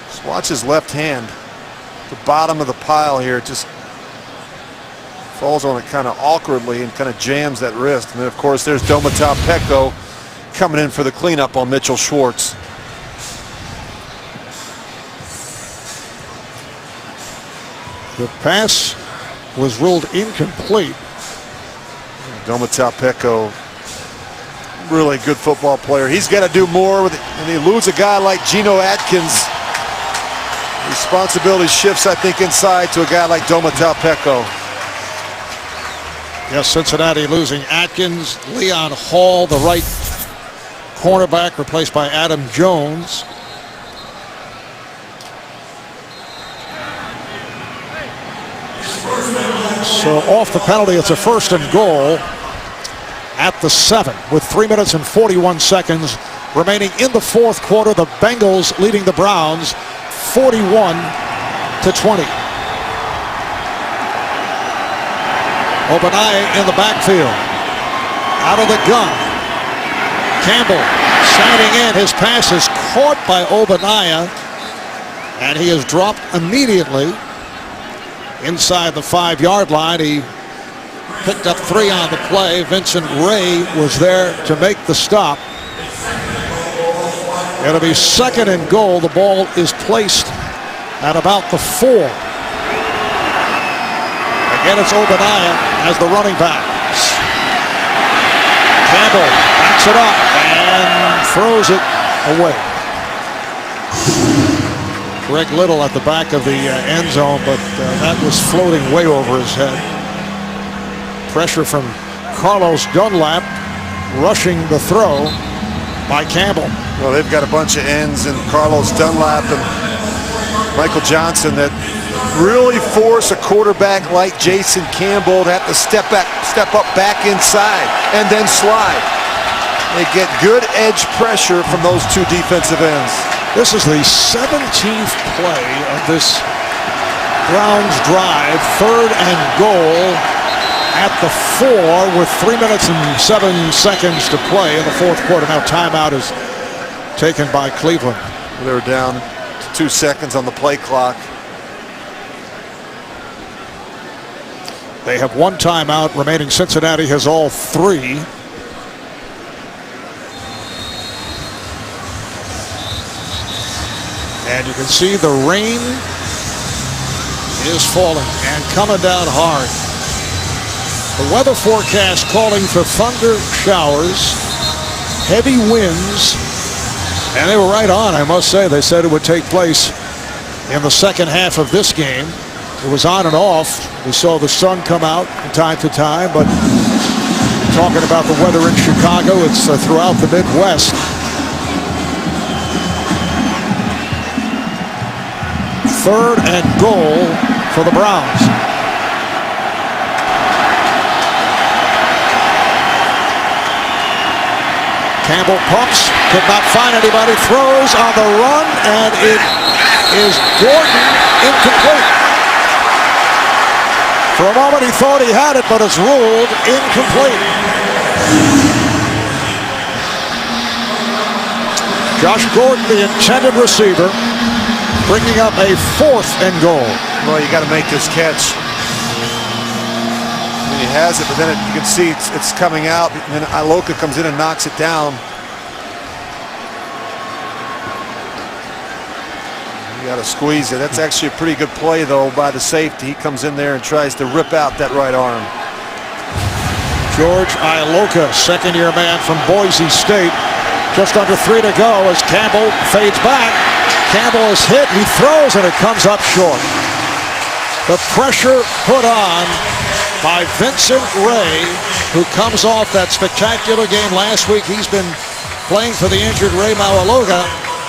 Just watch his left hand. The bottom of the pile here, just falls on it kind of awkwardly and kind of jams that wrist. And then of course there's Doma Topeko coming in for the cleanup on Mitchell Schwartz. The pass was ruled incomplete. Doma Topeko, really good football player. He's got to do more with it, and he loses a guy like Geno Atkins. Responsibility shifts, I think, inside to a guy like Doma Topeko. Yes, Cincinnati losing Atkins. Leon Hall, the right cornerback, replaced by Adam Jones. So off the penalty, it's a 1st and goal at the 7 with 3 minutes and 41 seconds remaining in the 4th quarter. The Bengals leading the Browns 41-20. Obadiah in the backfield. Out of the gun. Campbell standing in. His pass is caught by Obadiah, and he is dropped immediately inside the 5-yard line. He picked up 3 on the play. Vincent Ray was there to make the stop. It'll be 2nd and goal. The ball is placed at about the 4. Again, it's Obadiah as the running back. Campbell backs it up and throws it away. Greg Little at the back of the end zone, but that was floating way over his head. Pressure from Carlos Dunlap rushing the throw by Campbell. Well, they've got a bunch of ends in Carlos Dunlap and Michael Johnson that really force a quarterback like Jason Campbell to have to step up back inside and then slide. They get good edge pressure from those 2 defensive ends. This is the 17th play of this Browns drive. 3rd and goal at the 4 with 3 minutes and 7 seconds to play in the 4th quarter. Now timeout is taken by Cleveland. They were down to 2 seconds on the play clock. They have 1 timeout remaining. Cincinnati has all 3. And you can see the rain is falling and coming down hard. The weather forecast calling for thunder showers, heavy winds, and they were right on, I must say. They said it would take place in the 2nd half of this game. It was on and off. We saw the sun come out from time to time, but talking about the weather in Chicago, it's throughout the Midwest. 3rd and goal for the Browns. Campbell pumps, could not find anybody, throws on the run, and it is Gordon incomplete. For a moment he thought he had it, but it's ruled incomplete. Josh Gordon, the intended receiver, bringing up a 4th and goal. Well, you got to make this catch. And he has it, but then you can see it's coming out, and then Iloka comes in and knocks it down. You got to squeeze it. That's actually a pretty good play, though, by the safety. He comes in there and tries to rip out that right arm. George Iloka, 2nd-year man from Boise State. Just under 3 to go as Campbell fades back. Campbell is hit, he throws, and it comes up short. The pressure put on by Vincent Ray, who comes off that spectacular game last week. He's been playing for the injured Ray Maualoga.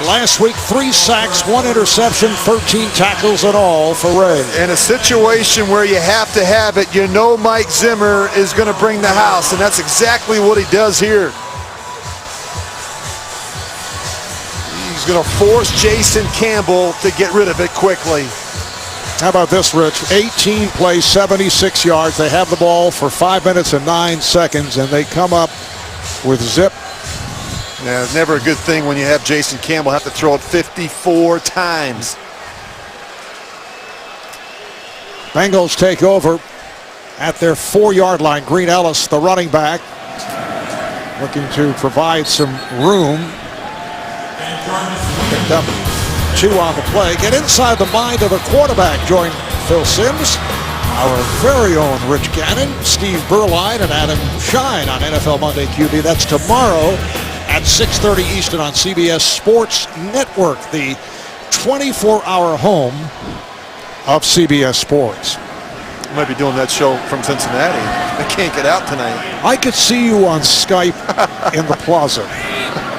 Last week, 3 sacks, 1 interception, 13 tackles in all for Ray. In a situation where you have to have it, you know Mike Zimmer is going to bring the house, and that's exactly what he does here. He's going to force Jason Campbell to get rid of it quickly. How about this, Rich? 18 plays, 76 yards. They have the ball for 5 minutes and 9 seconds, and they come up with zip. Yeah, it's never a good thing when you have Jason Campbell have to throw it 54 times. Bengals take over at their 4-yard line. Green Ellis, the running back, looking to provide some room. Picked up 2 on the play. Get inside the mind of the quarterback. Join Phil Simms, our very own Rich Gannon, Steve Berline, and Adam Shine on NFL Monday QB. That's tomorrow at 6:30 Eastern on CBS Sports Network, the 24-hour home of CBS Sports. I might be doing that show from Cincinnati. I can't get out tonight. I could see you on Skype in the plaza,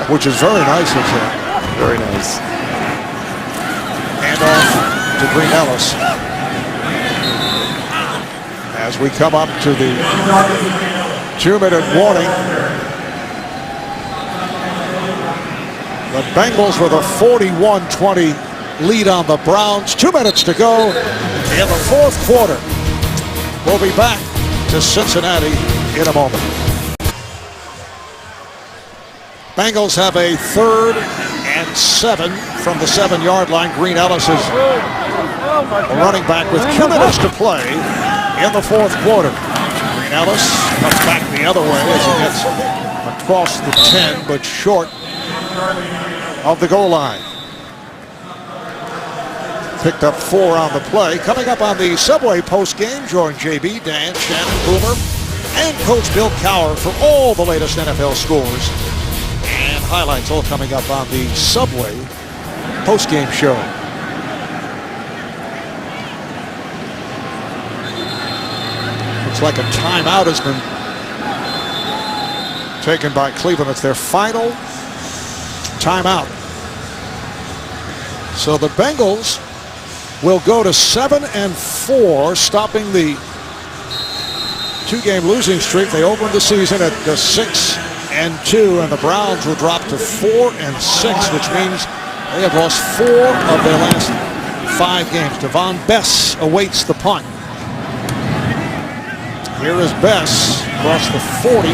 which is very nice of him. Very nice. And off to Green Ellis. As we come up to the 2-minute warning. The Bengals with a 41-20 lead on the Browns. 2 minutes to go in the 4th quarter. We'll be back to Cincinnati in a moment. Bengals have a 3rd and 7 from the 7-yard line. Green Ellis is a running back with 2 minutes to play in the 4th quarter. Green Ellis comes back the other way as he gets across the 10, but short of the goal line. Picked up 4 on the play. Coming up on the Subway post-game, join JB, Dan, Shannon, Boomer, and Coach Bill Cowher for all the latest NFL scores and highlights, all coming up on the Subway post-game show. Looks like a timeout has been taken by Cleveland. It's their final timeout. So the Bengals will go to 7-4, stopping the 2-game losing streak. They opened the season at 6-2, and the Browns will drop to 4-6, which means they have lost 4 of their last 5 games. Devon Bess awaits the punt. Here is Bess across the 40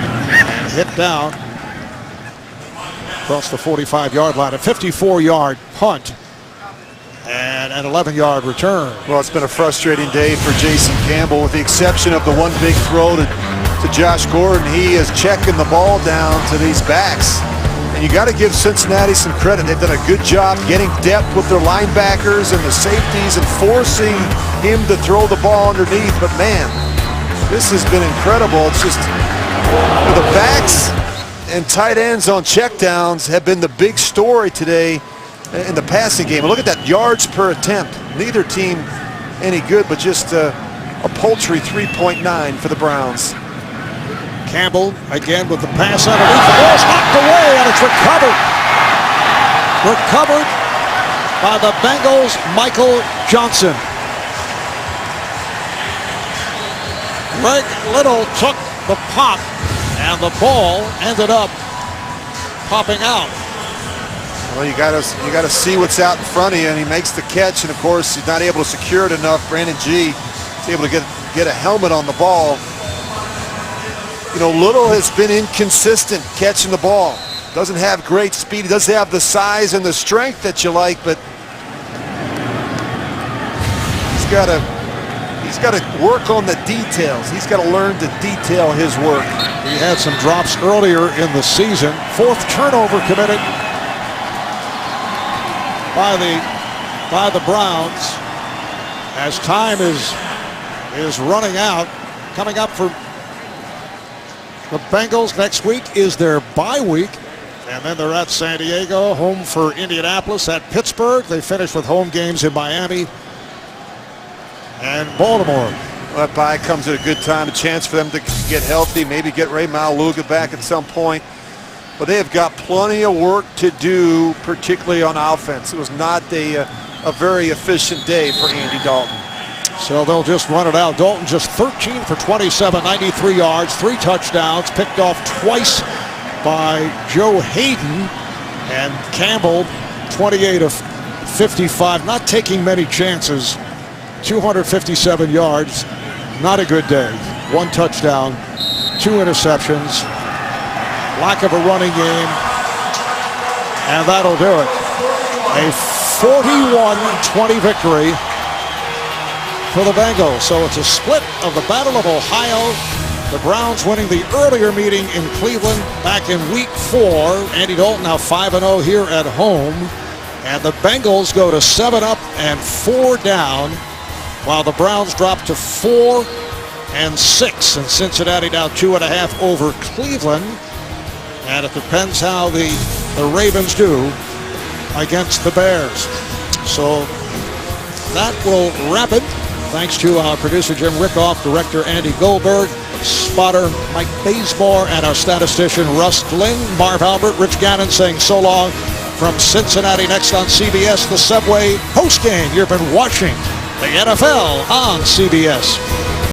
and hit down across the 45-yard line. A 54-yard punt and an 11-yard return. Well, it's been a frustrating day for Jason Campbell, with the exception of the one big throw to Josh Gordon. He is checking the ball down to these backs. And you got to give Cincinnati some credit. They've done a good job getting depth with their linebackers and the safeties and forcing him to throw the ball underneath. But man, this has been incredible. It's just the backs and tight ends on checkdowns have been the big story today in the passing game. Look at that yards per attempt. Neither team any good, but just a paltry 3.9 for the Browns. Campbell again with the pass underneath. The ball's knocked away and it's recovered. Recovered by the Bengals, Michael Johnson. Greg Little took the pop and the ball ended up popping out. Well, you gotta see what's out in front of you, and he makes the catch, and of course he's not able to secure it enough. Brandon G is able to get a helmet on the ball. You know, Little has been inconsistent catching the ball. Doesn't have great speed. He doesn't have the size and the strength that you like, but he's got to work on the details. He's got to learn to detail his work. He had some drops earlier in the season. 4th turnover committed by the Browns as time is running out. Coming up for the Bengals next week is their bye week, and then they're at San Diego, home for Indianapolis, at Pittsburgh. They finish with home games in Miami and Baltimore. Well, that bye comes at a good time, a chance for them to get healthy, maybe get Ray Maluga back at some point. But they have got plenty of work to do, particularly on offense. It was not a very efficient day for Andy Dalton. So they'll just run it out. Dalton just 13 for 27, 93 yards, 3 touchdowns, picked off twice by Joe Hayden, and Campbell 28 of 55, not taking many chances, 257 yards. Not a good day. 1 touchdown, 2 interceptions, lack of a running game, and that'll do it. A 41-20 victory for the Bengals. So it's a split of the Battle of Ohio. The Browns winning the earlier meeting in Cleveland back in week 4. Andy Dalton now 5-0 here at home. And the Bengals go to 7-up and 4 down, while the Browns drop to 4-6. And Cincinnati now 2.5 over Cleveland. And it depends how the Ravens do against the Bears. So that will wrap it. Thanks to our producer Jim Rickoff, director Andy Goldberg, spotter Mike Bazemore, and our statistician Russ Glynn. Marv Albert, Rich Gannon saying so long from Cincinnati. Next on CBS, the Subway postgame. You've been watching the NFL on CBS.